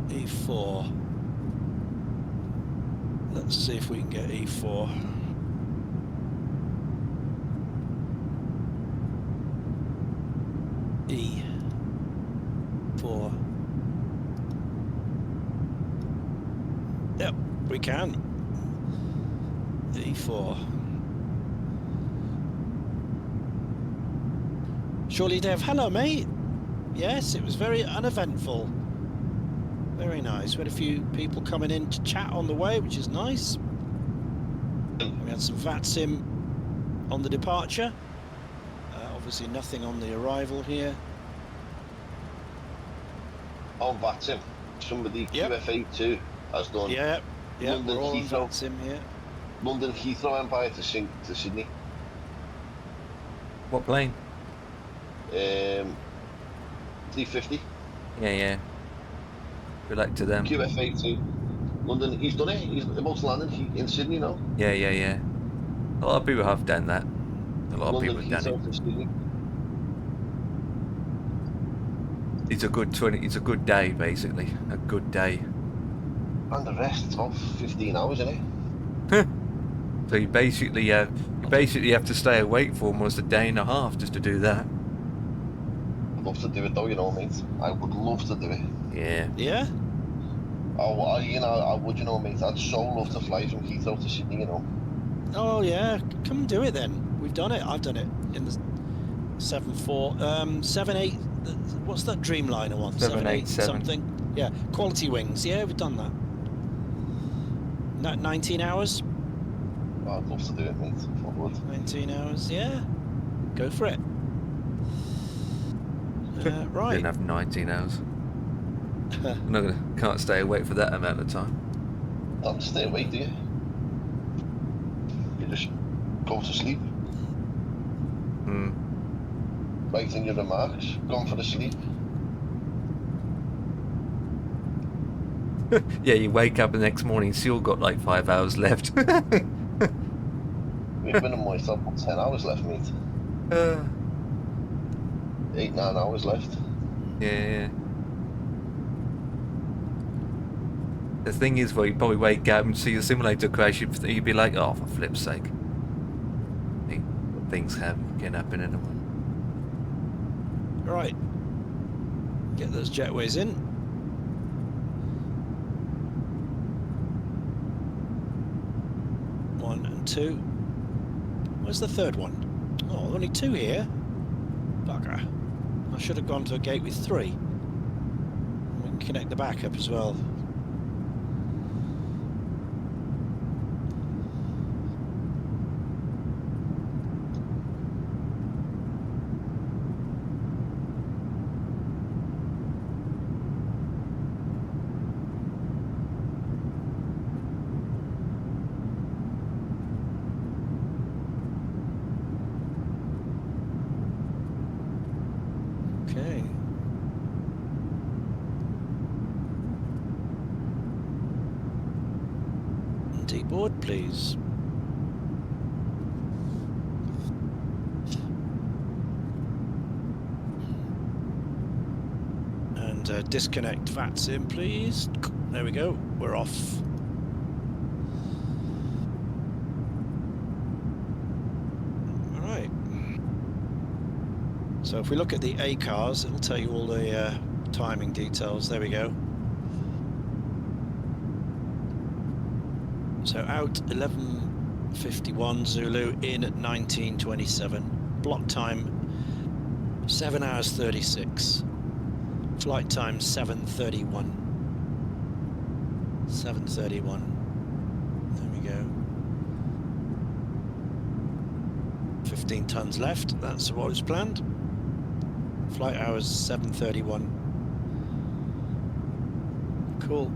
E4. Let's see if we can get E4. E4. Yep, we can. E4. Surely Dev, hello mate. Yes, it was very uneventful. Very nice. We had a few people coming in to chat on the way, which is nice. We had some VATSIM on the departure. Obviously nothing on the arrival here. Oh, that's him. Somebody, Yep. QFA2 has done. Yeah, London we're all on Heathrow. VATSIM here. London Heathrow Empire to Sydney. What plane? 350. Yeah. Good luck to them. QFA2. London, he's done it. He's about to land in Sydney now. Yeah. A lot of people have done that. A lot of people London have done Heathrow to Sydney. it. It's a good day, basically. A good day. And the rest, it's about 15 hours, isn't it? So you basically have to stay awake for almost a day and a half just to do that. I'd love to do it though, you know, mate. I would love to do it. Yeah. Yeah? I would, you know, mate. I'd so love to fly from Heathrow to Sydney, you know. Oh yeah, come and do it then. We've done it. I've done it in the 7-4, 7-8. What's that Dreamliner one? 787. something. Yeah, quality wings. Yeah, we've done that. 19 hours? I'd love to do it, mate. If I would. 19 hours, yeah. Go for it. Right. Didn't have 19 hours. I'm not gonna, can't stay awake for that amount of time. Don't stay awake, do you? You just go to sleep. Right in your remarks. Gone for the sleep. Yeah, you wake up the next morning, still got like 5 hours left. We've been in my top 10 hours left, mate. 8, 9 hours left. Yeah. The thing is, well, you probably wake up and see a simulator crash, you'd be like, oh, for flip's sake. Things can happen anyway. Right. Get those jetways in. One and two. Where's the third one? Oh, only two here. Bugger. I should have gone to a gate with three. We can connect the backup as well. Okay. D-board, please. And disconnect VATSIM, please. There we go. We're off. All right. So if we look at the A cars, it'll tell you all the timing details. There we go. So out 11:51 Zulu, in at 19:27. Block time 7 hours 36. Flight time 7:31. 7:31. There we go. 15 tons left. That's what was planned. Flight hours 7:31. Cool.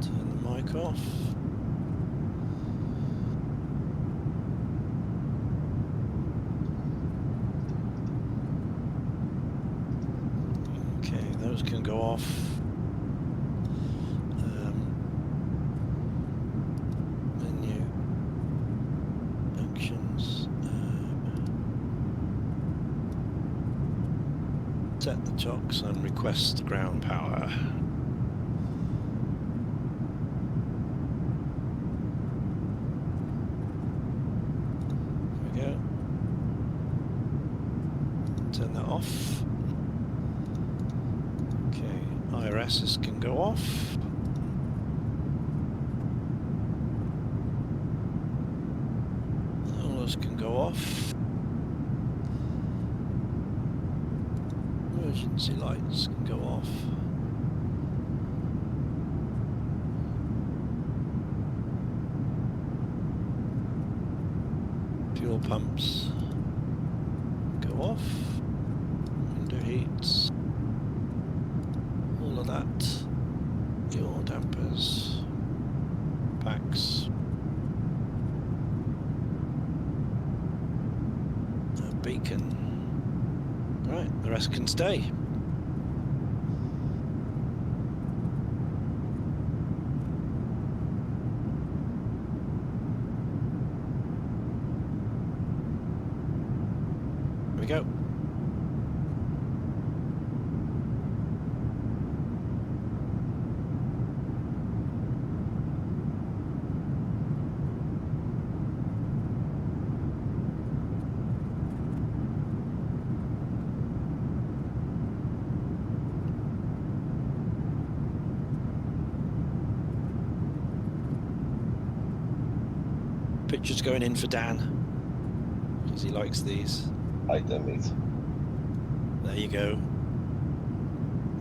Turn the mic off. Okay, those can go off. Menu. Actions. Set the chocks and request ground power. There we go. Turn that off. Okay, IRSs can go off. All those can go off. Emergency lights can go off. Fuel pumps go off. Window heats. All of that. Yaw dampers. Packs. A beacon. Right, the rest can stay. Here we go. Pictures going in for Dan, because he likes these. Right then, mate. There you go.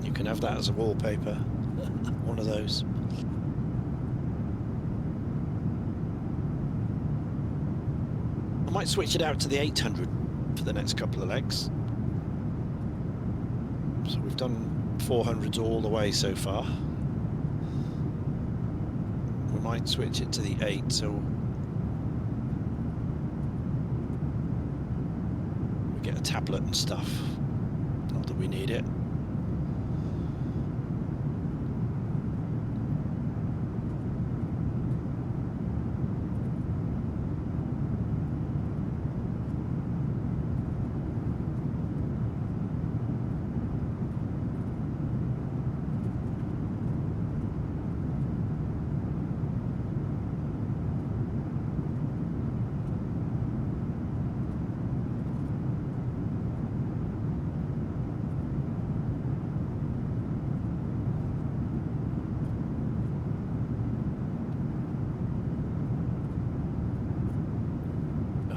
You can have that as a wallpaper. One of those. I might switch it out to the 800 for the next couple of legs. So we've done 400s all the way so far. We might switch it to the 8, so we get a tablet and stuff. Not that we need it.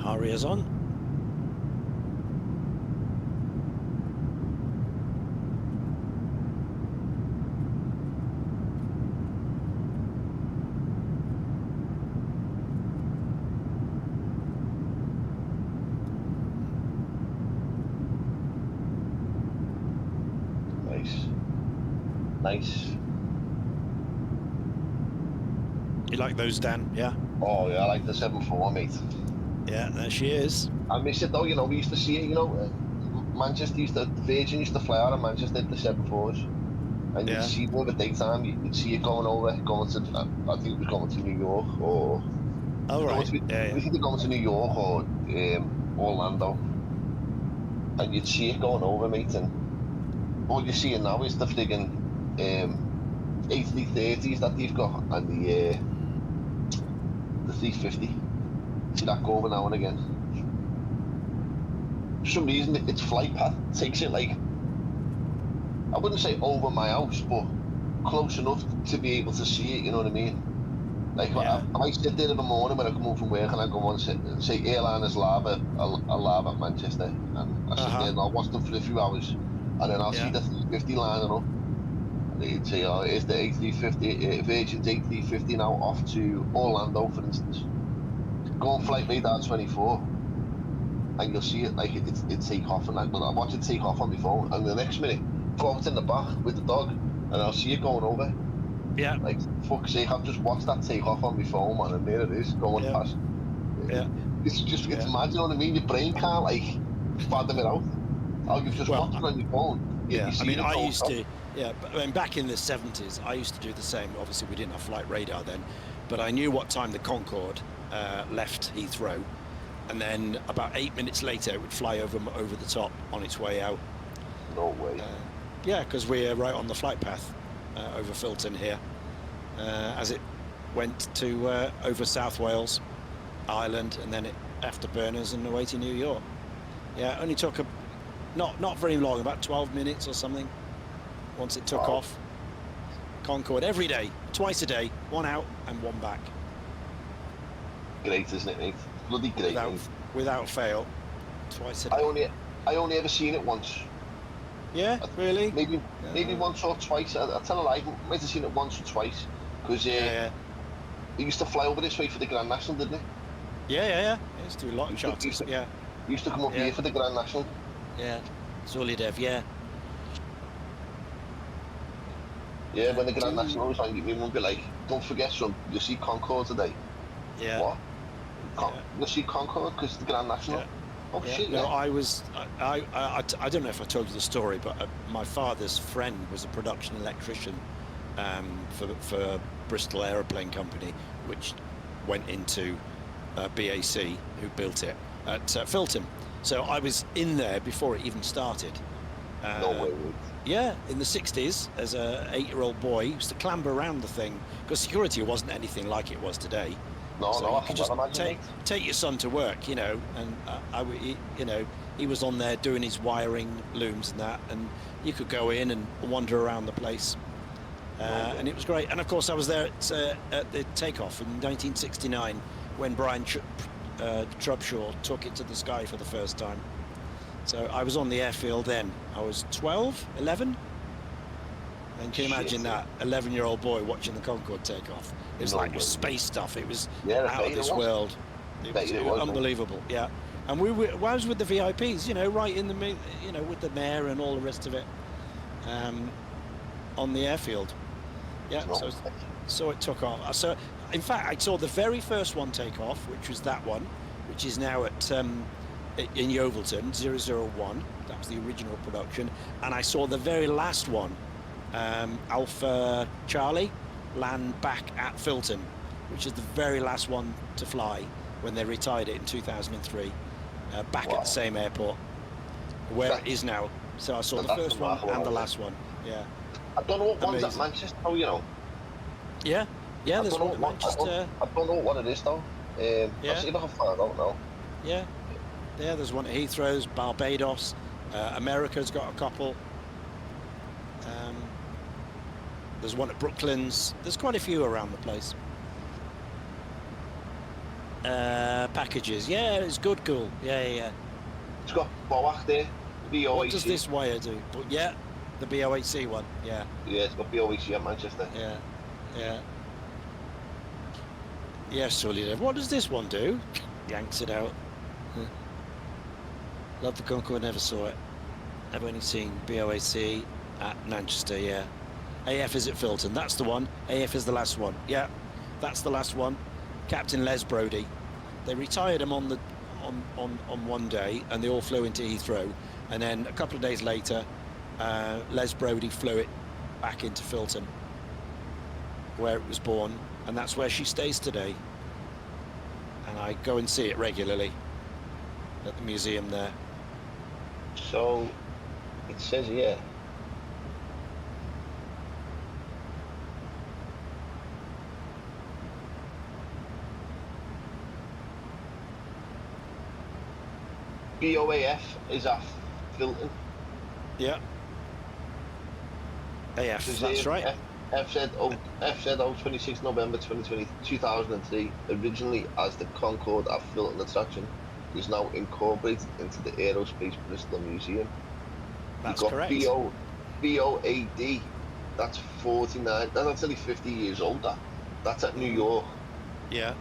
Harriers on. Nice. You like those, Dan? Yeah? Oh yeah, I like the 7.4, mate. Yeah, there she is. I miss it though, you know, we used to see it, you know, Manchester used to, Virgin used to fly out of Manchester the 7.4s. And you'd see over daytime, you'd see it going to, I think it was going to New York or... Oh, right. We think they're going to New York or Orlando. And you'd see it going over, mate, and all you're seeing now is the friggin' A330s that they've got and the 350. See that go over now and again. For some reason, its flight path takes it like, I wouldn't say over my house, but close enough to be able to see it, you know what I mean? Like, I might sit there in the morning when I come home from work and I go on, say airliners live at Manchester, and I sit there and I'll watch them for a few hours, and then I'll see the 350 lining up, and they'd say, oh, here's the A350, Virgin's A350 now off to Orlando, for instance. Go on flight radar 24, and you'll see it like it take off, and like, I watch it take off on my phone, and the next minute, go out in the back with the dog, and I'll see it going over. Yeah. Like, fuck's sake, I've just watched that take off on my phone, man, and there it is, going past. Yeah. It's just, it's mad, you know what I mean? Your brain can't, like, fathom it out. Oh, you've just watched it on your phone. Yeah, I mean, I used to, I mean, back in the 70s, I used to do the same. Obviously, we didn't have flight radar then, but I knew what time the Concorde left Heathrow, and then about 8 minutes later, it would fly over the top on its way out. No way. Yeah, because we're right on the flight path over Filton here, as it went to over South Wales, Ireland, and then it afterburners and away to New York. Yeah, it only took not very long, about 12 minutes or something, once it took off. Concorde every day, twice a day, one out and one back. Great, isn't it, mate? Bloody great. Without fail, twice a day. I only ever seen it once. Yeah, really? Maybe once or twice. I tell a lie, I might have seen it once or twice, because it used to fly over this way for the Grand National, didn't it? Yeah. It used to do a lot of charters. Yeah. It used to come up here for the Grand National. Yeah, Solidev, yeah. Yeah, when the Grand National was on, we would be like, don't forget, son, you'll see Concorde today. Yeah. What? You'll see Concorde because the Grand National. Oh shit! No, I don't know if I told you the story, but my father's friend was a production electrician for Bristol Aeroplane Company, which went into BAC, who built it at Filton. So I was in there before it even started. No way. Yeah, in the 60s, as a 8-year-old boy, he used to clamber around the thing because security wasn't anything like it was today. No, you could just take your son to work, you know, and he was on there doing his wiring looms and that, and you could go in and wander around the place, and it was great. And of course, I was there at the takeoff in 1969 when Brian Trubshaw took it to the sky for the first time. So I was on the airfield then. I was 12, 11. And can you imagine that 11-year-old boy watching the Concorde take off? It was like space stuff. It was out of this world. It was unbelievable. Yeah. And I was with the VIPs, you know, right in the, you know, with the mayor and all the rest of it, on the airfield. Yeah. So it took off. So in fact, I saw the very first one take off, which was that one, which is now at in Yeovilton 001. That was the original production, and I saw the very last one, Alpha Charlie, land back at Filton, which is the very last one to fly when they retired it in 2003, back at the same airport where it is now. So I saw the first one and the last one. Yeah. I don't know what one's at Manchester, though, you know. Yeah, there's one at Manchester. I don't know what it is, though. I'll see if I can find out now. Yeah, there's one at Heathrow's, Barbados. America's got a couple. There's one at Brooklands. There's quite a few around the place. Packages, yeah, it's good, cool. Yeah. It's got BOAC there, BOAC. What does this wire do? But yeah, the BOAC one, yeah. Yeah, it's got BOAC at Manchester. Yeah, surely. What does this one do? Yanks it out. Love the Concorde, never saw it. I've only seen BOAC at Manchester, yeah. AF is at Filton, that's the one. AF is the last one, yeah. That's the last one. Captain Les Brodie. They retired him on one day, and they all flew into Heathrow. And then a couple of days later, Les Brodie flew it back into Filton, where it was born, and that's where she stays today. And I go and see it regularly at the museum there. So it says here, BOAF is at Filton. Yeah. AF, that's right. FZ 26 November 2003, originally as the Concorde at Filton attraction, is now incorporated into the Aerospace Bristol Museum. That's You've got correct. BOAD, that's 49, that's only 50 years old, that's at New York. Yeah.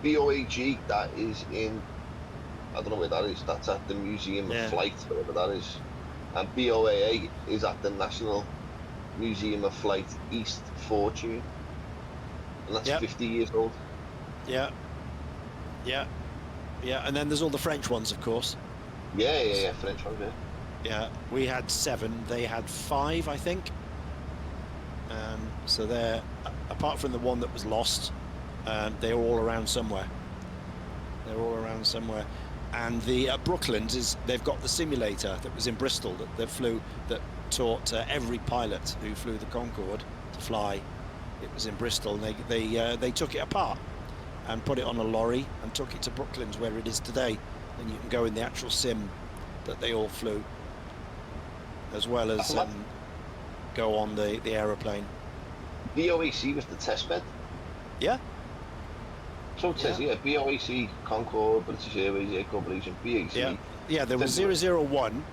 BOAG, that is in, I don't know where that is, that's at the Museum of Flight, whatever that is. And BOAA is at the National Museum of Flight, East Fortune. And that's 50 years old. Yeah. And then there's all the French ones, of course. Yeah, French ones, yeah. Yeah, we had 7, they had 5, I think. So they're, apart from the one that was lost, they're all around somewhere. And the Brooklands they've got the simulator that was in Bristol that taught every pilot who flew the Concorde to fly. It was in Bristol, and they took it apart and put it on a lorry and took it to Brooklands, where it is today, and you can go in the actual sim that they all flew, as well as go on the aeroplane. BOAC was the test bed. Yeah. So it says here, BOAC, Concorde, British Airways Air Corporation, BAC. Yeah, there was 001,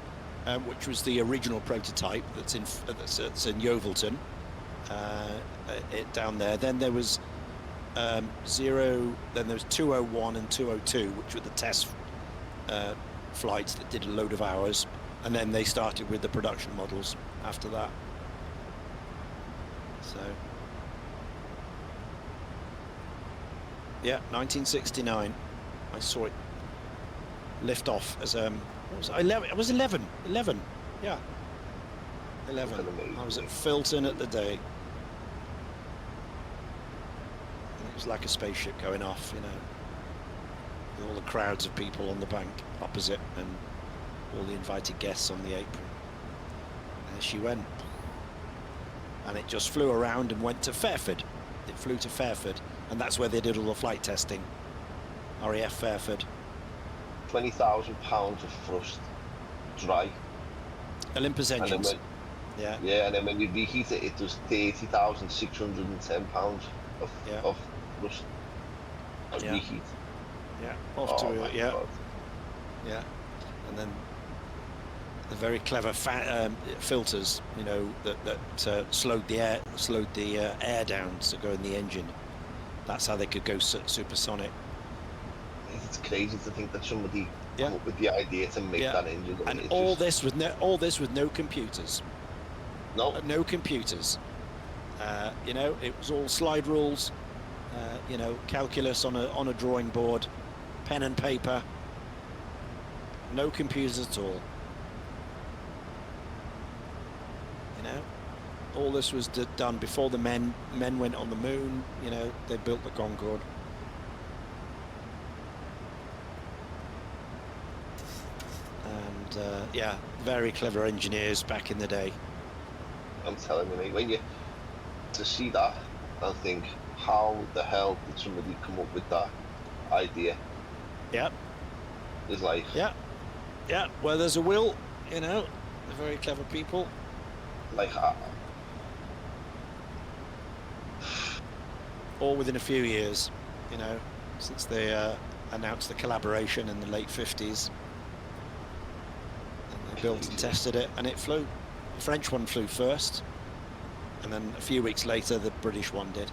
which was the original prototype that's in Yeovilton, down there. Then there was then there was 201 and 202, which were the test flights that did a load of hours, and then they started with the production models after that. So yeah, 1969, I saw it lift off as what was it? 11. It was 11. 11. Yeah. 11. I was at Filton at the day. And it was like a spaceship going off, you know, with all the crowds of people on the bank opposite and all the invited guests on the apron. And there she went. And it just flew around and went to Fairford. It flew to Fairford, and that's where they did all the flight testing. RAF Fairford. 20,000 pounds of thrust, dry. Olympus engines. Yeah, and then when you reheat it, it does 30,610 pounds of thrust. Reheat. Yeah, off to it. Yeah. Yeah, and then the very clever filters, you know, that slowed the air down to go in the engine. That's how they could go supersonic. It's crazy to think that somebody Yeah. come up with the idea to make that engine. And It's all just- this with no computers. No. No computers. You know, it was all slide rules. You know, calculus on a drawing board, pen and paper. No computers at all. You know, all this was done before the men went on the moon. You know, they built the Concorde. And yeah, very clever engineers back in the day. I'm telling you, mate, when you to see that and think, how the hell did somebody come up with that idea? Yeah. It's like, Yeah. Yeah. Where there's a will, you know, they're very clever people. like, All within a few years, you know, since they announced the collaboration in the late 50s. And they built and tested it, and it flew. The French one flew first, and then a few weeks later the British one did.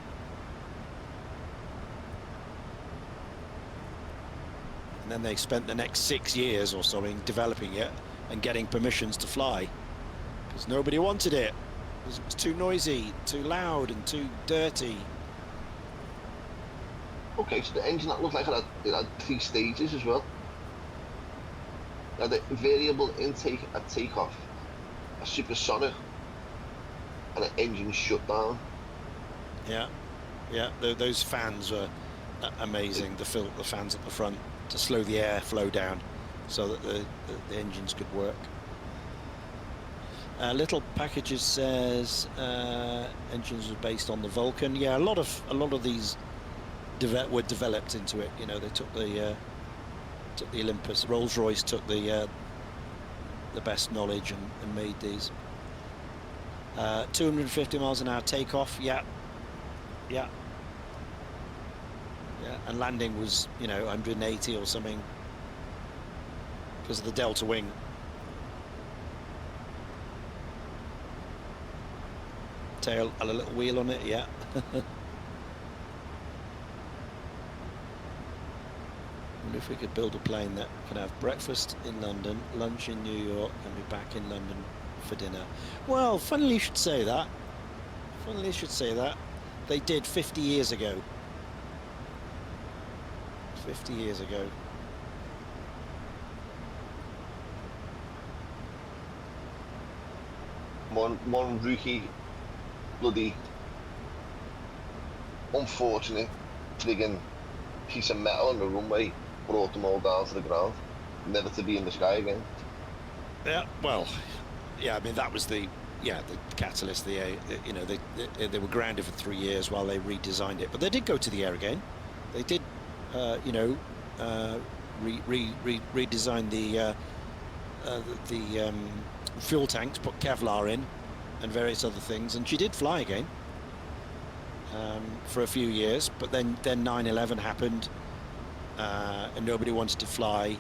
And then they spent the next 6 years or something developing it and getting permissions to fly, because nobody wanted it. It was too noisy, too loud, and too dirty. okay, so the engine that looked like it had 3 stages as well. It had a variable intake at takeoff, a supersonic, and an engine shutdown. Yeah, yeah. Those fans were amazing. The fans at the front to slow the airflow down, so that the engines could work. Little packages says engines were based on the Vulcan. Yeah, a lot of these were developed into it. You know, they took the Olympus. Rolls-Royce took the best knowledge and made these. 250 miles an hour takeoff. Yeah. And landing was, you know, 180 or something because of the delta wing. Tail and a little wheel on it. Yeah. Wonder if we could build a plane that can have breakfast in London, lunch in New York, and be back in London for dinner. Well, funnily you should say that. Funnily you should say that. They did 50 years ago. 50 years ago. One rookie, bloody unfortunate friggin' piece of metal on the runway brought them all down to the ground, never to be in the sky again. Yeah, well, yeah, I mean that was the catalyst. You know, they were grounded for 3 years while they redesigned it, but they did go to the air again. They did, you know, redesign the fuel tanks, put Kevlar in, and various other things, and she did fly again for a few years. But then 9/11 happened, and nobody wanted to fly,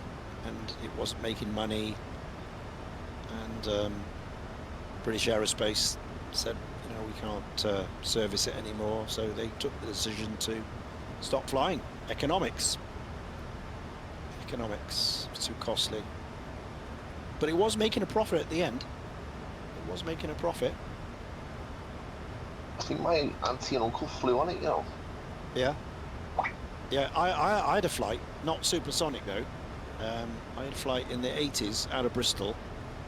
and it wasn't making money, and British Aerospace said, you know, we can't service it anymore, so they took the decision to stop flying. Economics, it's too costly. But it was making a profit at the end. It was making a profit. I think my auntie and uncle flew on it, you know. Yeah. Yeah, I had a flight, not supersonic though. I had a flight in the 80s out of Bristol,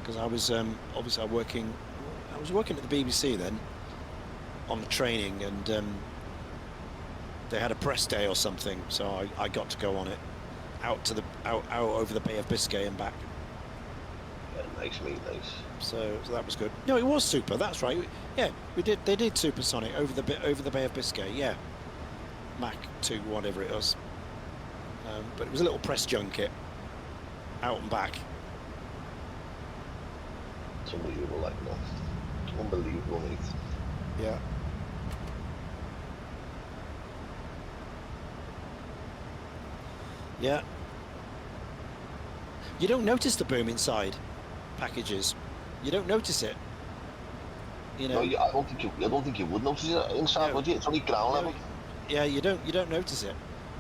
because I was obviously I was working at the BBC then on the training, and they had a press day or something, so I got to go on it out over the Bay of Biscay and back. Yeah, nice, mate, nice. So that was good. No, it was super. That's right. Yeah, they did supersonic over the Bay of Biscay. Yeah, Mach 2, whatever it was. But it was a little press junket out and back. It's unbelievable, like, no. Unbelievable, mate. Yeah. Yeah. You don't notice the boom inside. packages, you don't notice it. You know. No, I don't think you would notice it inside, No. would you? It's only ground level. Yeah, you don't notice it.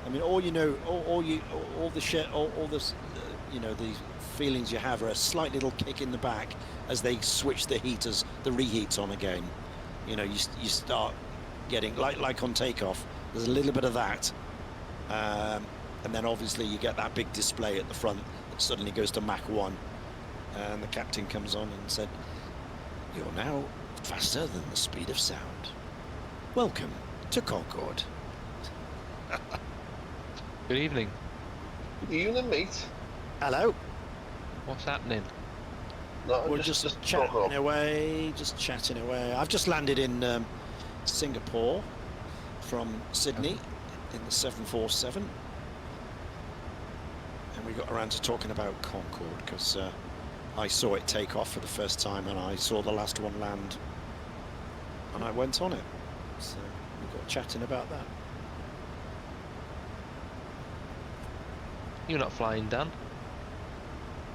I mean, all the shit, all this, you know, the feelings you have are a slight little kick in the back as they switch the reheats on again. You know, you start getting like on takeoff. There's a little bit of that, and then obviously you get that big display at the front that suddenly goes to Mach 1, and the captain comes on and said, "You're now faster than the speed of sound. Welcome to Concorde." Good evening. Good evening, mate. Hello. What's happening? No, We're just chatting away, I've just landed in Singapore from Sydney in the 747, and we got around to talking about Concorde because I saw it take off for the first time and I saw the last one land and I went on it, so we got chatting about that. You're not flying, Dan?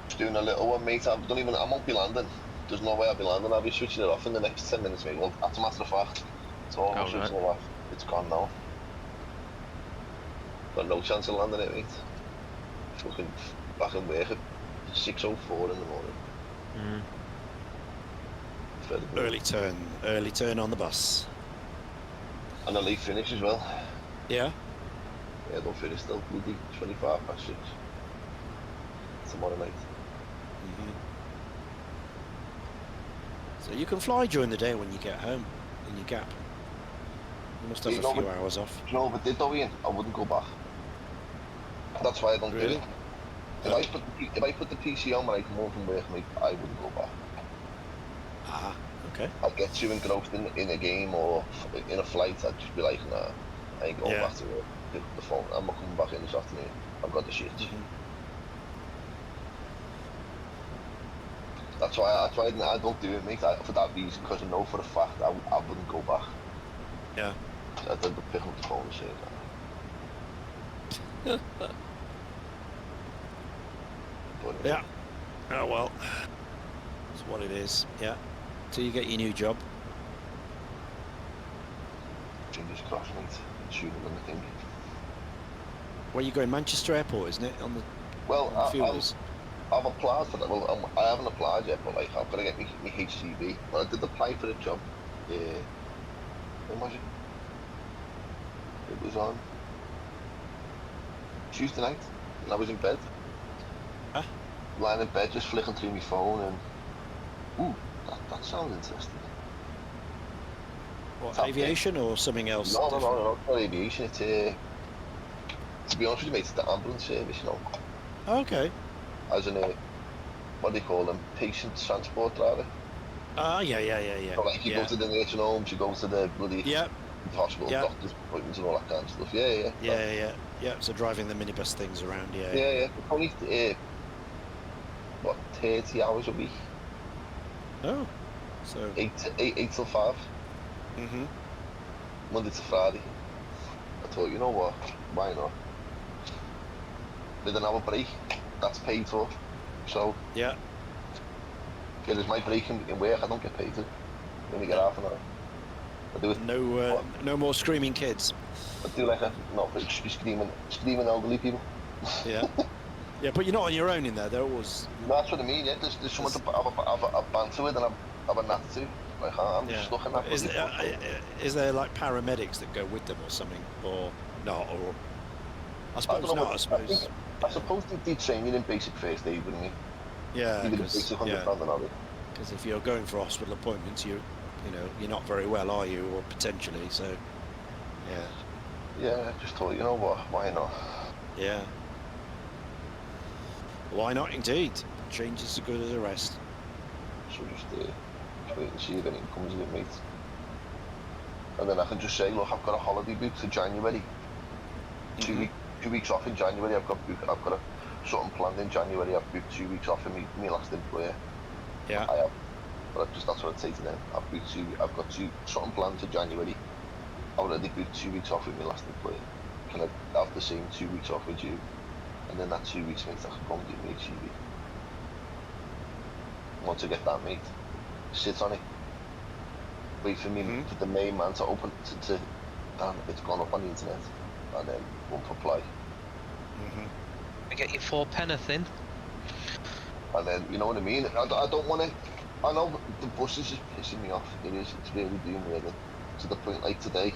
Just doing a little one, mate. I won't be landing. There's no way I'll be landing. I'll be switching it off in the next 10 minutes, mate. Well, that's a matter of fact. So I'm switching it off. It's gone now. Got no chance of landing it, mate. Fucking back in work at 6:04 in the morning. Early turn on the bus. And a late finish as well. Yeah? Yeah, don't finish till bloody 25 past 6 tomorrow night. So you can fly during the day when you get home in your gap. You must have a few hours off. Do you know what I did though, Ian? I wouldn't go back. That's why I don't do it. If I put the PC on when I come home from work, mate, I wouldn't go back. Ah, okay. I'd get too engrossed in a game or in a flight. I'd just be like, nah, I ain't going back to work. Pick up the phone. I'm not coming back in this afternoon. I've got the shit. That's why I don't do it, mate. For that reason, because I know for a fact I wouldn't go back. Yeah. I'd end up picking up the phone and saying that. Yeah. Oh well. It's what it is. Yeah. Till you get your new job. Fingers crossed, mate. Sooner than I think. Where you going? Manchester Airport, isn't it? On the I've applied for that. Well, I haven't applied yet, but like I've got to get my HCV. Well, I did apply for the job. When was it? It was on Tuesday night, and I was in bed. Huh? Lying in bed, just flicking through my phone, and ooh, that sounds interesting. What, aviation or something else? No, not aviation. It's to be honest with you, mate, it's the ambulance service, you know. Okay. As in what do they call them? Patient transport driver. Ah, yeah. So like you go to the nursing homes, you go to the bloody hospital, doctors' appointments and all that kind of stuff. Yeah. So driving the minibus things around, Yeah. Only 30 hours a week. Oh. So 8 till 5. Monday to Friday. I thought, you know what? Why not? With an hour break, that's paid for. So yeah. There's my break in work. I don't get paid to. I only get half an hour. I do it. No more screaming kids. I do like screaming elderly people. Yeah. Yeah, but you're not on your own in there. They're always. No, that's what I mean. Yeah, there's someone to have a banter with and have a natter to. Like I'm just stuck in that. Is there like paramedics that go with them or something, or not? Or I suppose not. I suppose they train you in basic first aid, wouldn't you? Yeah, because if you're going for hospital appointments, you're not very well, are you? Or potentially, so yeah. Yeah, I just thought, you know what? Why not? Yeah. Why not, indeed? Change is as good as the rest. So just wait and see if anything comes of it, mate. And then I can just say, look, I've got a holiday booked for January. 2 weeks off in January. I've got something planned in January. I've booked 2 weeks off for my last employer. Yeah. I have. But that's what I'd say to them. I've got something planned for January. I've already booked 2 weeks off with my last employer. Can I have the same 2 weeks off with you? And then that 2 weeks, mate, I can go and do my HCV. Once I get that, mate, sit on it. Wait for me, Mhm. for the main man to open, to damn, it's gone up on the internet. And then one for play. I get you 4 penneth in. And then, you know what I mean? I don't want to... I know the bus is just pissing me off. It is. It's really doing me in. To the point, like today,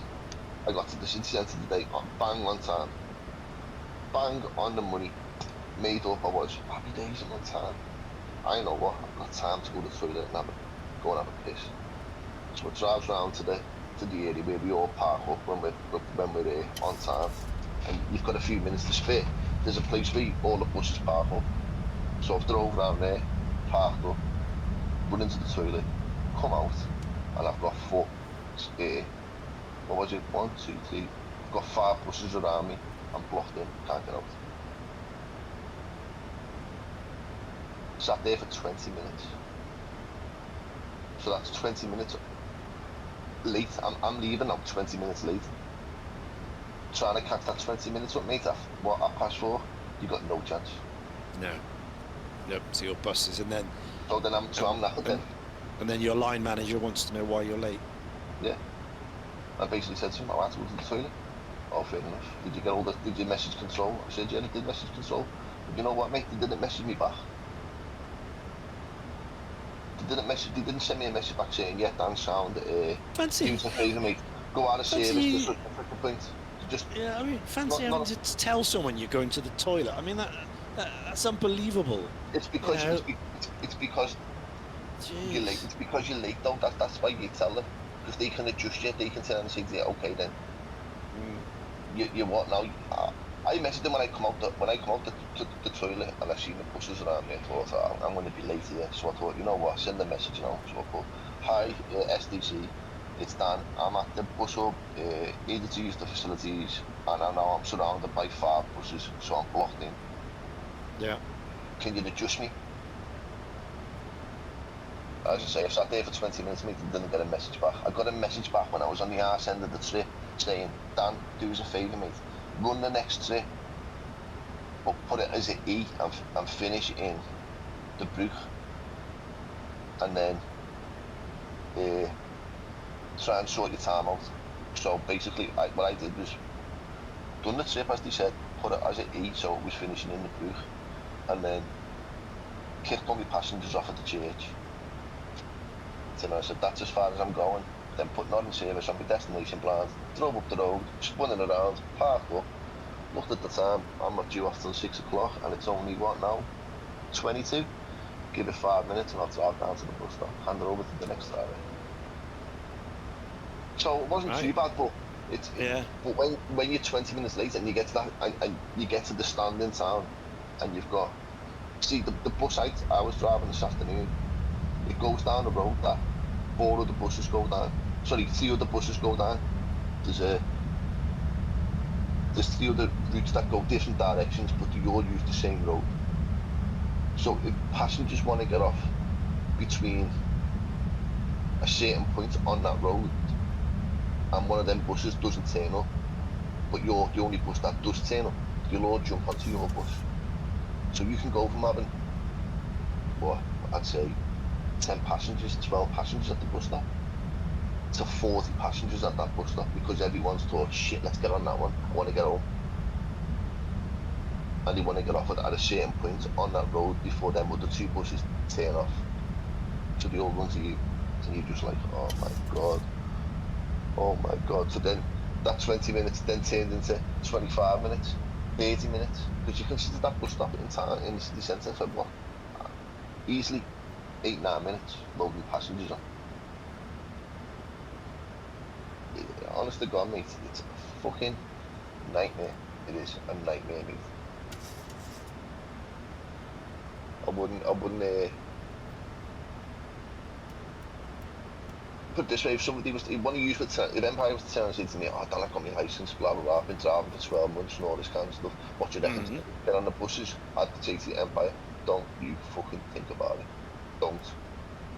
I got to the city centre today, bang on time. Bang on the money. Made up I was. Happy days I'm on time. I know what, I've got time to go to the toilet and go and have a piss. So it drives round to the area where we all park up when we're on time. And you've got a few minutes to spare. There's a place where all the buses park up. So I've drove around there, parked up, run into the toilet, come out, and I've got what was it, 1, 2, 3, I've got 5 buses around me, I'm blocked in, can't get out. Sat there for 20 minutes. So that's 20 minutes late, I'm leaving now 20 minutes late. Trying to catch that 20 minutes up, mate, at 4:30, you got no chance. No. Nope. So your buses, and then. So then I'm knackered then. And then your line manager wants to know why you're late. Yeah. I basically said to him, I had to go to the toilet. Oh, fair enough. Did you message control? I said, yeah, I did message control. But you know what, mate? They didn't message me back. They didn't send me a message back saying, yeah, Dan sound, Fancy. do us a favour, mate. Go out of service to such a complaint. Just, yeah, I mean, fancy having to tell someone you're going to the toilet. I mean, that's unbelievable. It's because it's because Jeez. you're late. It's because you're late, though. That's why you tell them, because they can adjust you. They can tell them and say, yeah, okay then. You what now? I messaged them when I come out the toilet, and I seen the buses around me. I thought, I'm going to be late here, so I thought, you know what, send a message now. So I put, hi, SDC, it's Dan. I'm at the bus hub, needed to use the facilities, and now I'm surrounded by 5 buses, so I'm blocked in. Yeah. Can you adjust me? As I say, I sat there for 20 minutes, mate, and didn't get a message back. I got a message back when I was on the arse end of the trip, saying, Dan, do us a favour, mate. Run the next trip, but put it as an E and finish in the Brook. And then try and sort your time out. So basically, what I did was, done the trip as they said, put it as an E, so it was finishing in the Brook. And then kicked all my passengers off at the church. And I said, that's as far as I'm going. Then put not in service on my destination plan, drove up the road, spun it around, parked up, looked at the time, I'm not due off till 6 o'clock, and it's only, what now, 22? Give it 5 minutes and I'll drive down to the bus stop, hand it over to the next driver. So it wasn't too bad, but but when you're 20 minutes late and you get to that, and you get to the stand in town, and you've got, see the bus I was driving this afternoon, it goes down the road that 4 other buses go down. Sorry, 3 other buses go down. There's 3 other routes that go different directions, but they all use the same road. So if passengers want to get off between a certain point on that road, and one of them buses doesn't turn up, but you're the only bus that does turn up, you'll all jump onto your bus. So you can go from having, what, I'd say 10 passengers, 12 passengers at the bus stop, to 40 passengers at that bus stop, because everyone's thought, shit, let's get on that one, I want to get home. And they want to get off at a certain point on that road before them other 2 buses turn off. So they all run to you, and you're just like, oh my god. So then that 20 minutes then turned into 25 minutes, 30 minutes, because you can sit at that bus stop in town, in the city centre for what? Easily 8-9 minutes loading passengers on. Honest to God, mate, it's a fucking nightmare. It is a nightmare, mate. I wouldn't put it this way, if somebody was, if Empire was to turn and say to me, oh, Dan, I got my licence, blah blah blah, I've been driving for 12 months and all this kind of stuff, what do you reckon? Get on the buses, I'd say to the Empire, don't you fucking think about it. Don't.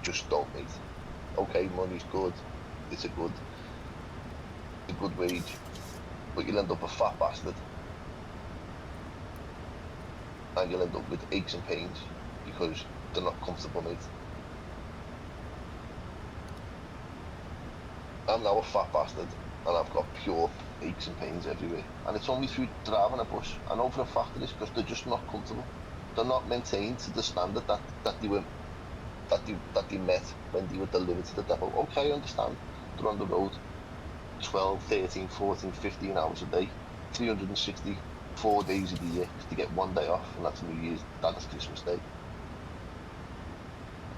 Just don't, mate. Okay, money's good, it's a good wage, but you'll end up a fat bastard. And you'll end up with aches and pains, because they're not comfortable, mate. I'm now a fat bastard, and I've got pure aches and pains everywhere. And it's only through driving a bus. I know for a fact it is because they're just not comfortable. They're not maintained to the standard that they met when they were delivered to the depot. Okay, I understand. They're on the road 12, 13, 14, 15 hours a day, 364 days of the year, because they get one day off, and that's New Year's, that is Christmas Day.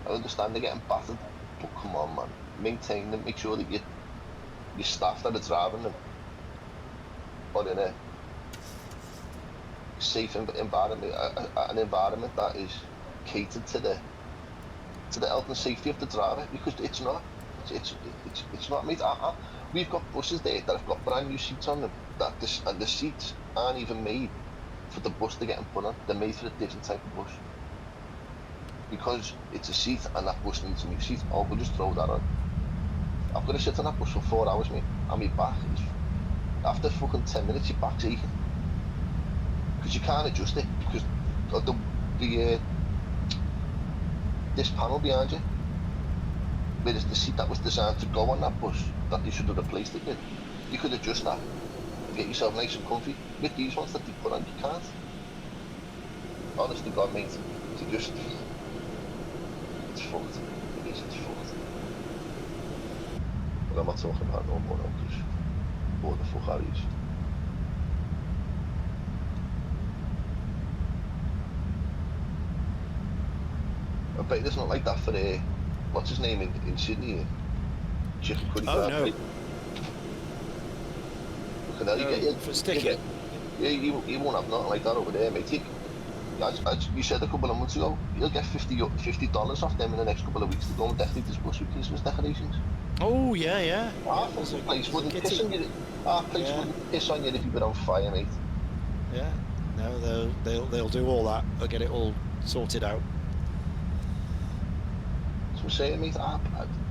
I understand they're getting battered, but come on, man. Maintain them, make sure that your staff that are driving them are in a safe environment, an environment that is catered to the health and safety of the driver, because it's not. It's not, mate. We've got buses there that have got brand new seats on them, and the seats aren't even made for the bus they're getting put on. They're made for a different type of bus. Because it's a seat and that bus needs a new seat. Oh, we'll just throw that on. I've got to sit on that bus for 4 hours, mate, and my back is, after fucking 10 minutes, your back's aching. Because you can't adjust it, because this panel behind you, whereas the seat that was designed to go on that bus, that they should have replaced it with, you could adjust that and get yourself nice and comfy. With these ones that they put on, you can't. Honest to God, mate, it's fucked. It is, it's fucked. But I'm not talking about no more now, because what the fuck are these? I bet it's not like that for what's his name in Sydney? Chicken curry. Oh no. For sticky. Yeah, you won't have nothing like that over there, mate. As you said a couple of months ago, you'll get $50 off them in the next couple of weeks to go and decorate this bus with Christmas decorations. Oh yeah. Our place wouldn't piss on you. Our place wouldn't piss on you if you were on fire, mate. Yeah. No, they'll do all that. They'll get it all sorted out. That's what I'm saying, mate.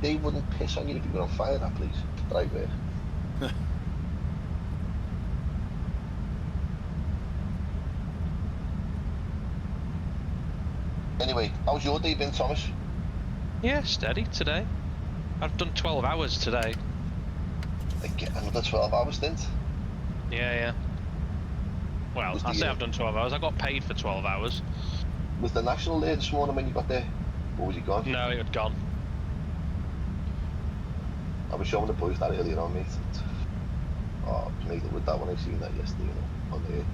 They wouldn't piss on you if you were on fire, that place. Right there. Anyway, how's your day been, Thomas? Yeah, steady today. I've done 12 hours today. Get another 12 hour stint? Yeah. Well, I say I've done 12 hours. I got paid for 12 hours. Was the National there this morning when you got there? Or was he gone? No, it had gone. I was showing the boys that earlier on, mate. Oh, mate, with that one, I seen that yesterday, you know, on there.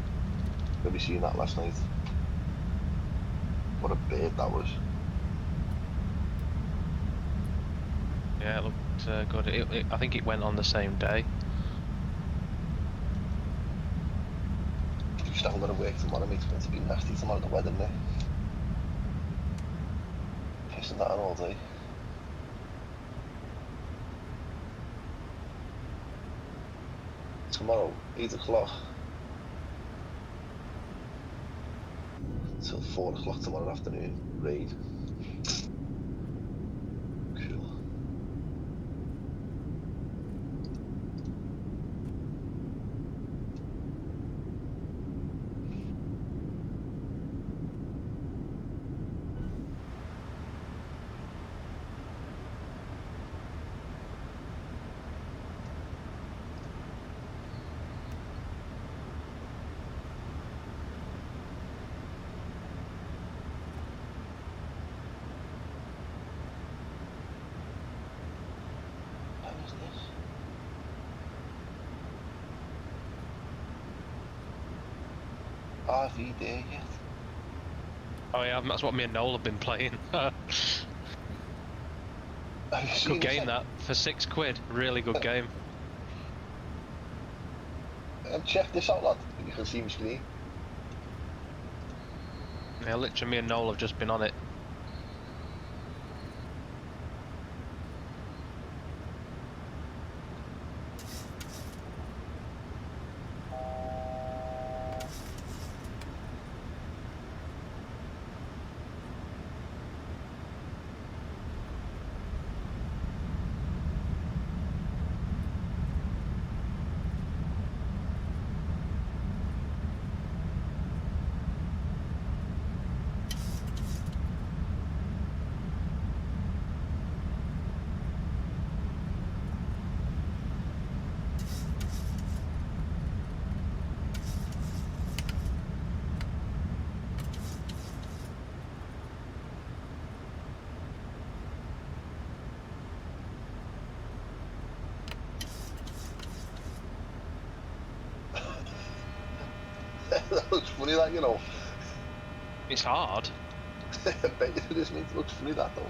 Maybe seen that last night. What a bird that was. Yeah, it looked good. I think it went on the same day. You still got to work tomorrow, mate. It's going to be nasty tomorrow, the weather, mate. Pissing that on all day. Tomorrow, 8 o'clock. Till 4 o'clock tomorrow afternoon, raid. Cool. RV there yet? Oh yeah, that's what me and Noel have been playing. Good game that, for £6. Really good game. Check this out, lad, if you can see my screen. Yeah, literally me and Noel have just been on it. That looks funny, that, you know. It's hard. I bet you it is, mate. It looks funny, that, though.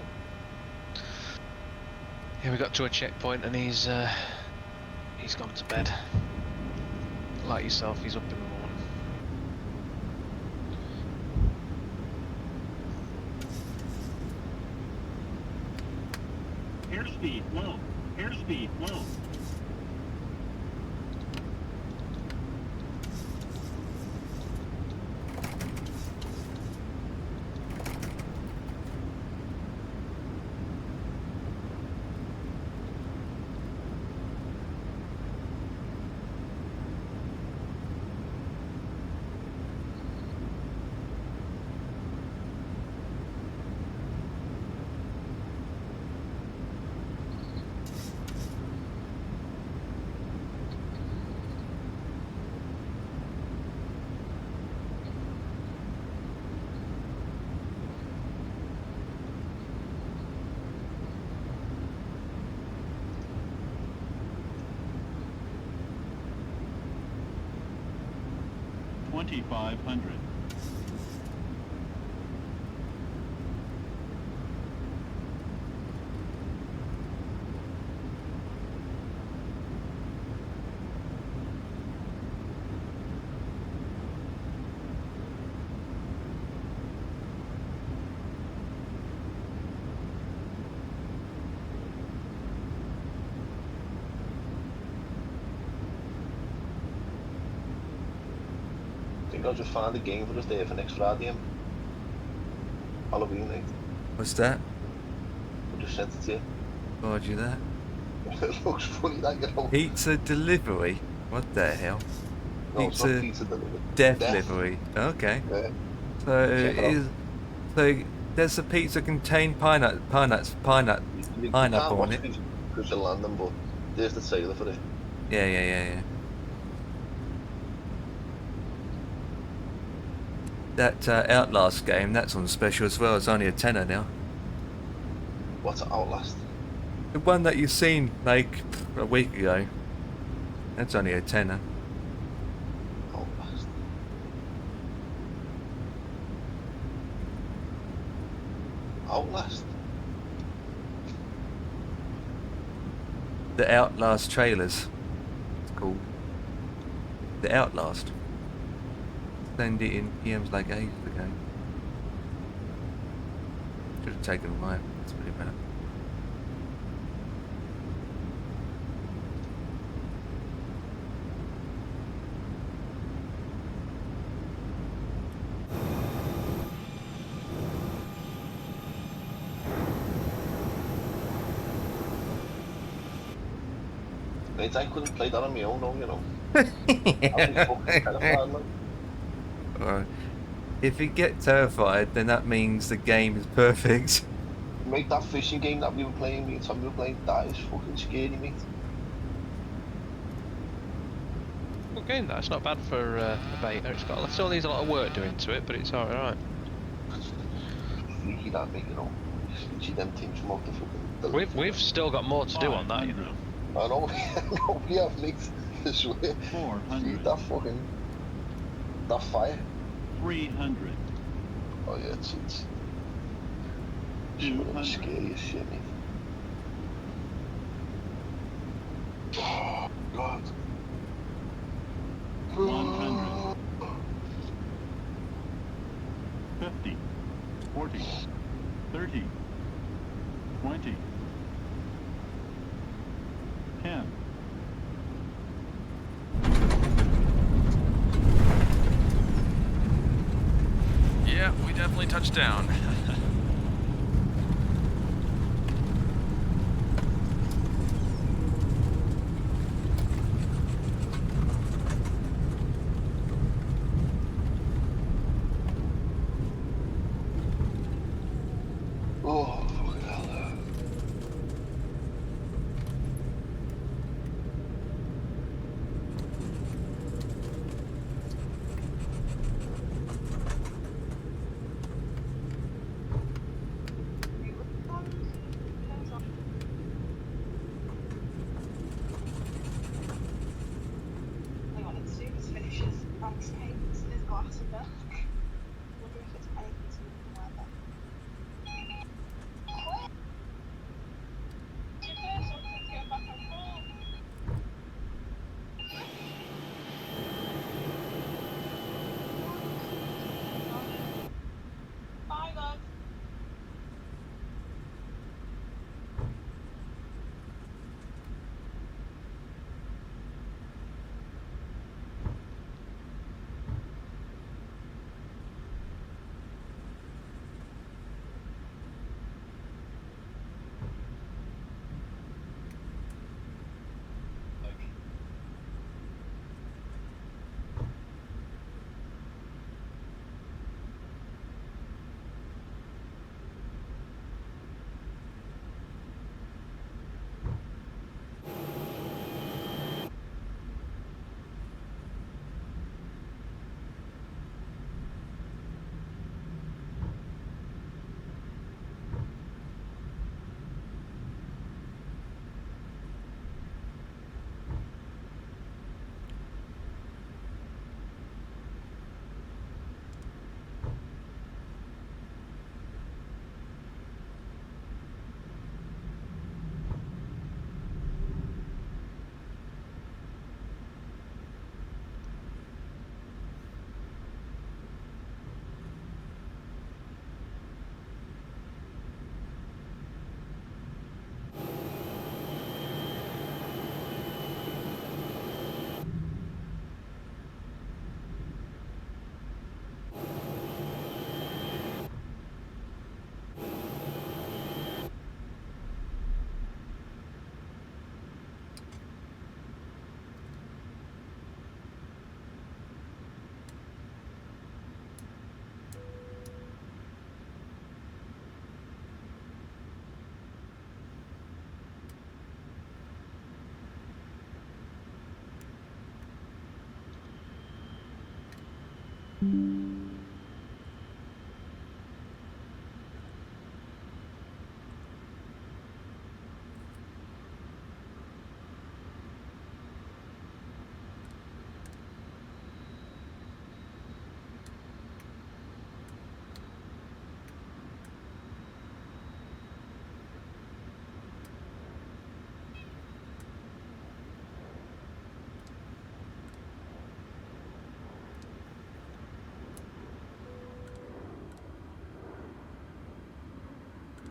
Yeah, we got to a checkpoint and he's gone to bed. Like yourself, he's up in the morning. Airspeed low. Airspeed low. $2,500. I think I'll just find a game for us there for next Friday, Halloween night. What's that? I just sent it to you. Why do you that? It looks funny, that, you know. Pizza delivery? What the hell? No, it's not pizza delivery. Delivery. Okay. Yeah. So does the pizza contain pineapple on it? Because you're landing, but there's the trailer for it. Yeah. That Outlast game, that's on special as well. It's only a tenner now. What's Outlast? The one that you seen like a week ago. That's only a tenner. Outlast. Outlast? The Outlast trailers. It's called. The Outlast. Send it in PMs like ages ago. Should have taken them right. That's pretty bad. Mate, I couldn't play that on my own, no, you know. I'd be fucking terrified, man. Alright. If you get terrified, then that means the game is perfect. Mate, that fishing game that we were playing, me and Tom were playing, that is fucking scary, mate. Good game, that. It's not bad for a beta. It still needs a lot of work doing to it, but it's alright. Freaky, that, mate, you know. You see them things from out the fucking... We've still got more to do on that, you know. I know, we have, mate. I swear. 400. That fucking... That fire. 300. Oh yeah, it's 200. scary as shit, mate. Oh, God. 100. 50. 40. 30. 20. 10. Yeah, we definitely touched down. Oh, fucking hell.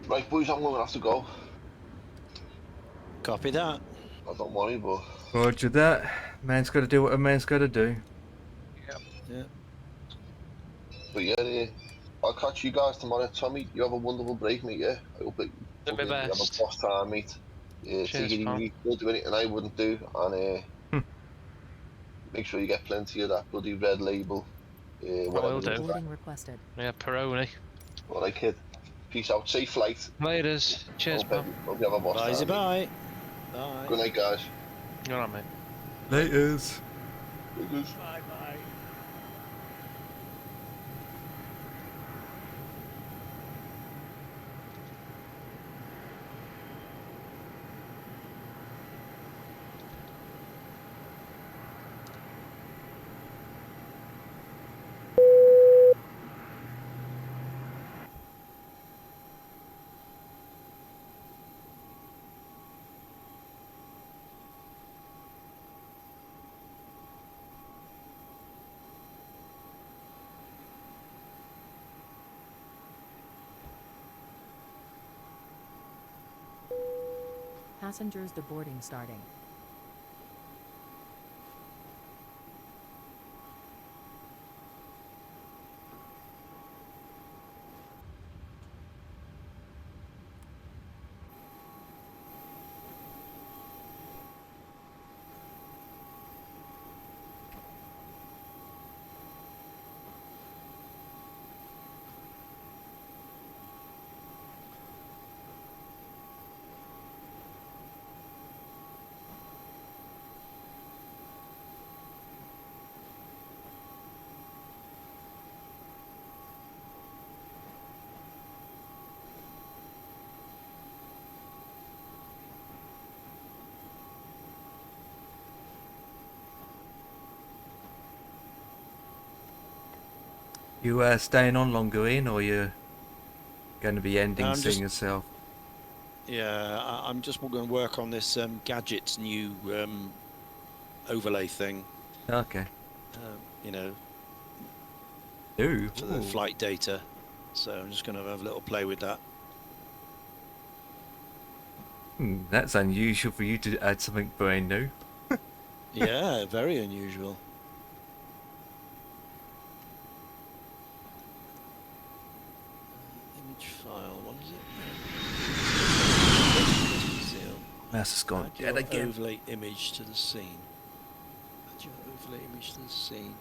Right, boys, I'm going to have to go. Copy that. I don't worry, but... Roger that. Man's got to do what a man's got to do. Yeah. But yeah, I'll catch you guys tomorrow. Tommy, you have a wonderful break, mate, yeah? I hope it, Do my you have a best. boss time, mate. Yeah, take Cheers, it pal. easy. Don't do anything I wouldn't do. And make sure you get plenty of that bloody red label. I Whatever will it is. do. Boarding requested. Yeah, Peroni. Alright, kid. Peace out. Safe flight. Laters. Cheers, pal. Hope you have a boss Bye, time, mate. bye. Bye. Good night, guys. All right, mate. Laters. Laters. Bye, bye. Passengers deboarding starting. You staying on longer, Ian, or you going to be ending I'm soon just- yourself? Yeah, I'm just going to work on this Gadget's new overlay thing. Okay. You know, Ooh. for the flight data. So I'm just going to have a little play with that. That's unusual for you to add something brand new. Yeah, very unusual. Image file, what is it? Mouse has gone Add dead your again. overlay image to the scene. Add your overlay image to the scene.